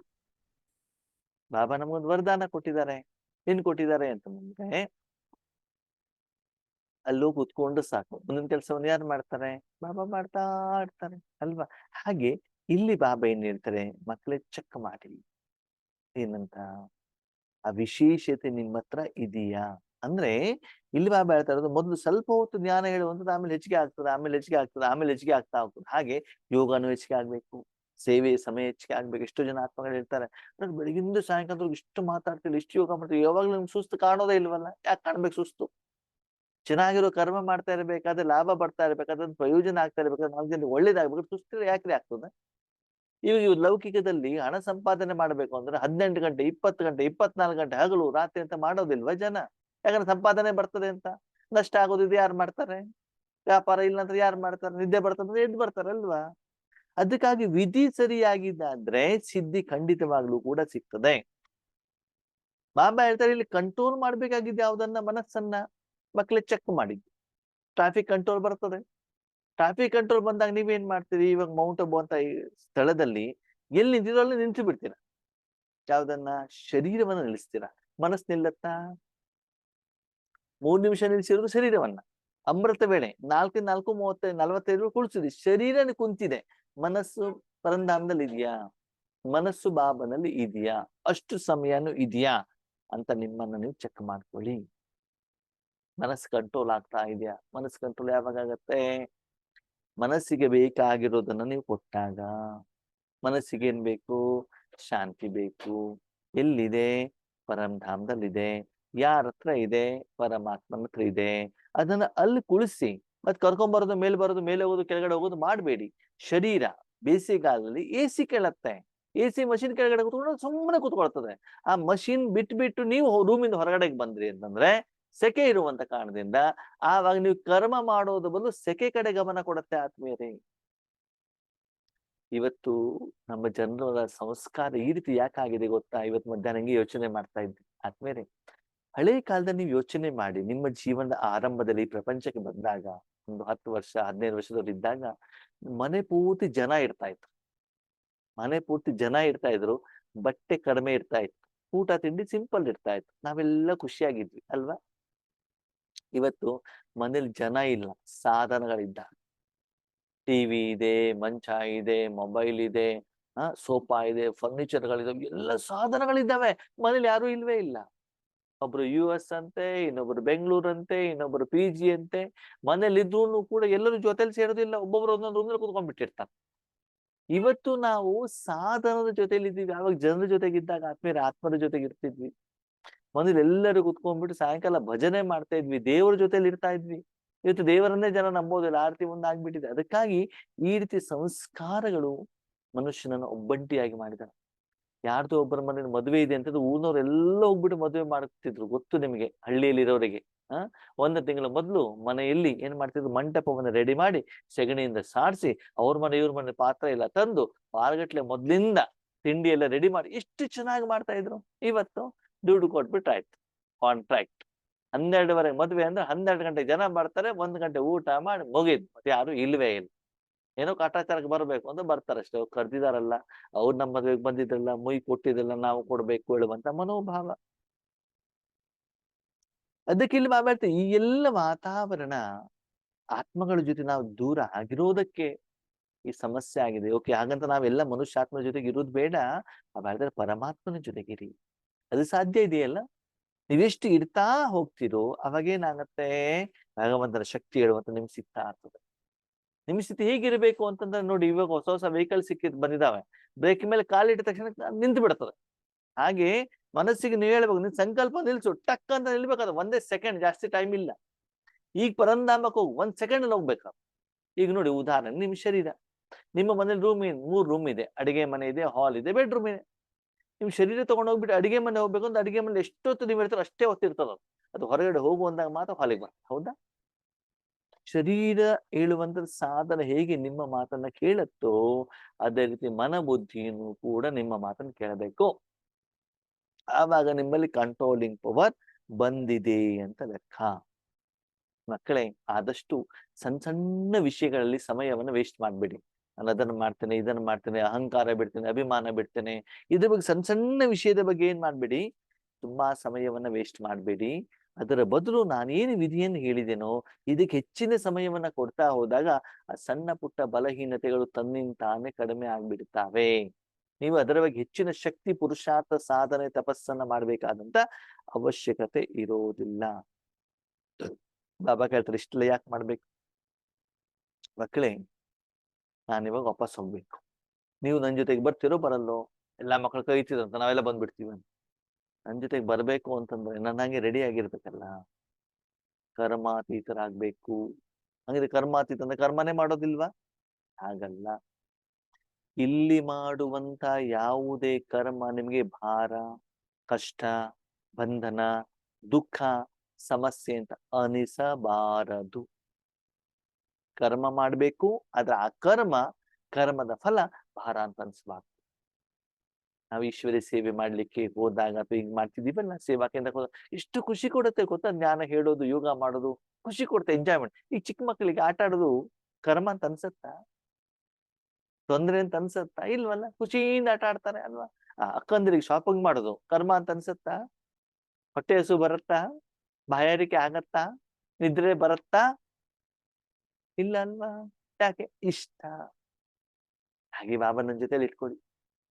ಬಾಬಾ ನಮಗೊಂದು ವರದಾನ ಕೊಟ್ಟಿದ್ದಾರೆ. ಏನ್ ಕೊಟ್ಟಿದ್ದಾರೆ ಅಂತಂದ್ರೆ, ಅಲ್ಲೂ ಕೂತ್ಕೊಂಡು ಸಾಕು, ಮುಂದಿನ ಕೆಲಸವನ್ನು ಯಾರು ಮಾಡ್ತಾರೆ, ಬಾಬಾ ಮಾಡ್ತಾ ಇರ್ತಾರೆ ಅಲ್ವಾ. ಹಾಗೆ ಇಲ್ಲಿ ಬಾಬಾ ಏನ್ ಹೇಳ್ತಾರೆ, ಮಕ್ಕಳೇ ಚೆಕ್ ಮಾಡಿ ಏನಂತ, ಆ ವಿಶೇಷತೆ ನಿಮ್ಮ ಹತ್ರ ಇದೆಯಾ ಅಂದ್ರೆ. ಇಲ್ಲಿ ಬಾಬಾ ಹೇಳ್ತಾ ಇರೋದು, ಮೊದಲು ಸ್ವಲ್ಪ ಹೊತ್ತು ಜ್ಞಾನ ಹೇಳುವಂಥದ್ದು, ಆಮೇಲೆ ಹೆಚ್ಚಿಗೆ ಆಗ್ತದೆ, ಆಮೇಲೆ ಹೆಚ್ಚಿಗೆ ಆಗ್ತದೆ, ಆಮೇಲೆ ಹೆಚ್ಚಿಗೆ ಆಗ್ತಾ ಹೋಗ್ತದೆ. ಹಾಗೆ ಯೋಗನೂ ಹೆಚ್ಚಿಗೆ ಆಗ್ಬೇಕು, ಸೇವೆ ಸಮಯ ಹೆಚ್ಚಿಗೆ ಆಗ್ಬೇಕು. ಎಷ್ಟೋ ಜನ ಆತ್ಮಗಳು ಹೇಳ್ತಾರೆ, ಬೆಳಗಿಂದ ಸಾಯಂಕಾಲ ಇಷ್ಟು ಮಾತಾಡ್ತಿಲ್ಲ, ಇಷ್ಟು ಯೋಗ ಮಾಡ್ತೀವಿ, ಯಾವಾಗ್ಲೂ ನಿಮ್ಗೆ ಸುಸ್ತು ಕಾಣೋದೇ ಇಲ್ವಲ್ಲ. ಯಾಕೆ ಕಾಣ್ಬೇಕು ಸುಸ್ತು? ಚೆನ್ನಾಗಿರೋ ಕರ್ಮ ಮಾಡ್ತಾ ಇರ್ಬೇಕಾದ್ರೆ, ಲಾಭ ಬರ್ತಾ ಇರ್ಬೇಕಾದ್ರೆ, ಪ್ರಯೋಜನ ಆಗ್ತಾ ಇರ್ಬೇಕಾದ್ರೆ, 4 ಜನರಿಗೆ ಒಳ್ಳೇದಾಗ್ಬೇಕು, ಸುಸ್ತು ಯಾಕ್ರಿ ಆಗ್ತದೆ? ಇವಾಗ ಲೌಕಿಕದಲ್ಲಿ ಹಣ ಸಂಪಾದನೆ ಮಾಡ್ಬೇಕು ಅಂದ್ರೆ 18 ಗಂಟೆ 20 ಗಂಟೆ 24 ಗಂಟೆ ಹಗಲು ರಾತ್ರಿ ಅಂತ ಮಾಡೋದಿಲ್ವಾ ಜನ? ಯಾಕಂದ್ರೆ ಸಂಪಾದನೆ ಬರ್ತದೆ ಅಂತ. ನಷ್ಟ ಆಗೋದಿದೆ ಯಾರು ಮಾಡ್ತಾರೆ? ವ್ಯಾಪಾರ ಇಲ್ಲ ಅಂದ್ರೆ ಯಾರು ಮಾಡ್ತಾರೆ? ನಿದ್ದೆ ಬರ್ತಂದ್ರೆ ಎದ್ದು ಬರ್ತಾರಲ್ವಾ. ಅದಕ್ಕಾಗಿ ವಿಧಿ ಸರಿಯಾಗಿದ್ದಾದ್ರೆ ಸಿದ್ಧಿ ಖಂಡಿತವಾಗ್ಲೂ ಕೂಡ ಸಿಗ್ತದೆ. ಬಾಬಾ ಹೇಳ್ತಾರೆ, ಇಲ್ಲಿ ಕಂಟ್ರೋಲ್ ಮಾಡ್ಬೇಕಾಗಿದ್ದು ಯಾವ್ದನ್ನ, ಮನಸ್ಸನ್ನ. ಮಕ್ಳೇ ಚೆಕ್ ಮಾಡಿ, ಟ್ರಾಫಿಕ್ ಕಂಟ್ರೋಲ್ ಬರ್ತದೆ. ಟ್ರಾಫಿಕ್ ಕಂಟ್ರೋಲ್ ಬಂದಾಗ ನೀವೇನ್ ಮಾಡ್ತೀರಿ? ಇವಾಗ ಮೌಂಟ್ ಅಬು ಅಂತ ಈ ಸ್ಥಳದಲ್ಲಿ ಎಲ್ಲಿ ನಿಂತಿರೋ ಅಲ್ಲಿ ನಿಂತು ಬಿಡ್ತೀರಾ. ಯಾವ್ದನ್ನ? ಶರೀರವನ್ನ ನಿಲ್ಲಿಸ್ತೀರಾ. ಮನಸ್ಸು ನಿಲ್ಲತ್ತಾ? 3 ನಿಮಿಷ ನಿಲ್ಸಿರೋದು ಶರೀರವನ್ನ. ಅಮೃತ ವೇಳೆ 4:45 ಕುಳಿಸಿದ್ರಿ, ಶರೀರ ಕುಂತಿದೆ, ಮನಸ್ಸು ಪರಂಧಾಮದಲ್ಲಿ ಇದೆಯಾ? ಮನಸ್ಸು ಬಾಬನಲ್ಲಿ ಇದೆಯಾ? ಅಷ್ಟು ಸಮಯನೂ ಇದೆಯಾ ಅಂತ ನಿಮ್ಮನ್ನ ನೀವು ಚೆಕ್ ಮಾಡ್ಕೊಳ್ಳಿ. ಮನಸ್ಸು ಕಂಟ್ರೋಲ್ ಆಗ್ತಾ ಇದೆಯಾ? ಮನಸ್ಸು ಕಂಟ್ರೋಲ್ ಯಾವಾಗ ಆಗತ್ತೆ? ಮನಸ್ಸಿಗೆ ಬೇಕಾಗಿರೋದನ್ನ ನೀವು ಕೊಟ್ಟಾಗ. ಮನಸ್ಸಿಗೆ ಏನ್ ಬೇಕು? ಶಾಂತಿ ಬೇಕು. ಎಲ್ಲಿದೆ? ಪರಂಧಾಮದಲ್ಲಿದೆ. ಯಾರ ಹತ್ರ ಇದೆ? ಪರಮಾತ್ಮನ ಹತ್ರ ಇದೆ. ಅದನ್ನ ಅಲ್ಲಿ ಕುಳಿಸಿ, ಮತ್ ಕರ್ಕೊಂಬರೋದು, ಮೇಲೆ ಬರೋದು, ಮೇಲೆ ಹೋಗೋದು, ಕೆಳಗಡೆ ಹೋಗೋದು ಮಾಡ್ಬೇಡಿ. ಶರೀರ ಬೇಸಿಗೆಗಾಲದಲ್ಲಿ AC ಕೇಳತ್ತೆ. AC ಮಷಿನ್ ಕೆಳಗಡೆ ಕೂತ್ಕೊಂಡು ಸುಮ್ಮನೆ ಕೂತ್ಕೊಳ್ತದೆ. ಆ ಮಷಿನ್ ಬಿಟ್ಬಿಟ್ಟು ನೀವು ರೂಮಿಂದ ಹೊರಗಡೆಗೆ ಬಂದ್ರಿ ಅಂತಂದ್ರೆ, ಸೆಕೆ ಇರುವಂತ ಕಾರಣದಿಂದ ಆವಾಗ ನೀವು ಕರ್ಮ ಮಾಡೋದು ಬದಲು ಸೆಕೆ ಕಡೆ ಗಮನ ಕೊಡುತ್ತೆ ಆತ್ಮೀಯರೇ. ಇವತ್ತು ನಮ್ಮ ಜನರ ಸಂಸ್ಕಾರ ಈ ರೀತಿ ಯಾಕಾಗಿದೆ ಗೊತ್ತಾ? ಇವತ್ತು ಮಧ್ಯಾಹ್ನ ಹಂಗೆ ಯೋಚನೆ ಮಾಡ್ತಾ ಇದ್ದೆ ಆದ್ಮೇಲೆ, ಹಳೆ ಕಾಲದಲ್ಲಿ ನೀವು ಯೋಚನೆ ಮಾಡಿ, ನಿಮ್ಮ ಜೀವನದ ಆರಂಭದಲ್ಲಿ ಪ್ರಪಂಚಕ್ಕೆ ಬಂದಾಗ, ಒಂದು 10 ವರ್ಷ 15 ವರ್ಷದವ್ರು ಇದ್ದಾಗ, ಮನೆ ಪೂರ್ತಿ ಜನ ಇರ್ತಾ ಇದ್ರು. ಮನೆ ಪೂರ್ತಿ ಜನ ಇರ್ತಾ ಇದ್ರು, ಬಟ್ಟೆ ಕಡಿಮೆ ಇರ್ತಾ ಇತ್ತು, ಊಟ ತಿಂಡಿ ಸಿಂಪಲ್ ಇರ್ತಾ ಇತ್ತು, ನಾವೆಲ್ಲ ಖುಷಿಯಾಗಿದ್ವಿ ಅಲ್ವಾ. ಇವತ್ತು ಮನೇಲಿ ಜನ ಇಲ್ಲ, ಸಾಧನಗಳಿದ್ದ. ಟಿವಿ ಇದೆ, ಮಂಚ ಇದೆ, ಮೊಬೈಲ್ ಇದೆ, ಸೋಫಾ ಇದೆ, ಫರ್ನಿಚರ್ಗಳಿದಾವೆ, ಎಲ್ಲ ಸಾಧನಗಳಿದ್ದಾವೆ. ಮನೇಲಿ ಯಾರು ಇಲ್ವೇ ಇಲ್ಲ. ಒಬ್ರು US ಅಂತೆ, ಇನ್ನೊಬ್ರು ಬೆಂಗಳೂರು ಅಂತೆ, ಇನ್ನೊಬ್ರು PG ಅಂತೆ. ಮನೇಲಿ ಇದ್ರೂ ಕೂಡ ಎಲ್ಲರೂ ಜೊತೆಲಿ ಸೇರೋದಿಲ್ಲ, ಒಬ್ಬೊಬ್ರು ಒಂದೊಂದು ರೂಮಲ್ಲಿ ಕುತ್ಕೊಂಡ್ಬಿಟ್ಟಿರ್ತಾರೆ. ಇವತ್ತು ನಾವು ಸಾಧನದ ಜೊತೆಲಿ ಇದ್ದೀವಿ. ಆವಾಗ ಜನರ ಜೊತೆಗಿದ್ದಾಗ ಆತ್ಮರ ಜೊತೆಗೆ ಇರ್ತಿದ್ವಿ. ಮನೇಲಿ ಎಲ್ಲರೂ ಕುತ್ಕೊಂಡ್ಬಿಟ್ಟು ಸಾಯಂಕಾಲ ಭಜನೆ ಮಾಡ್ತಾ ಇದ್ವಿ, ದೇವರ ಜೊತೆಲಿ ಇರ್ತಾ ಇದ್ವಿ. ಇವತ್ತು ದೇವರನ್ನೇ ಜನ ನಂಬೋದಿಲ್ಲ, ಆರತಿ ಮುಂದೆ ಆಗ್ಬಿಟ್ಟಿದೆ. ಅದಕ್ಕಾಗಿ ಈ ರೀತಿ ಸಂಸ್ಕಾರಗಳು ಮನುಷ್ಯನನ್ನು ಒಬ್ಬಂಟಿಯಾಗಿ ಮಾಡಿದಾರೆ. ಯಾರ್ದೋ ಒಬ್ಬರ ಮನೇಲಿ ಮದುವೆ ಇದೆ ಅಂತಂದ್ರೆ ಊರ್ನವ್ರೆಲ್ಲ ಹೋಗ್ಬಿಟ್ಟು ಮದುವೆ ಮಾಡ್ತಿದ್ರು, ಗೊತ್ತು ನಿಮಗೆ, ಹಳ್ಳಿಯಲ್ಲಿ ಇರೋರಿಗೆ. ಒಂದು ತಿಂಗಳ ಮೊದಲು ಮನೆಯಲ್ಲಿ ಏನ್ ಮಾಡ್ತಿದ್ರು, ಮಂಟಪವನ್ನು ರೆಡಿ ಮಾಡಿ ಸೆಗಣಿಯಿಂದ ಸಾರಿಸಿ, ಅವ್ರ ಮನೆ ಇವ್ರ ಮನೆ ಪಾತ್ರ ಎಲ್ಲ ತಂದು ವಾರಗಟ್ಲೆ ಮೊದ್ಲಿಂದ ತಿಂಡಿ ಎಲ್ಲ ರೆಡಿ ಮಾಡಿ ಎಷ್ಟು ಚೆನ್ನಾಗಿ ಮಾಡ್ತಾ ಇದ್ರು. ಇವತ್ತು ದುಡ್ಡು ಕೊಟ್ಬಿಟ್ರೆ ಆಯ್ತು, ಕಾಂಟ್ರಾಕ್ಟ್. 12:30 ಮದುವೆ ಅಂದ್ರೆ 12 ಗಂಟೆ ಜನ ಬರ್ತಾರೆ, 1 ಗಂಟೆ ಊಟ ಮಾಡಿ ಮುಗಿದ್, ಮತ್ತೆ ಯಾರು ಇಲ್ವೇ ಇಲ್ಲ. ಏನೋ ಕಾಟಾಚಾರಕ್ಕೆ ಬರ್ಬೇಕು ಅಂತ ಬರ್ತಾರಷ್ಟೇ. ಅವ್ರು ಕರ್ದಿದಾರಲ್ಲ, ಅವ್ರು ನಮ್ಮ ಮದುವೆಗೆ ಬಂದಿದ್ರಲ್ಲ, ಮುಯ್ ಕೊಟ್ಟಿದ್ರಲ್ಲ, ನಾವು ಕೊಡ್ಬೇಕು ಹೇಳುವಂತ ಮನೋಭಾವ. ಅದಕ್ಕೆ ಇಲ್ಲಿ ಮಾತಾಡ್ತೀವಿ, ಈ ಎಲ್ಲ ವಾತಾವರಣ ಆತ್ಮಗಳ ಜೊತೆ ನಾವು ದೂರ ಆಗಿರೋದಕ್ಕೆ ಈ ಸಮಸ್ಯೆ ಆಗಿದೆ. ಓಕೆ, ಹಾಗಂತ ನಾವೆಲ್ಲ ಮನುಷ್ಯಾತ್ಮ ಜೊತೆಗೆ ಇರೋದು ಬೇಡ. ಹಾಗಾದ್ರೆ ಪರಮಾತ್ಮನ ಜೊತೆಗಿರಿ. ಅದು ಸಾಧ್ಯ ಇದೆಯಲ್ಲ. ನೀವೆಷ್ಟು ಇಡ್ತಾ ಹೋಗ್ತಿರೋ ಅವಾಗೇನಾಗತ್ತೆ, ಭಗವಂತನ ಶಕ್ತಿ ಹೇಳುವಂತ ನಿಮ್ಗೆ ಸಿಗ್ತಾ ಇರ್ತದೆ. ನಿಮ್ ಸ್ಥಿತಿ ಹೇಗಿರ್ಬೇಕು ಅಂತಂದ್ರೆ ನೋಡಿ, ಇವಾಗ ಹೊಸ ಹೊಸ ವೆಹಿಕಲ್ ಬಂದಿದಾವೆ. ಬ್ರೇಕ್ ಮೇಲೆ ಕಾಲಿಟ್ಟ ತಕ್ಷಣ ನಿಂತು ಬಿಡ್ತದೆ. ಹಾಗೆ ಮನಸ್ಸಿಗೆ ನೀವು ಹೇಳ್ಬೇಕು, ನಿನ್ ಸಂಕಲ್ಪ ನಿಲ್ಸು, ಟಕ್ ಅಂತ ನಿಲ್ಬೇಕಾದ್ರೆ 1 ಸೆಕೆಂಡ್, ಜಾಸ್ತಿ ಟೈಮ್ ಇಲ್ಲ. ಈಗ ಪರಂಧಾಮಕ್ಕೆ ಹೋಗು, 1 ಸೆಕೆಂಡ್ ಅಲ್ಲಿ ಹೋಗ್ಬೇಕು. ಈಗ ನೋಡಿ ಉದಾಹರಣೆ, ನಿಮ್ ಶರೀರ, ನಿಮ್ಮ ಮನೇಲಿ 3 ರೂಮ್ ಇದೆ, ಅಡಿಗೆ ಮನೆ ಇದೆ, ಹಾಲ್ ಇದೆ, ಬೆಡ್ರೂಮ್ ಇದೆ. ನಿಮ್ ಶರೀರ ತಗೊಂಡು ಹೋಗ್ಬಿಟ್ಟು ಅಡಿಗೆ ಮನೆ ಹೋಗ್ಬೇಕು ಅಂತ ಅಡಿಗೆ ಮನೆ ಎಷ್ಟೊತ್ತು ನೀವು ಇರ್ತಾರೋ ಅಷ್ಟೇ ಹೊತ್ತಿರ್ತದ. ಅದು ಹೊರಗಡೆ ಹೋಗುವಂದಾಗ ಮಾತ್ರ ಹಾಲಿಗೆ ಬರ್ತದೆ. ಹೌದಾ? ಶರೀರ ಹೇಳುವಂತ ಸಾಧನ ಹೇಗೆ ನಿಮ್ಮ ಮಾತನ್ನ ಕೇಳುತ್ತೋ ಅದೇ ರೀತಿ ಮನ ಬುದ್ಧಿಯನ್ನು ಕೂಡ ನಿಮ್ಮ ಮಾತನ್ನು ಕೇಳಬೇಕು. ಆವಾಗ ನಿಮ್ಮಲ್ಲಿ ಕಂಟ್ರೋಲಿಂಗ್ ಪವರ್ ಬಂದಿದೆ ಅಂತ ಲೆಕ್ಕ. ಮಕ್ಕಳೇ, ಆದಷ್ಟು ಸಣ್ಣ ಸಣ್ಣ ವಿಷಯಗಳಲ್ಲಿ ಸಮಯವನ್ನು ವೇಸ್ಟ್ ಮಾಡ್ಬೇಡಿ. ನಾನು ಅದನ್ನು ಮಾಡ್ತೇನೆ, ಇದನ್ನು ಮಾಡ್ತೇನೆ, ಅಹಂಕಾರ ಬಿಡ್ತೇನೆ, ಅಭಿಮಾನ ಬಿಡ್ತೇನೆ, ಇದ್ರ ಬಗ್ಗೆ ಸಣ್ಣ ಸಣ್ಣ ವಿಷಯದ ಬಗ್ಗೆ ಏನ್ ಮಾಡ್ಬೇಡಿ, ತುಂಬಾ ಸಮಯವನ್ನ ವೇಸ್ಟ್ ಮಾಡ್ಬೇಡಿ. ಅದರ ಬದಲು ನಾನೇನು ವಿಧಿಯನ್ನು ಹೇಳಿದೆನೋ ಇದಕ್ಕೆ ಹೆಚ್ಚಿನ ಸಮಯವನ್ನ ಕೊಡ್ತಾ ಹೋದಾಗ ಆ ಸಣ್ಣ ಪುಟ್ಟ ಬಲಹೀನತೆಗಳು ತನ್ನಿಂತಾನೆ ಕಡಿಮೆ ಆಗ್ಬಿಡ್ತಾವೆ. ನೀವು ಅದರ ಬಗ್ಗೆ ಹೆಚ್ಚಿನ ಶಕ್ತಿ, ಪುರುಷಾರ್ಥ, ಸಾಧನೆ, ತಪಸ್ಸನ್ನ ಮಾಡ್ಬೇಕಾದಂತ ಅವಶ್ಯಕತೆ ಇರೋದಿಲ್ಲ. ಬಾಬಾ ಕೇಳ್ತಾರೆ, ಇಷ್ಟೆಲ್ಲ ಯಾಕೆ ಮಾಡ್ಬೇಕು? ಮಕ್ಕಳೇ, ನಾನಿವಾಗ ವಾಪಸ್ ಹೋಗ್ಬೇಕು. ನೀವು ನನ್ನ ಜೊತೆಗೆ ಬರ್ತಿರೋ ಬರಲ್ಲೋ? ಎಲ್ಲಾ ಮಕ್ಕಳು ಕೈತಿದಂತ ನಾವೆಲ್ಲ ಬಂದ್ಬಿಡ್ತೀವಿ. ನನ್ನ ಜೊತೆಗೆ ಬರ್ಬೇಕು ಅಂತಂದ್ರೆ ನನ್ನ ಹಂಗೆ ರೆಡಿ ಆಗಿರ್ಬೇಕಲ್ಲ. ಕರ್ಮಾತೀತರಾಗ್ಬೇಕು. ಹಂಗಿದ್ರೆ ಕರ್ಮಾತೀತ ಅಂದ್ರೆ ಕರ್ಮನೇ ಮಾಡೋದಿಲ್ವಾ? ಹಾಗಲ್ಲ. ಇಲ್ಲಿ ಮಾಡುವಂತ ಯಾವುದೇ ಕರ್ಮ ನಿಮ್ಗೆ ಭಾರ, ಕಷ್ಟ, ಬಂಧನ, ದುಃಖ, ಸಮಸ್ಯೆ ಅಂತ ಅನಿಸಬಾರದು. ಕರ್ಮ ಮಾಡ್ಬೇಕು, ಆದ್ರೆ ಆ ಕರ್ಮದ ಫಲ ಭಾರ ಅಂತ ಅನ್ಸ್ಬಾರ್ದು. ನಾವು ಈಶ್ವರಿ ಸೇವೆ ಮಾಡ್ಲಿಕ್ಕೆ ಹೋದಾಗ ಅಥವಾ ಈಗ ಮಾಡ್ತಿದೀವಲ್ಲ, ಸೇವಾ ಕೇಂದ್ರಕ್ಕೆ ಹೋದಾಗ ಎಷ್ಟು ಖುಷಿ ಕೊಡುತ್ತೆ ಗೊತ್ತಾ? ಜ್ಞಾನ ಹೇಳೋದು, ಯೋಗ ಮಾಡೋದು ಖುಷಿ ಕೊಡುತ್ತೆ, ಎಂಜಾಯ್ಮೆಂಟ್. ಈ ಚಿಕ್ಕ ಮಕ್ಕಳಿಗೆ ಆಟ ಆಡೋದು ಕರ್ಮ ಅಂತ ಅನ್ಸತ್ತಾ? ತೊಂದ್ರೆ ಅಂತ ಅನ್ಸತ್ತಾ? ಇಲ್ವಲ್ಲ, ಖುಷಿಯಿಂದ ಆಟ ಆಡ್ತಾರೆ ಅಲ್ವಾ? ಅಕ್ಕಂದ್ರಿಗೆ ಶಾಪಿಂಗ್ ಮಾಡೋದು ಕರ್ಮ ಅಂತ ಅನ್ಸತ್ತಾ? ಹೊಟ್ಟೆ ಹಸು ಬರುತ್ತಾ? ಬಾಯಾರಿಕೆ ಆಗತ್ತಾ? ನಿದ್ರೆ ಬರುತ್ತಾ? ಇಲ್ಲ ಅಲ್ವಾ? ಯಾಕೆ? ಇಷ್ಟ. ಹಾಗೆ ಬಾಬನ ಜೊತೆಲಿ ಇಟ್ಕೊಳ್ಳಿ,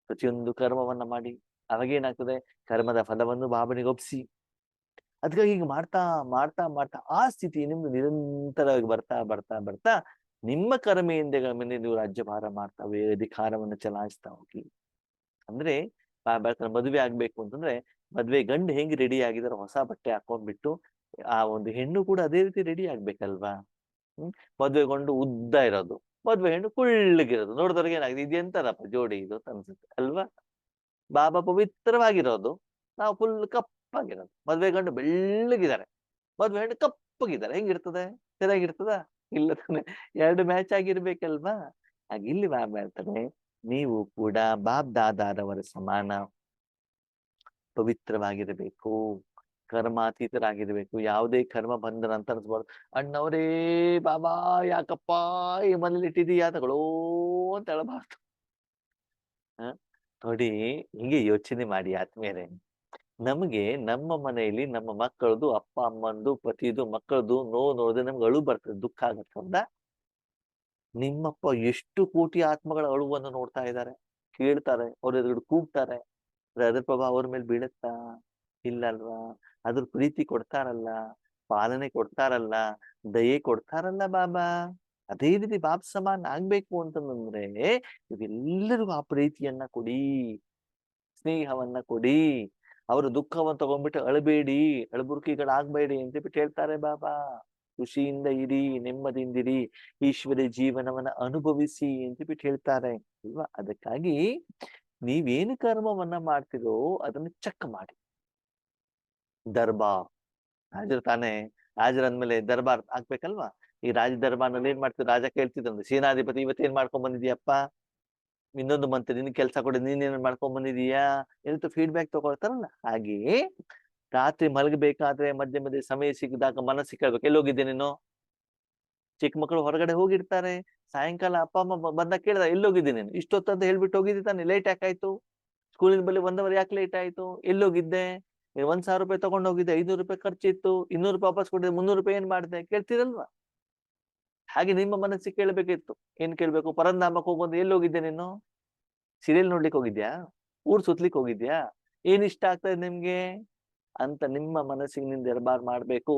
ಪ್ರತಿಯೊಂದು ಕರ್ಮವನ್ನ ಮಾಡಿ. ಅವಾಗೇನಾಗ್ತದೆ, ಕರ್ಮದ ಫಲವನ್ನು ಬಾಬನಿಗೆ ಒಪ್ಸಿ. ಅದಕ್ಕಾಗಿ ಈಗ ಮಾಡ್ತಾ ಮಾಡ್ತಾ ಮಾಡ್ತಾ ಆ ಸ್ಥಿತಿ ನಿಮ್ದು ನಿರಂತರವಾಗಿ ಬರ್ತಾ ಬರ್ತಾ ಬರ್ತಾ ನಿಮ್ಮ ಕರ್ಮೆಯಿಂದಗಳ ಮೇಲೆ ನೀವು ರಾಜ್ಯಭಾರ ಮಾಡ್ತಾವೆ, ಅಧಿಕಾರವನ್ನು ಚಲಾಯಿಸ್ತಾ ಹೋಗಿ. ಅಂದ್ರೆ ಮದುವೆ ಆಗ್ಬೇಕು ಅಂತಂದ್ರೆ, ಮದ್ವೆ ಗಂಡು ಹೆಂಗ್ ರೆಡಿ ಆಗಿದಾರೋ ಹೊಸ ಬಟ್ಟೆ ಹಾಕೊಂಡ್ಬಿಟ್ಟು, ಆ ಒಂದು ಹೆಣ್ಣು ಕೂಡ ಅದೇ ರೀತಿ ರೆಡಿ ಆಗ್ಬೇಕಲ್ವಾ? ಮದ್ವೆಗೊಂಡು ಉದ್ದ ಇರೋದು, ಮದ್ವೆ ಹೆಣ್ಣು ಕುಳ್ಳಗಿರೋದು, ನೋಡಿದವ್ರಿಗೆ ಏನಾಗಿದೆ, ಇದೆಂತದಪ್ಪ ಜೋಡಿ ಇದು ಅಂತ ಅನ್ಸುತ್ತೆ ಅಲ್ವಾ? ಬಾಬಾ ಪವಿತ್ರವಾಗಿರೋದು, ನಾವು ಫುಲ್ ಕಪ್ಪಾಗಿರೋದು. ಮದ್ವೆ ಗಂಡು ಬೆಳ್ಳಗಿದ್ದಾರೆ, ಮದ್ವೆ ಹೆಣ್ಣು ಕಪ್ಪಗಿದ್ದಾರೆ. ಹೆಂಗಿರ್ತದೆ? ಚೆನ್ನಾಗಿರ್ತದ? ಇಲ್ಲ ತಾನೆ. ಎರಡು ಮ್ಯಾಚ್ ಆಗಿರ್ಬೇಕಲ್ವಾ? ಹಾಗೆ ಇಲ್ಲಿ ಬಾಬಾ ಹೇಳ್ತಾರೆ, ನೀವು ಕೂಡ ಬಾಬ್ ದಾದಾರವರ ಸಮಾನ ಪವಿತ್ರವಾಗಿರಬೇಕು, ಕರ್ಮಾತೀತರಾಗಿರ್ಬೇಕು. ಯಾವುದೇ ಕರ್ಮ ಬಂಧನ ಅಂತ ಅನ್ಸ್ಬಾರ್ದು. ಅಣ್ಣವರೇ ಬಾಬಾ ಯಾಕಪ್ಪ ಈ ಮನೇಲಿ ಇಟ್ಟಿದೀಯಾ ತಗೊಳ್ಳೋ ಅಂತ ಹೇಳಬಾರ್ದು. ನೋಡಿ, ಹೀಗೆ ಯೋಚನೆ ಮಾಡಿ ಆದ್ಮೇಲೆ, ನಮ್ಗೆ ನಮ್ಮ ಮನೆಯಲ್ಲಿ ನಮ್ಮ ಮಕ್ಕಳದು, ಅಪ್ಪ ಅಮ್ಮಂದು, ಪತಿದು, ಮಕ್ಕಳದು ನೋವು ನೋಡಿದ್ರೆ ನಮ್ಗೆ ಅಳು ಬರ್ತದೆ, ದುಃಖ ಆಗತ್ತೆ. ಹೌದಾ? ನಿಮ್ಮಪ್ಪ ಎಷ್ಟು ಕೋಟಿ ಆತ್ಮಗಳ ಅಳುವನ್ನು ನೋಡ್ತಾ ಇದ್ದಾರೆ, ಕೇಳ್ತಾರೆ, ಅವ್ರ ಎದುರು ಕೂಗ್ತಾರೆ. ಅದ್ರ ಪ್ರಭಾವ ಅವ್ರ ಮೇಲೆ ಬೀಳುತ್ತಾ? ಇಲ್ಲ ಅಲ್ವಾ? ಅದ್ರ ಪ್ರೀತಿ ಕೊಡ್ತಾರಲ್ಲ, ಪಾಲನೆ ಕೊಡ್ತಾರಲ್ಲ, ದಯೆ ಕೊಡ್ತಾರಲ್ಲ ಬಾಬಾ. ಅದೇ ರೀತಿ ಬಾಬ್ ಸಮಾನ ಆಗ್ಬೇಕು ಅಂತಂದ್ರೆ ಇವೆಲ್ಲರಿಗೂ ಆ ಪ್ರೀತಿಯನ್ನ ಕೊಡಿ, ಸ್ನೇಹವನ್ನ ಕೊಡಿ. ಅವರು ದುಃಖವನ್ನು ತಗೊಂಡ್ಬಿಟ್ಟು ಅಳಬೇಡಿ, ಅಳಬುರ್ಕಿಗಳಾಗ್ಬೇಡಿ ಅಂತ ಬಿಟ್ಟು ಹೇಳ್ತಾರೆ ಬಾಬಾ. ಖುಷಿಯಿಂದ ಇರಿ, ನೆಮ್ಮದಿಯಿಂದಿರಿ, ಈಶ್ವರ ಜೀವನವನ್ನ ಅನುಭವಿಸಿ ಅಂತ ಬಿಟ್ಟು ಹೇಳ್ತಾರೆ ಅಲ್ವಾ? ಅದಕ್ಕಾಗಿ ನೀವೇನು ಕರ್ಮವನ್ನ ಮಾಡ್ತಿರೋ ಅದನ್ನ ಚೆಕ್ ಮಾಡಿ. ದರ್ಬಾರ್ ರಾಜರು ತಾನೇ, ರಾಜರಂದ್ಮೇಲೆ ದರ್ಬಾರ್ ಆಗ್ಬೇಕಲ್ವಾ? ಈ ರಾಜ ದರ್ಬಾರ್ನಲ್ಲಿ ಏನ್ ಮಾಡ್ತಿದ್ರು? ರಾಜ ಕೇಳ್ತಿದ್ರು, ಸೇನಾಧಿಪತಿ ಇವತ್ತೇನ್ ಮಾಡ್ಕೊಂಡ್ ಬಂದಿದ್ಯಪ್ಪ, ಇನ್ನೊಂದು ಮಂತ್ರಿ ನಿನ್ ಕೆಲ್ಸ ಕೊಡಿ, ನೀನೇನ್ ಮಾಡ್ಕೊಂಡ್ ಬಂದಿದೀಯಾ ಎಂತ ಫೀಡ್ಬ್ಯಾಕ್ ತಗೊಳ್ತಾರಲ್ಲ. ಹಾಗೆಯೇ ರಾತ್ರಿ ಮಲಗಬೇಕಾದ್ರೆ ಮಧ್ಯೆ ಮಧ್ಯೆ ಸಮಯ ಸಿಕ್ಕಿದಾಗ ಮನಸ್ಸಿಗೆ ಕೇಳ್ಬೇಕು, ಎಲ್ಲೋಗಿದ್ದೆ ನೀನು? ಚಿಕ್ಕ ಮಕ್ಕಳು ಹೊರಗಡೆ ಹೋಗಿರ್ತಾರೆ, ಸಾಯಂಕಾಲ ಅಪ್ಪ ಅಮ್ಮ ಬಂದಾಗ ಕೇಳಿದ, ಎಲ್ಲೋಗಿದ್ದೆ ನೀನು? ಇಷ್ಟೊತ್ತಂತ ಹೇಳ್ಬಿಟ್ಟು ಹೋಗಿದ್ದೆ ತಾನೆ, ಲೇಟ್ ಯಾಕಾಯ್ತು? ಸ್ಕೂಲಿನ ಬಳಿ 1 ಅವರ್ ಯಾಕೆ ಲೇಟ್ ಆಯ್ತು? ಎಲ್ಲೋಗಿದ್ದೆ? ನೀನ್ 1,000 ರೂಪಾಯಿ ತಗೊಂಡ್ ಹೋಗಿದ್ದೆ, 500 ರೂಪಾಯಿ ಖರ್ಚಿತ್ತು, 200 ರೂಪಾಯಿ ವಾಪಸ್ ಕೊಟ್ಟಿದ್ದೆ, 300 ರೂಪಾಯಿ ಏನ್ ಮಾಡಿದೆ ಕೇಳ್ತೀರಲ್ವಾ? ಹಾಗೆ ನಿಮ್ಮ ಮನಸ್ಸಿಗೆ ಕೇಳ್ಬೇಕಿತ್ತು. ಏನ್ ಕೇಳ್ಬೇಕು? ಪರಂಧಾಮಕ್ಕೆ ಹೋಗೋದು ಎಲ್ಲಿ ಹೋಗಿದ್ದೆ ನೀನು? ಸೀರಿಯಲ್ ನೋಡ್ಲಿಕ್ಕೆ ಹೋಗಿದ್ಯಾ? ಊರ್ ಸುತ್ಲಿಕ್ಕೆ ಹೋಗಿದ್ಯಾ? ಏನ್ ಇಷ್ಟ ಆಗ್ತದೆ ನಿಮ್ಗೆ ಅಂತ ನಿಮ್ಮ ಮನಸ್ಸಿಗೆ ನೀವು ದರ್ಬಾರ್ ಮಾಡ್ಬೇಕು.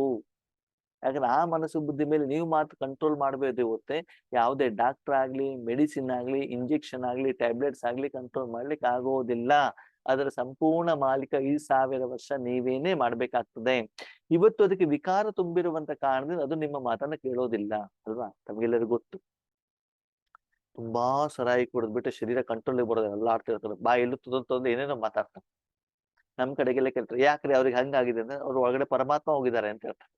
ಯಾಕಂದ್ರೆ ಆ ಮನಸ್ಸು ಬುದ್ಧಿ ಮೇಲೆ ನೀವು ಮಾತ್ರ ಕಂಟ್ರೋಲ್ ಮಾಡಬೇಕು ಹೊತ್ತೆ ಯಾವುದೇ ಡಾಕ್ಟರ್ ಆಗ್ಲಿ, ಮೆಡಿಸಿನ್ ಆಗ್ಲಿ, ಇಂಜೆಕ್ಷನ್ ಆಗ್ಲಿ, ಟ್ಯಾಬ್ಲೆಟ್ಸ್ ಆಗ್ಲಿ ಕಂಟ್ರೋಲ್ ಮಾಡ್ಲಿಕ್ಕೆ ಆಗೋದಿಲ್ಲ. ಅದರ ಸಂಪೂರ್ಣ ಮಾಲೀಕ 1,000 ವರ್ಷ ನೀವೇನೇ ಮಾಡ್ಬೇಕಾಗ್ತದೆ. ಇವತ್ತು ಅದಕ್ಕೆ ವಿಕಾರ ತುಂಬಿರುವಂತ ಕಾರಣದಿಂದ ಅದು ನಿಮ್ಮ ಮಾತನ್ನ ಕೇಳೋದಿಲ್ಲ ಅಲ್ವಾ? ತಮಗೆಲ್ಲರಿಗೂ ಗೊತ್ತು. ತುಂಬಾ ಸರಾಯಿ ಕುಡಿದ್ಬಿಟ್ಟು ಶರೀರ ಕಂಟ್ರೋಲ್ ಬರೋದು ಎಲ್ಲ ಆಡ್ತಿರ್ತಾರೆ, ಬಾಯಲ್ಲಿ ತುದಂತಂದು ಏನೇನೋ ಮಾತಾಡ್ತಾರೆ. ನಮ್ ಕಡೆಗೆಲ್ಲ ಕೇಳ್ತಾರೆ, ಯಾಕ್ರಿ ಅವ್ರಿಗೆ ಹಂಗಾಗಿದೆ ಅಂದ್ರೆ ಅವ್ರು ಒಳಗಡೆ ಪರಮಾತ್ಮ ಹೋಗಿದ್ದಾರೆ ಅಂತ ಹೇಳ್ತಾರೆ.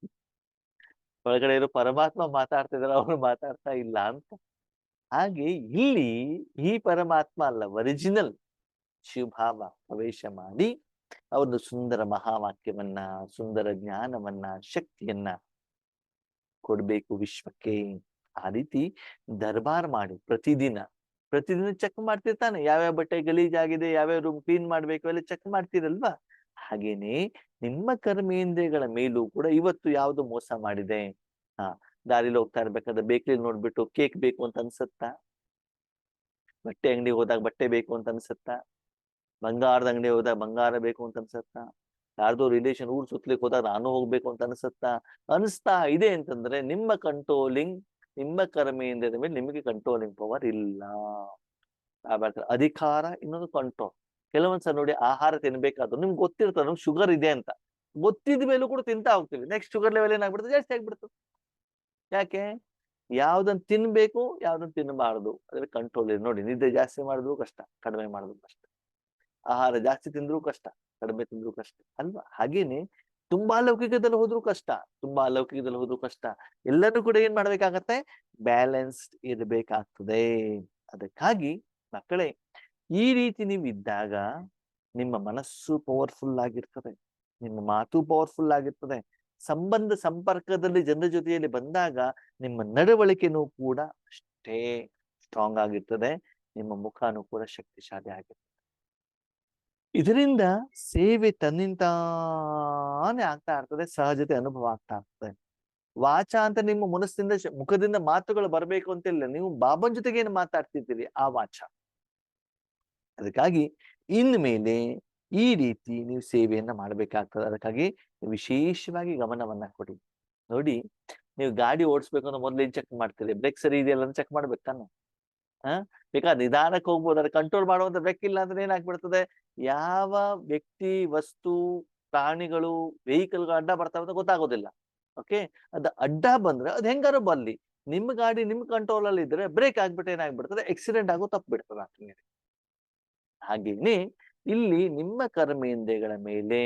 ಒಳಗಡೆ ಇರೋ ಪರಮಾತ್ಮ ಮಾತಾಡ್ತಿದಾರೆ, ಅವ್ರು ಮಾತಾಡ್ತಾ ಇಲ್ಲ ಅಂತ. ಹಾಗೆ ಇಲ್ಲಿ ಈ ಪರಮಾತ್ಮ ಅಲ್ಲ, ಒರಿಜಿನಲ್ ಶಿವಭಾವ ಪ್ರವೇಶ ಮಾಡಿ ಒಂದು ಸುಂದರ ಮಹಾವಾಕ್ಯವನ್ನ, ಸುಂದರ ಜ್ಞಾನವನ್ನ, ಶಕ್ತಿಯನ್ನ ಕೊಡ್ಬೇಕು ವಿಶ್ವಕ್ಕೆ. ಆ ರೀತಿ ದರ್ಬಾರ್ ಮಾಡಿ ಪ್ರತಿದಿನ ಚೆಕ್ ಮಾಡ್ತಿರ್ತಾನೆ. ಯಾವ್ಯಾವ ಬಟ್ಟೆ ಗಲೀಜಾಗಿದೆ, ಯಾವ್ಯಾವ ರೂಮ್ ಕ್ಲೀನ್ ಮಾಡ್ಬೇಕು ಎಲ್ಲ ಚೆಕ್ ಮಾಡ್ತೀರಲ್ವಾ? ಹಾಗೇನೆ ನಿಮ್ಮ ಕರ್ಮೇಂದ್ರಿಯಗಳ ಮೇಲೂ ಕೂಡ ಇವತ್ತು ಯಾವ್ದು ಮೋಸ ಮಾಡಿದೆ. ದಾರಿಲಿ ಹೋಗ್ತಾ ಇರ್ಬೇಕಾದ್ರೆ ಬೇಕ್ರಿ ನೋಡ್ಬಿಟ್ಟು ಕೇಕ್ ಬೇಕು ಅಂತ ಅನ್ಸುತ್ತಾ? ಬಟ್ಟೆ ಅಂಗಡಿ ಹೋದಾಗ ಬಟ್ಟೆ ಬೇಕು ಅಂತ ಅನ್ಸುತ್ತಾ? ಬಂಗಾರದ ಅಂಗಡಿ ಹೋದಾಗ ಬಂಗಾರ ಬೇಕು ಅಂತ ಅನ್ಸುತ್ತಾ? ಯಾರ್ದೋ ರಿಲೇಷನ್ ಊರ್ ಸುತ್ತಲಿಕ್ಕೆ ಹೋದಾಗ ನಾನು ಹೋಗ್ಬೇಕು ಅಂತ ಅನ್ಸುತ್ತಾ? ಅನಿಸ್ತಾ ಇದೆ ಅಂತಂದ್ರೆ ನಿಮ್ಮ ಕಂಟ್ರೋಲಿಂಗ್, ನಿಮ್ಮ ಕರ್ಮೇಂದ್ರಿಯದ ಮೇಲೆ ನಿಮಗೆ ಕಂಟ್ರೋಲಿಂಗ್ ಪವರ್ ಇಲ್ಲ. ಅಧಿಕಾರ, ಇನ್ನೊಂದು ಕಂಟ್ರೋಲ್. ಕೆಲವೊಂದ್ಸಲ ನೋಡಿ, ಆಹಾರ ತಿನ್ಬೇಕಾದ್ರು ನಿಮ್ಗೆ ಗೊತ್ತಿರ್ತದೆ ನಮ್ಗೆ ಶುಗರ್ ಇದೆ ಅಂತ, ಗೊತ್ತಿದ ಮೇಲೂ ಕೂಡ ತಿಂತಾ ಹೋಗ್ತೀವಿ. ನೆಕ್ಸ್ಟ್ ಶುಗರ್ ಲೆವೆಲ್ ಏನಾಗ್ಬಿಡ್ತದೆ? ಜಾಸ್ತಿ ಆಗ್ಬಿಡ್ತದೆ. ಯಾಕೆ? ಯಾವ್ದನ್ನ ತಿನ್ಬೇಕು, ಯಾವ್ದನ್ನ ತಿನ್ನಬಾರದು ಅದ್ರ ಕಂಟ್ರೋಲ್ ಇದೆ. ನೋಡಿ, ನಿದ್ದೆ ಜಾಸ್ತಿ ಮಾಡಿದ್ರು ಕಷ್ಟ, ಕಡಿಮೆ ಮಾಡಿದ್ರು ಕಷ್ಟ. ಆಹಾರ ಜಾಸ್ತಿ ತಿಂದ್ರು ಕಷ್ಟ, ಕಡಿಮೆ ತಿಂದ್ರು ಕಷ್ಟ ಅಲ್ವಾ? ಹಾಗೇನೆ ತುಂಬಾ ಲೌಕಿಕದಲ್ಲಿ ಹೋದ್ರು ಕಷ್ಟ, ತುಂಬಾ ಅಲೌಕಿಕದಲ್ಲಿ ಹೋದ್ರು ಕಷ್ಟ. ಎಲ್ಲರೂ ಕೂಡ ಏನ್ ಮಾಡ್ಬೇಕಾಗತ್ತೆ? ಬ್ಯಾಲೆನ್ಸ್ಡ್ ಇರ್ಬೇಕಾಗ್ತದೆ. ಅದಕ್ಕಾಗಿ ಮಕ್ಕಳೇ, ಈ ರೀತಿ ನೀವು ಇದ್ದಾಗ ನಿಮ್ಮ ಮನಸ್ಸು ಪವರ್ಫುಲ್ ಆಗಿರ್ತದೆ, ನಿಮ್ಮ ಮಾತು ಪವರ್ಫುಲ್ ಆಗಿರ್ತದೆ. ಸಂಬಂಧ ಸಂಪರ್ಕದಲ್ಲಿ ಜನರ ಜೊತೆಯಲ್ಲಿ ಬಂದಾಗ ನಿಮ್ಮ ನಡವಳಿಕೆನೂ ಕೂಡ ಅಷ್ಟೇ ಸ್ಟ್ರಾಂಗ್ ಆಗಿರ್ತದೆ, ನಿಮ್ಮ ಮುಖನೂ ಕೂಡ ಶಕ್ತಿಶಾಲಿ ಆಗಿರ್ತದೆ. ಇದರಿಂದ ಸೇವೆ ತನ್ನಿಂತಾನೇ ಆಗ್ತಾ ಇರ್ತದೆ, ಸಹಜತೆ ಅನುಭವ ಆಗ್ತಾ ಇರ್ತದೆ. ವಾಚ ಅಂತ ನಿಮ್ಮ ಮನಸ್ಸಿಂದ ಮುಖದಿಂದ ಮಾತುಗಳು ಬರ್ಬೇಕು ಅಂತಿಲ್ಲ, ನೀವು ಬಾಬನ್ ಜೊತೆಗೆ ಏನು ಮಾತಾಡ್ತಿದ್ದೀರಿ ಆ ವಾಚ. ಅದಕ್ಕಾಗಿ ಇನ್ಮೇಲೆ ಈ ರೀತಿ ನೀವು ಸೇವೆಯನ್ನ ಮಾಡ್ಬೇಕಾಗ್ತದೆ. ಅದಕ್ಕಾಗಿ ವಿಶೇಷವಾಗಿ ಗಮನವನ್ನ ಕೊಡಿ. ನೋಡಿ, ನೀವು ಗಾಡಿ ಓಡಿಸ್ಬೇಕು ಅಂದ್ರೆ ಮೊದ್ಲು ಏನ್ ಚೆಕ್ ಮಾಡ್ತೀರಿ? ಬ್ರೇಕ್ ಸರಿ ಇದೆಯಲ್ಲ ಅಂತ ಚೆಕ್ ಮಾಡ್ಬೇಕು ತಾನೆ. ಬೇಕಾದ್ರೆ ನಿಧಾನಕ್ಕೆ ಹೋಗ್ಬೋದು, ಅದ್ರ ಕಂಟ್ರೋಲ್ ಮಾಡುವಂತ ಬ್ರೇಕ್ ಇಲ್ಲ ಅಂದ್ರೆ ಏನಾಗ್ಬಿಡ್ತದೆ? ಯಾವ ವ್ಯಕ್ತಿ, ವಸ್ತು, ಪ್ರಾಣಿಗಳು, ವೆಹಿಕಲ್ಗಳು ಅಡ್ಡ ಬರ್ತಾವ ಅಂತ ಗೊತ್ತಾಗೋದಿಲ್ಲ. ಓಕೆ, ಅದು ಅಡ್ಡ ಬಂದ್ರೆ ಅದು ಹೆಂಗಾರು ಬರ್ಲಿ, ನಿಮ್ಮ ಗಾಡಿ ನಿಮ್ ಕಂಟ್ರೋಲ್ ಅಲ್ಲಿ ಇದ್ರೆ ಬ್ರೇಕ್ ಆಗ್ಬಿಟ್ಟು ಏನಾಗ್ಬಿಡ್ತದೆ? ಆಕ್ಸಿಡೆಂಟ್ ಆಗೋ ತಪ್ಪಿಬಿಡ್ತದೆ ಆತನಿಗೆ. ಹಾಗೇನೆ ಇಲ್ಲಿ ನಿಮ್ಮ ಕರ್ಮೇಂದ್ರಿಯಗಳ ಮೇಲೆ,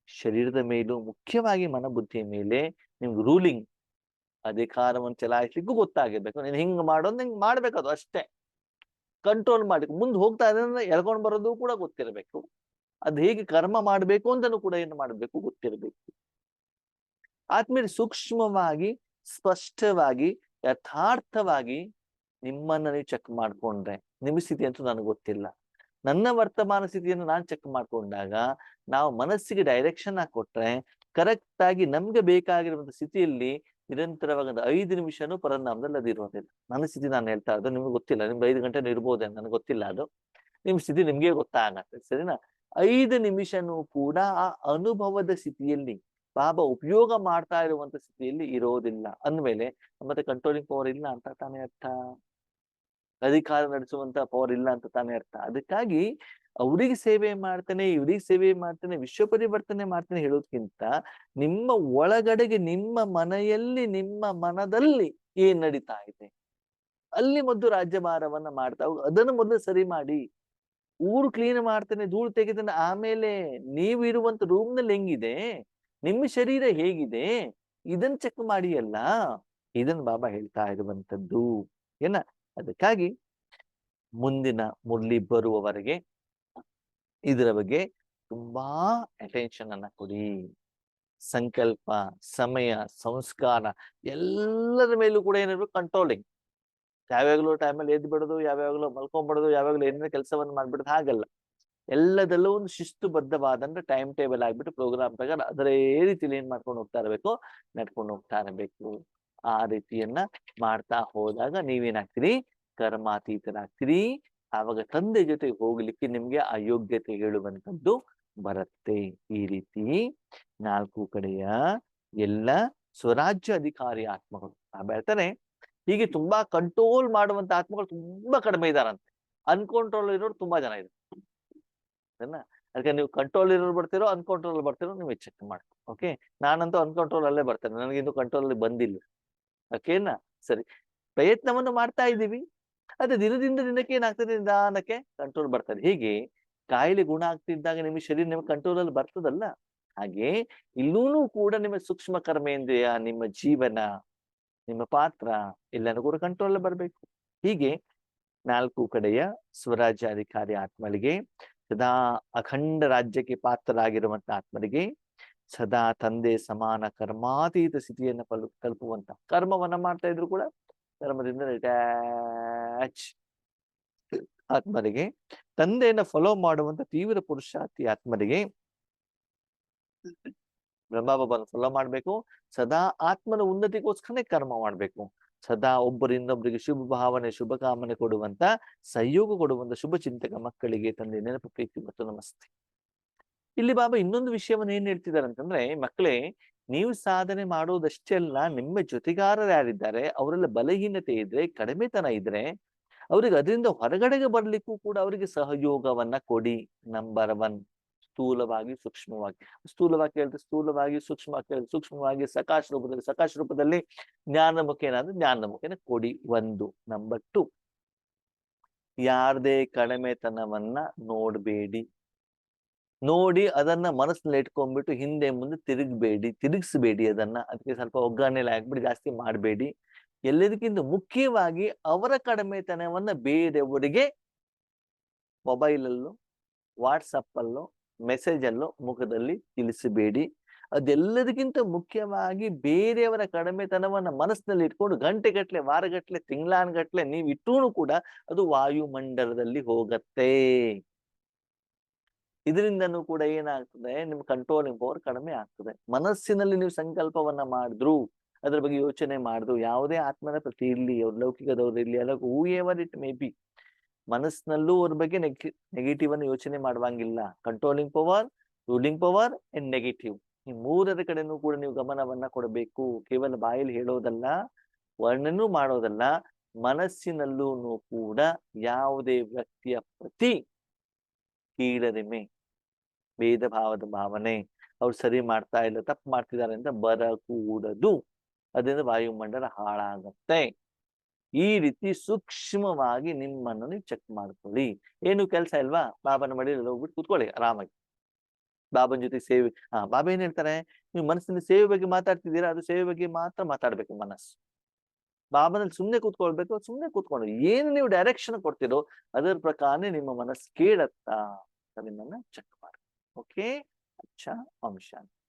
ಶರೀರದ ಮೇಲೂ, ಮುಖ್ಯವಾಗಿ ಮನಬುದ್ಧಿಯ ಮೇಲೆ ನಿಮ್ಗೆ ರೂಲಿಂಗ್, ಅಧಿಕಾರವನ್ನು ಚಲಾಯಿಸ್ಲಿಕ್ಕೂ ಗೊತ್ತಾಗಿರ್ಬೇಕು. ನೀನ್ ಹಿಂಗ್ ಮಾಡೋದು ಹಿಂಗ್ ಮಾಡ್ಬೇಕದು ಅಷ್ಟೇ. ಕಂಟ್ರೋಲ್ ಮಾಡಿ ಮುಂದೆ ಹೋಗ್ತಾ ಇದ್ರೆ ಎಳ್ಕೊಂಡ್ ಬರೋದು ಕೂಡ ಗೊತ್ತಿರಬೇಕು. ಅದ್ ಹೇಗೆ ಕರ್ಮ ಮಾಡ್ಬೇಕು ಅಂತನೂ ಕೂಡ ಏನು ಮಾಡ್ಬೇಕು ಗೊತ್ತಿರಬೇಕು. ಆದ್ಮೇಲೆ ಸೂಕ್ಷ್ಮವಾಗಿ, ಸ್ಪಷ್ಟವಾಗಿ, ಯಥಾರ್ಥವಾಗಿ ನಿಮ್ಮನ್ನ ನೀವು ಚೆಕ್ ಮಾಡ್ಕೊಂಡ್ರೆ, ನಿಮ್ಮ ಸ್ಥಿತಿ ಅಂತೂ ನನಗೆ ಗೊತ್ತಿಲ್ಲ, ನನ್ನ ವರ್ತಮಾನ ಸ್ಥಿತಿಯನ್ನು ನಾನು ಚೆಕ್ ಮಾಡ್ಕೊಂಡಾಗ ನಾವು ಮನಸ್ಸಿಗೆ ಡೈರೆಕ್ಷನ್ ಕೊಟ್ರೆ ಕರೆಕ್ಟ್ ಆಗಿ ನಮ್ಗೆ ಬೇಕಾಗಿರುವಂತ ಸ್ಥಿತಿಯಲ್ಲಿ ನಿರಂತರವಾಗಿ 5 ನಿಮಿಷನೂ ಪರನಾಮದಲ್ಲಿ ಅದು ಇರೋದಿಲ್ಲ. ನನ್ನ ಸ್ಥಿತಿ ನಾನು ಹೇಳ್ತಾ ಇರೋದು ನಿಮ್ಗೆ ಗೊತ್ತಿಲ್ಲ, ನಿಮ್ಗೆ 5 ಗಂಟೆ ಇರ್ಬೋದೇ ನನಗೆ ಗೊತ್ತಿಲ್ಲ, ಅದು ನಿಮ್ ಸ್ಥಿತಿ ನಿಮ್ಗೆ ಗೊತ್ತಾಗತ್ತೆ, ಸರಿನಾ? 5 ನಿಮಿಷನೂ ಕೂಡ ಆ ಅನುಭವದ ಸ್ಥಿತಿಯಲ್ಲಿ, ಬಾಬಾ ಉಪಯೋಗ ಮಾಡ್ತಾ ಇರುವಂತ ಸ್ಥಿತಿಯಲ್ಲಿ ಇರೋದಿಲ್ಲ ಅಂದ್ಮೇಲೆ ಮತ್ತೆ ಕಂಟ್ರೋಲಿಂಗ್ ಪವರ್ ಇಲ್ಲ ಅಂತ ತಾನೇ ಅರ್ಥ, ಅಧಿಕಾರ ನಡೆಸುವಂತ ಪವರ್ ಇಲ್ಲ ಅಂತ ತಾನೇ ಅರ್ಥ. ಅದಕ್ಕಾಗಿ ಅವ್ರಿಗೆ ಸೇವೆ ಮಾಡ್ತಾನೆ, ಇವ್ರಿಗೆ ಸೇವೆ ಮಾಡ್ತಾನೆ, ವಿಶ್ವ ಪರಿವರ್ತನೆ ಮಾಡ್ತಾನೆ ಹೇಳೋದ್ಕಿಂತ ನಿಮ್ಮ ಒಳಗಡೆಗೆ, ನಿಮ್ಮ ಮನೆಯಲ್ಲಿ, ನಿಮ್ಮ ಮನದಲ್ಲಿ ಏನ್ ನಡೀತಾ ಇದೆ ಅಲ್ಲಿ ಮೊದಲು ರಾಜ್ಯಭಾರವನ್ನ ಮಾಡ್ತಾ ಹೋಗಿ ಅದನ್ನು ಮೊದಲು ಸರಿ ಮಾಡಿ. ಊರು ಕ್ಲೀನ್ ಮಾಡ್ತಾನೆ, ಧೂಳು ತೆಗಿತಾನೆ, ಆಮೇಲೆ ನೀವು ಇರುವಂತ ರೂಮ್ ನಲ್ಲಿ ಹೆಂಗಿದೆ, ನಿಮ್ಮ ಶರೀರ ಹೇಗಿದೆ, ಇದನ್ನ ಚೆಕ್ ಮಾಡಿ ಅಲ್ಲ. ಇದನ್ನ ಬಾಬಾ ಹೇಳ್ತಾ ಇರುವಂತದ್ದು ಏನ. ಅದಕ್ಕಾಗಿ ಮುಂದಿನ ಮುರಳಿ ಬರುವವರೆಗೆ ಇದರ ಬಗ್ಗೆ ತುಂಬಾ ಅಟೆನ್ಷನ್ ಅನ್ನ ಕೊಡಿ. ಸಂಕಲ್ಪ, ಸಮಯ, ಸಂಸ್ಕಾರ ಎಲ್ಲರ ಮೇಲೂ ಕೂಡ ಏನಿರ್ಬೇಕು? ಕಂಟ್ರೋಲಿಂಗ್. ಯಾವ್ಯಾಗಲೂ ಟೈಮಲ್ಲಿ ಎದ್ದು ಬಿಡೋದು, ಯಾವ್ಯಾಗಲೂ ಮಲ್ಕೊಂಡ್ಬಿಡೋದು, ಯಾವ್ಯಾಗಲೂ ಏನೇನೋ ಕೆಲಸವನ್ನು ಮಾಡ್ಬಿಡೋದು ಹಾಗಲ್ಲ. ಎಲ್ಲದಲ್ಲೂ ಒಂದು ಶಿಸ್ತುಬದ್ಧವಾದಂತ ಟೈಮ್ ಟೇಬಲ್ ಆಗ್ಬಿಟ್ಟು ಪ್ರೋಗ್ರಾಮ್ ಪ್ರಕಾರ ಅದರೇ ರೀತಿಯಲ್ಲಿ ಏನ್ ಮಾಡ್ಕೊಂಡು ಹೋಗ್ತಾ ಇರಬೇಕು, ನಡ್ಕೊಂಡು ಹೋಗ್ತಾ ಇರಬೇಕು. ಆ ರೀತಿಯನ್ನ ಮಾಡ್ತಾ ಹೋದಾಗ ನೀವೇನಾಗ್ತೀರಿ, ಕರ್ಮಾತೀತರಾಗ್ತೀರಿ. ಆವಾಗ ತಂದೆ ಜೊತೆ ಹೋಗ್ಲಿಕ್ಕೆ ನಿಮ್ಗೆ ಅಯೋಗ್ಯತೆ ಹೇಳುವಂತದ್ದು ಬರುತ್ತೆ. ಈ ರೀತಿ 4 ಕಡೆಯ ಎಲ್ಲ ಸ್ವರಾಜ್ಯ ಅಧಿಕಾರಿ ಆತ್ಮಗಳು ಹೇಳ್ತಾನೆ. ಹೀಗೆ ತುಂಬಾ ಕಂಟ್ರೋಲ್ ಮಾಡುವಂತ ಆತ್ಮಗಳು ತುಂಬಾ ಕಡಿಮೆ ಇದಾರಂತೆ. ಅನ್ಕಂಟ್ರೋಲ್ ಇರೋರು ತುಂಬಾ ಜನ ಇದ್ದಾರೆ. ಅದಕ್ಕೆ ನೀವು ಕಂಟ್ರೋಲ್ ಇರೋರು ಬರ್ತಿರೋ ಅನ್ಕಂಟ್ರೋಲ್ ಬರ್ತಿರೋ ನೀವು ಚೆಕ್ ಮಾಡಿ. ಓಕೆ, ನಾನಂತೂ ಅನ್ಕಂಟ್ರೋಲ್ ಅಲ್ಲೇ ಬರ್ತೇನೆ, ನನಗಿನ್ನೂ ಕಂಟ್ರೋಲ್ ಅಲ್ಲಿ ಬಂದಿಲ್ಲ. ಓಕೆನಾ? ಸರಿ, ಪ್ರಯತ್ನವನ್ನು ಮಾಡ್ತಾ ಇದ್ದೀವಿ. ಅದೇ ದಿನದಿಂದ ದಿನಕ್ಕೆ ಏನಾಗ್ತದೆ, ನಿಧಾನಕ್ಕೆ ಕಂಟ್ರೋಲ್ ಬರ್ತದೆ. ಹೀಗೆ ಕಾಯಿಲೆ ಗುಣ ಆಗ್ತಿದ್ದಾಗ ನಿಮ್ಮ ಶರೀರ ನಿಮ್ಮ ಕಂಟ್ರೋಲ್ ಅಲ್ಲಿ ಬರ್ತದಲ್ಲ, ಹಾಗೆ ಇಲ್ಲೂ ಕೂಡ ನಿಮ್ಮ ಸೂಕ್ಷ್ಮ ಕರ್ಮೇಂದ್ರಿಯ, ನಿಮ್ಮ ಜೀವನ, ನಿಮ್ಮ ಪಾತ್ರ ಎಲ್ಲನೂ ಕೂಡ ಕಂಟ್ರೋಲ್ ಬರ್ಬೇಕು. ಹೀಗೆ 4 ಕಡೆಯ ಸ್ವರಾಜ್ಯಾಧಿಕಾರಿ ಆತ್ಮರಿಗೆ, ಸದಾ ಅಖಂಡ ರಾಜ್ಯಕ್ಕೆ ಪಾತ್ರರಾಗಿರುವಂತ ಆತ್ಮರಿಗೆ, ಸದಾ ತಂದೆ ಸಮಾನ ಕರ್ಮಾತೀತ ಸ್ಥಿತಿಯನ್ನ ತಲುಪುವಂತ, ಕರ್ಮವನ್ನ ಮಾಡ್ತಾ ಇದ್ರು ಕೂಡ ಕರ್ಮದಿಂದ ರಿಟ್ಯಾಚ್ ಆತ್ಮರಿಗೆ, ತಂದೆಯನ್ನ ಫಾಲೋ ಮಾಡುವಂತ ತೀವ್ರ ಪುರುಷಾರ್ಥಿ ಆತ್ಮರಿಗೆ, ಬ್ರಹ್ಮಬಾಬನ ಫಾಲೋ ಮಾಡ್ಬೇಕು, ಸದಾ ಆತ್ಮನ ಉನ್ನತಿಗೋಸ್ಕರನೇ ಕರ್ಮ ಮಾಡ್ಬೇಕು, ಸದಾ ಒಬ್ಬರಿಂದೊಬ್ಬರಿಗೆ ಶುಭ ಭಾವನೆ ಶುಭ ಕಾಮನೆ ಕೊಡುವಂತ, ಸಹಯೋಗ ಕೊಡುವಂತ ಶುಭ ಚಿಂತಕ ಮಕ್ಕಳಿಗೆ ತಂದೆ ನೆನಪು, ಪ್ರೀತಿ ಮತ್ತು ನಮಸ್ತೆ. ಇಲ್ಲಿ ಬಾಬಾ ಇನ್ನೊಂದು ವಿಷಯವನ್ನ ಏನ್ ಹೇಳ್ತಿದ್ದಾರೆ ಅಂತಂದ್ರೆ, ಮಕ್ಕಳೇ, ನೀವು ಸಾಧನೆ ಮಾಡೋದಷ್ಟೇ ಅಲ್ಲ, ನಿಮ್ಮ ಜೊತೆಗಾರರು ಯಾರಿದ್ದಾರೆ ಅವರೆಲ್ಲ ಬಲಹೀನತೆ ಇದ್ರೆ, ಕಡಿಮೆತನ ಇದ್ರೆ, ಅವ್ರಿಗೆ ಅದರಿಂದ ಹೊರಗಡೆಗೆ ಬರ್ಲಿಕ್ಕೂ ಕೂಡ ಅವರಿಗೆ ಸಹಯೋಗವನ್ನ ಕೊಡಿ. ನಂಬರ್ 1, ಸ್ಥೂಲವಾಗಿ ಸೂಕ್ಷ್ಮವಾಗಿ. ಸ್ಥೂಲವಾಗಿ ಕೇಳಿದ್ರೆ ಸ್ಥೂಲವಾಗಿ, ಸೂಕ್ಷ್ಮವಾಗಿ ಕೇಳಿದ್ರೆ ಸೂಕ್ಷ್ಮವಾಗಿ, ಸಕಾಶ ರೂಪದಲ್ಲಿ ಜ್ಞಾನಮುಖ ಏನಾದ್ರೆ ಜ್ಞಾನಮುಖನ ಕೊಡಿ. 1. ನಂಬರ್ 2, ಯಾರದೇ ಕಡಿಮೆತನವನ್ನ ನೋಡ್ಬೇಡಿ. ನೋಡಿ ಅದನ್ನ ಮನಸ್ಸಿನಲ್ಲಿ ಇಟ್ಕೊಂಡ್ಬಿಟ್ಟು ಹಿಂದೆ ಮುಂದೆ ತಿರುಗಿಸ್ಬೇಡಿ ಅದನ್ನ. ಅದಕ್ಕೆ ಸ್ವಲ್ಪ ಒಗ್ಗರಣೆಲ್ಲ ಹಾಕ್ಬಿಟ್ಟು ಜಾಸ್ತಿ ಮಾಡಬೇಡಿ. ಎಲ್ಲದಕ್ಕಿಂತ ಮುಖ್ಯವಾಗಿ ಅವರ ಕಡಿಮೆತನವನ್ನ ಬೇರೆಯವರಿಗೆ ಮೊಬೈಲಲ್ಲೋ ವಾಟ್ಸಪ್ ಅಲ್ಲೋ ಮೆಸೇಜ್ ಅಲ್ಲೋ ಮುಖದಲ್ಲಿ ತಿಳಿಸಬೇಡಿ. ಅದೆಲ್ಲದಕ್ಕಿಂತ ಮುಖ್ಯವಾಗಿ ಬೇರೆಯವರ ಕಡಿಮೆತನವನ್ನ ಮನಸ್ಸಿನಲ್ಲಿ ಇಟ್ಕೊಂಡು ಗಂಟೆಗಟ್ಲೆ, ವಾರಗಟ್ಲೆ, ತಿಂಗಳಾನ್ಗಟ್ಲೆ ನೀವು ಇಟ್ಟೂನು ಕೂಡ ಅದು ವಾಯುಮಂಡಲದಲ್ಲಿ ಹೋಗತ್ತೆ. ಇದರಿಂದನೂ ಕೂಡ ಏನಾಗ್ತದೆ, ನಿಮ್ ಕಂಟ್ರೋಲಿಂಗ್ ಪವರ್ ಕಡಿಮೆ ಆಗ್ತದೆ. ಮನಸ್ಸಿನಲ್ಲಿ ನೀವು ಸಂಕಲ್ಪವನ್ನ ಮಾಡಿದ್ರು, ಅದ್ರ ಬಗ್ಗೆ ಯೋಚನೆ ಮಾಡಿದ್ರು, ಯಾವುದೇ ಆತ್ಮನ ಪ್ರತಿ ಇರ್ಲಿ, ಅವ್ರ ಲೌಕಿಕದವ್ರು ಇರ್ಲಿ, ಅಲ್ಲ whoever it may be, ಮನಸ್ಸಿನಲ್ಲೂ ಅವ್ರ ಬಗ್ಗೆ ನೆಗೆಟಿವ್ ಅನ್ನು ಯೋಚನೆ ಮಾಡುವಂಗಿಲ್ಲ. Controlling power, ruling power and negative, ಈ 3ರ ಕಡೆನೂ ಕೂಡ ನೀವು ಗಮನವನ್ನ ಕೊಡಬೇಕು. ಕೇವಲ ಬಾಯಲ್ಲಿ ಹೇಳೋದಲ್ಲ, ವರ್ಣನೂ ಮಾಡೋದಲ್ಲ, ಮನಸ್ಸಿನಲ್ಲೂ ಕೂಡ ಯಾವುದೇ ವ್ಯಕ್ತಿಯ ಪ್ರತಿ ಕೀಳರಿಮೆ, ಭೇದ ಭಾವದ ಭಾವನೆ, ಅವ್ರು ಸರಿ ಮಾಡ್ತಾ ಇಲ್ಲ, ತಪ್ಪು ಮಾಡ್ತಿದ್ದಾರೆ ಅಂತ ಬರಕೂಡದು. ಅದರಿಂದ ವಾಯುಮಂಡಲ ಹಾಳಾಗತ್ತೆ. ಈ ರೀತಿ ಸೂಕ್ಷ್ಮವಾಗಿ ನಿಮ್ಮನ್ನು ನೀವು ಚೆಕ್ ಮಾಡ್ಕೊಳ್ಳಿ. ಏನು ಕೆಲಸ ಇಲ್ವಾ, ಬಾಬನ ಮಡಿಯಲ್ಲಿ ಹೋಗ್ಬಿಟ್ಟು ಕೂತ್ಕೊಳ್ಳಿ ಆರಾಮಾಗಿ, ಬಾಬನ ಜೊತೆ ಸೇವೆ. ಬಾಬಾ ಏನ್ ಹೇಳ್ತಾರೆ, ನೀವು ಮನಸ್ಸಿನ ಸೇವೆ ಬಗ್ಗೆ ಮಾತಾಡ್ತಿದ್ದೀರಾ, ಅದು ಸೇವೆ ಬಗ್ಗೆ ಮಾತ್ರ ಮಾತಾಡ್ಬೇಕು ಮನಸ್ಸು. ಬಾಬನಲ್ಲಿ ಸುಮ್ನೆ ಕೂತ್ಕೊಳ್ಬೇಕು, ಸುಮ್ನೆ ಕೂತ್ಕೊಂಡು ಏನು ನೀವು ಡೈರೆಕ್ಷನ್ ಕೊಡ್ತಿರೋ ಅದರ ಪ್ರಕಾರ ನಿಮ್ಮ ಮನಸ್ಸು ಕೇಳತ್ತಾ, ನಿಮ್ಮನ್ನ ಚೆಕ್ ಮಾಡಿ. ಓಕೆ, ಅಚ್ಚಾ, ಓಂ ಶಾಂತಿ.